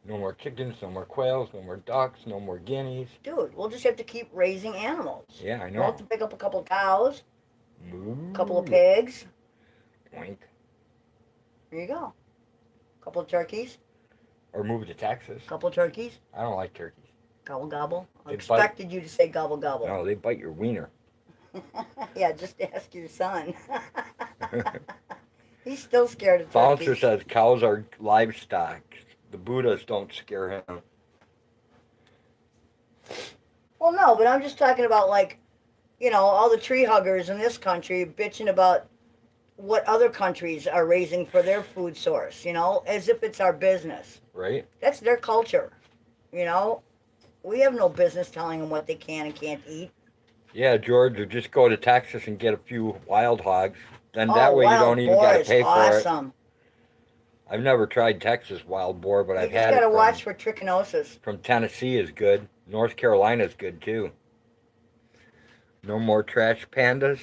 no more chickens, no more quails, no more ducks, no more guineas. Dude, we'll just have to keep raising animals. Yeah, I We'll know. have to pick up a couple of cows, Moo. a couple of pigs. Oink. There you go. A couple of turkeys. Or move to Texas. A couple of turkeys. I don't like turkeys. Gobble, gobble. I They expected you to say gobble, gobble. No, they bite your wiener. Yeah, just ask your son. He's still scared of Bouncer turkeys. says cows are livestock. The Buddhas don't scare him. Well, no, but I'm just talking about, like, all the tree huggers in this country bitching about what other countries are raising for their food source, as if it's our business. Right? That's their culture, We have no business telling them what they can and can't eat. Yeah, George, or just go to Texas and get a few wild hogs. Then that way you don't even got to pay for it. Awesome. I've never tried Texas wild boar, but I've You had just it gotta watch for trichinosis. from Tennessee is good. North Carolina is good too. No more trash pandas?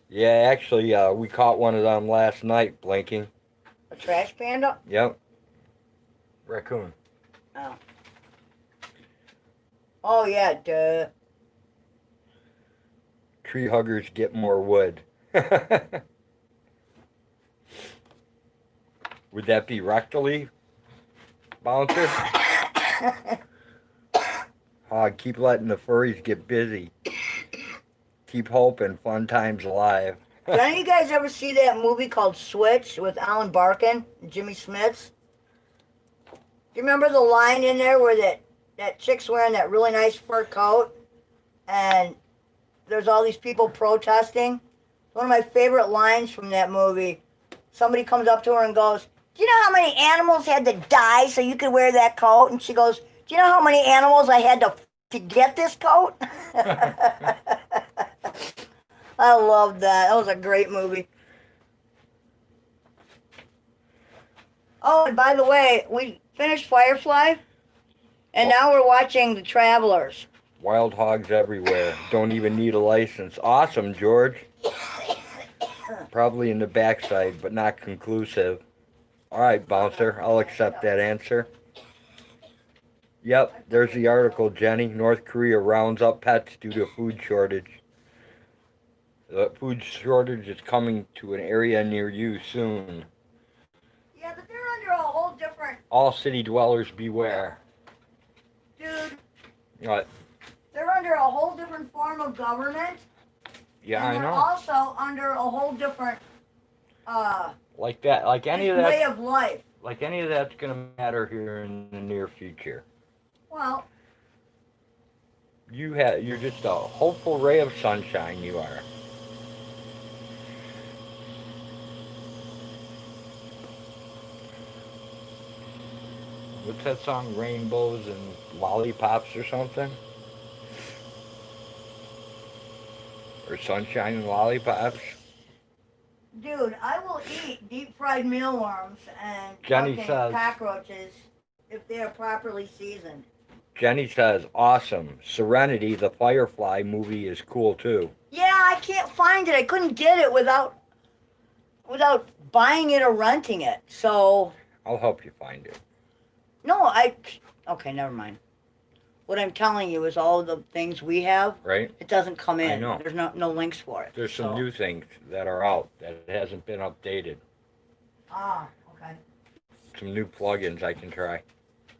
Yeah, actually, we caught one of them last night, blinking. A trash panda? Yep. Raccoon. Oh. Oh, yeah, duh. Tree huggers get more wood. Would that be rectally, Bouncer? Keep letting the furries get busy. Keep hoping, fun times alive. Did any of you guys ever see that movie called Switch with Alan Barkin and Jimmy Smits? Do you remember the line in there where that chick's wearing that really nice fur coat and there's all these people protesting? One of my favorite lines from that movie. Somebody comes up to her and goes, "Do you know how many animals had to die so you could wear that coat?" And she goes, "Do you know how many animals I had to get this coat?" I loved that. That was a great movie. Oh, and by the way, we finished Firefly, and now we're watching The Travelers. Wild hogs everywhere. Don't even need a license. Awesome, George. Probably in the backside, but not conclusive. Alright, Bouncer. I'll accept that answer. Yep, there's the article, Jenny. North Korea rounds up pets due to food shortage. The food shortage is coming to an area near you soon. Yeah, but they're under a whole different... All city dwellers beware. Dude. What? They're under a whole different form of government. Yeah, I and they're know. also under a whole different Like that, like any of way that, of life. like any of that's gonna matter here in the near future. Well, You're just a hopeful ray of sunshine. You are. What's that song? Rainbows and lollipops or something? Or sunshine and lollipops? dude, I will eat deep fried mealworms and Jenny fucking says- cockroaches if they are properly seasoned. Jenny says, awesome. Serenity, the Firefly movie, is cool too. Yeah, I can't find it. I couldn't get it without buying it or renting it. So I'll help you find it. no, okay, never mind. What I'm telling you is all the things we have, Right? it doesn't come in. I know. There's no links for it. There's some so. new things that are out that hasn't been updated. Ah, okay. Some new plugins I can try.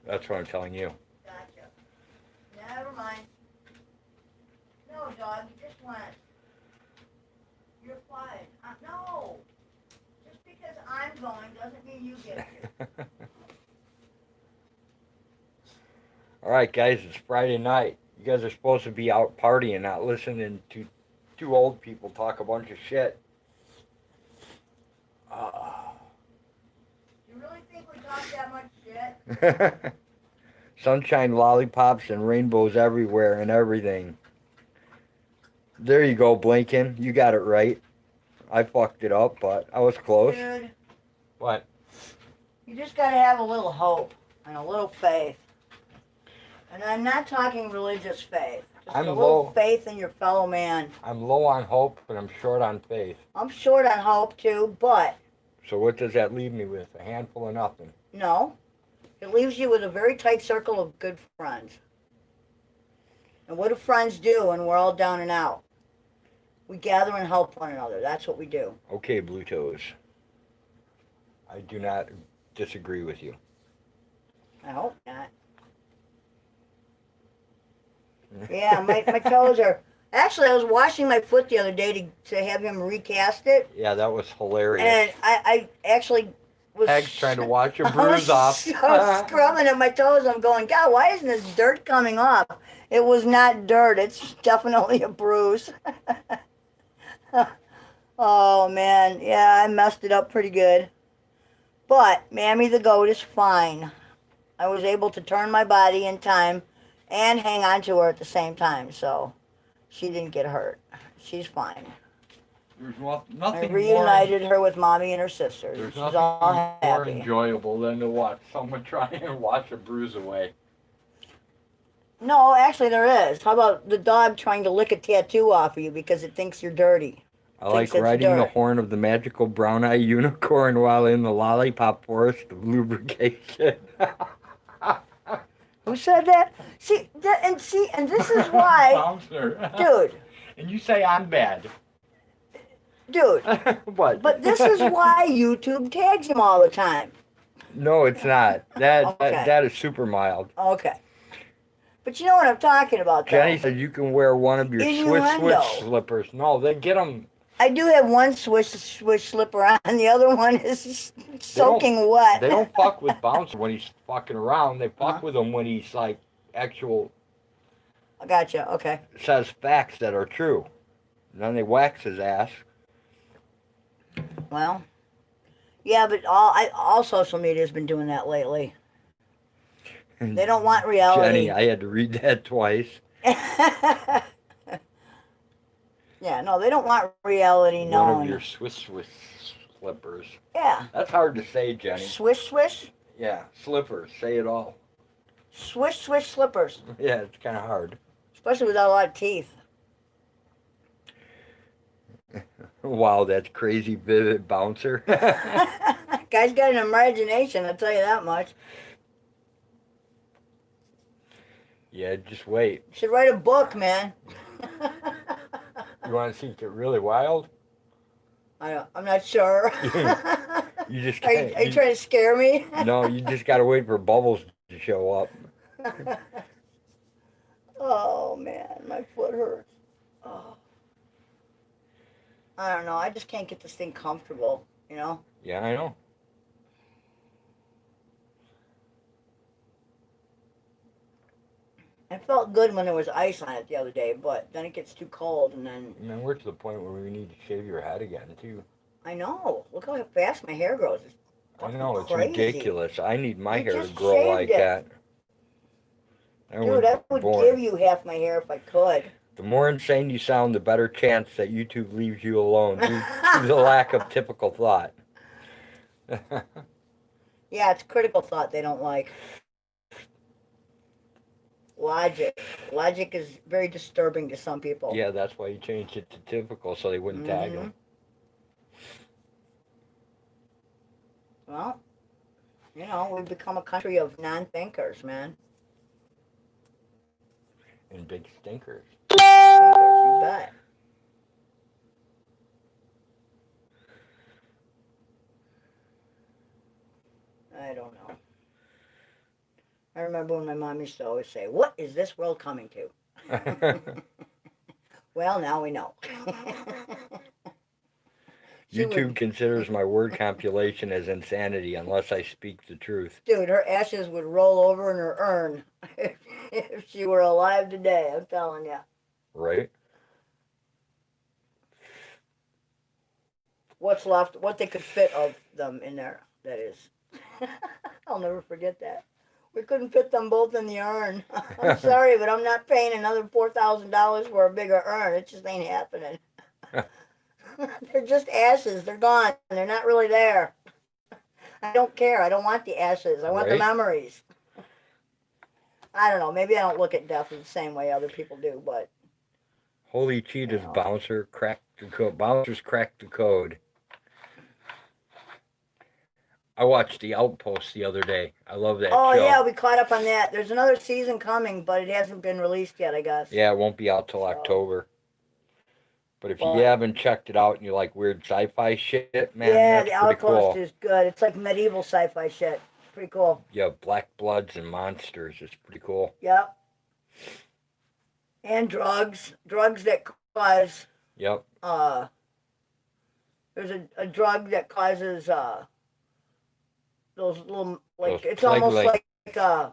That's what I'm telling you. Gotcha. Never mind. No, dog, you just went. You're fine. No. Just because I'm going doesn't mean you get here. Alright guys, it's Friday night. You guys are supposed to be out partying, not listening to two old people talk a bunch of shit. You really think we talk that much shit? Sunshine, lollipops, and rainbows everywhere and everything. There you go, Blinken. You got it right. I fucked it up, but I was close. Dude, What? you just gotta have a little hope and a little faith. And I'm not talking religious faith. Just I'm a little low. faith in your fellow man. I'm low on hope, but I'm short on faith. I'm short on hope too, but So what does that leave me with? A handful of nothing. no. It leaves you with a very tight circle of good friends. And what do friends do when we're all down and out? We gather and help one another. That's what we do. Okay, Blue Toes. I do not disagree with you. I hope not. Yeah, my toes are... Actually, I was washing my foot the other day to have him recast it. Yeah, that was hilarious. And I actually was... Peg's trying to wash a I bruise was off. so scrubbing at my toes. I'm going, God, why isn't this dirt coming off? It was not dirt. It's definitely a bruise. Oh, man. Yeah, I messed it up pretty good. But Mammy the goat is fine. I was able to turn my body in time and hang on to her at the same time. So she didn't get hurt. She's fine. There's I nothing reunited her with Mommy and her sisters. There's She's nothing all more happy. enjoyable than to watch someone try and wash a bruise away. No, actually there is. How about the dog trying to lick a tattoo off of you because it thinks you're dirty? I like Thinks it's riding the dirt. horn of the magical brown-eyed unicorn while in the lollipop forest of lubrication. Who said that? And this is why, Bouncer. dude, And you say I'm bad. dude. What? But this is why YouTube tags him all the time. No, it's not. That Okay. that is super mild. Okay. But you know what I'm talking about, though. Jenny said you can wear one of your Innuendo. Swiss slippers. No, they get them. I do have one swish slipper on. The other one is soaking wet. They don't fuck with Bouncer when he's fucking around. They fuck with him when he's like actual I gotcha. Okay. says facts that are true. And then they wax his ass. Well, yeah, but all social media's been doing that lately. They don't want reality. Jenny, I had to read that twice. Yeah, no, they don't want reality known. One of your Swiss slippers. Yeah. That's hard to say, Jenny. Swish? Yeah, slippers. Say it all. Swish slippers. Yeah, it's kind of hard. Especially without a lot of teeth. Wow, that's crazy vivid Bouncer. Guy's got an imagination, I'll tell you that much. Yeah, just wait. Should write a book, man. You want to see it get really wild? I'm not sure. You just Are can't. you trying to scare me? No, you just got to wait for Bubbles to show up. Oh, man, my foot hurts. Oh. I don't know. I just can't get this thing comfortable, you know? Yeah, I know. It felt good when there was ice on it the other day, but then it gets too cold, and then... Man, we're to the point where we need to shave your head again, too. I know. Look how fast my hair grows. It's I know, it's crazy. ridiculous. I need my You hair to just grow shaved like it. that. Dude, I would born. give you half my hair if I could. The more insane you sound, the better chance that YouTube leaves you alone due to the lack of typical thought. Yeah, it's critical thought they don't like. Logic. Logic is very disturbing to some people. Yeah, that's why you changed it to typical so they wouldn't tag them. Well, you know, we've become a country of non-thinkers, man. And big stinkers. Thinkers, you bet. I don't know. I remember when my mom used to always say, "What is this world coming to?" Well, now we know. YouTube considers my word compilation as insanity unless I speak the truth. Dude, her ashes would roll over in her urn if she were alive today, I'm telling you. Right? What's left, what they could fit of them in there, that is. I'll never forget that. We couldn't fit them both in the urn. I'm sorry, but I'm not paying another $4,000 for a bigger urn. It just ain't happening. They're just ashes. They're gone. They're not really there. I don't care. I don't want the ashes. I want the memories. I don't know. Maybe I don't look at death the same way other people do, but... Holy cheetahs, Bouncer cracked the code. Bouncers cracked the code. I watched The Outpost the other day. I love that show. Oh, yeah, we caught up on that. There's another season coming, but it hasn't been released yet, I guess. Yeah, it won't be out till October. But if you haven't checked it out and you like weird sci-fi shit, man, yeah, that's The pretty Outpost cool. is good. It's like medieval sci-fi shit. It's pretty cool. Yeah, black bloods and monsters. It's pretty cool. Yep. And drugs. Drugs that cause... Yep. There's a drug that causes, those little, like, Those it's almost plague like,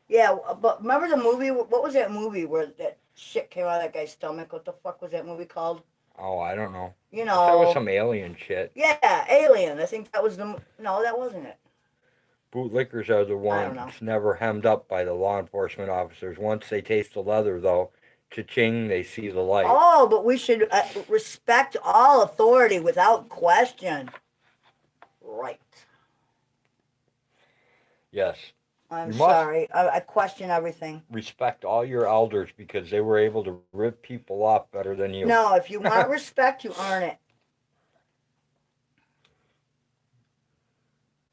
yeah, but remember the movie? What was that movie where that shit came out of that guy's stomach? What the fuck was that movie called? Oh, I don't know. You That was know. some alien shit. Yeah, Alien. I think that was the... No, that wasn't it. Bootlickers are the I don't ones know. never hemmed up by the law enforcement officers. Once they taste the leather, though, cha-ching, they see the light. Oh, but we should respect all authority without question. Right. Yes. I'm You must sorry. I question everything. respect all your elders because they were able to rip people off better than you. No, if you want respect, you earn it.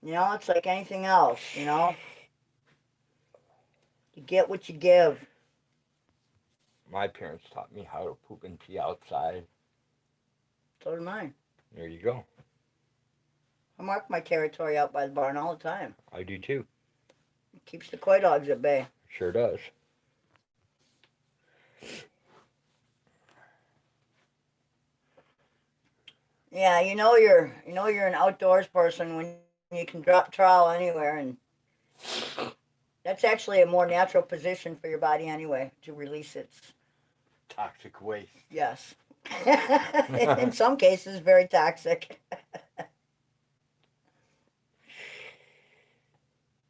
You know, it's like anything else, you know? You get what you give. My parents taught me how to poop and pee outside. So did mine. There you go. I mark my territory out by the barn all the time. I do too. It keeps the coy dogs at bay. Sure does. Yeah, you're an outdoors person when you can drop trowel anywhere, and that's actually a more natural position for your body anyway to release its Toxic waste. yes. In some cases, very toxic.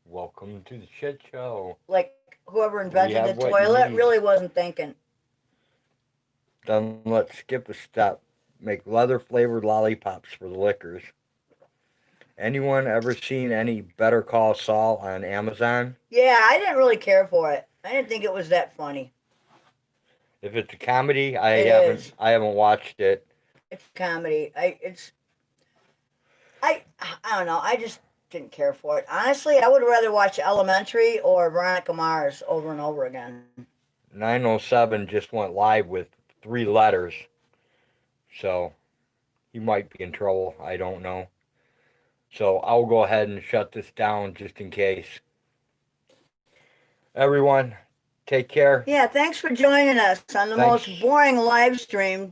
Welcome to the shit show. Like whoever invented have the what you toilet need. really wasn't thinking. Then let's skip a step. Make leather flavored lollipops for the liquors. Anyone ever seen any Better Call Saul on Amazon? Yeah, I didn't really care for it. I didn't think it was that funny. If it's a comedy, I It haven't is. I haven't watched it. It's comedy. I don't know. I just didn't care for it. Honestly, I would rather watch Elementary or Veronica Mars over and over again. 907 just went live with 3 letters. So he might be in trouble. I don't know. So I'll go ahead and shut this down just in case. Everyone, take care. Yeah, thanks for joining us on the Thanks. most boring live stream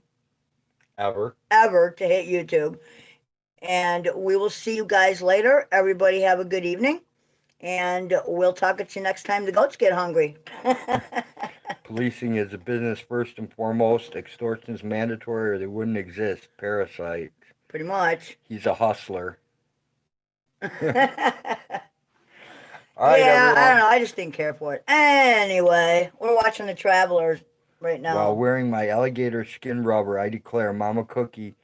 Ever. ever to hit YouTube. And we will see you guys later. Everybody have a good evening. And we'll talk at you next time the goats get hungry. Policing is a business first and foremost. Extortion is mandatory or they wouldn't exist. Parasite. Pretty much. He's a hustler. All Yeah, right, everyone. I don't know. I just didn't care for it. Anyway, we're watching The Travelers right now. While wearing my alligator skin rubber, I declare, Mama Cookie,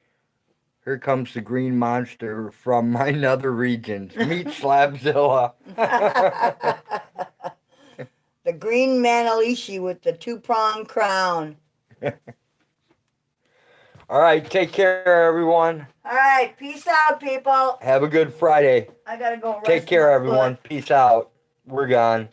here comes the green monster from my nether regions. Meet Slabzilla. The green Manalishi with the 2-pronged crown. All right, take care, everyone. All right, peace out, people. Have a good Friday. I gotta go rest Take care, my everyone. foot. Peace out. We're gone.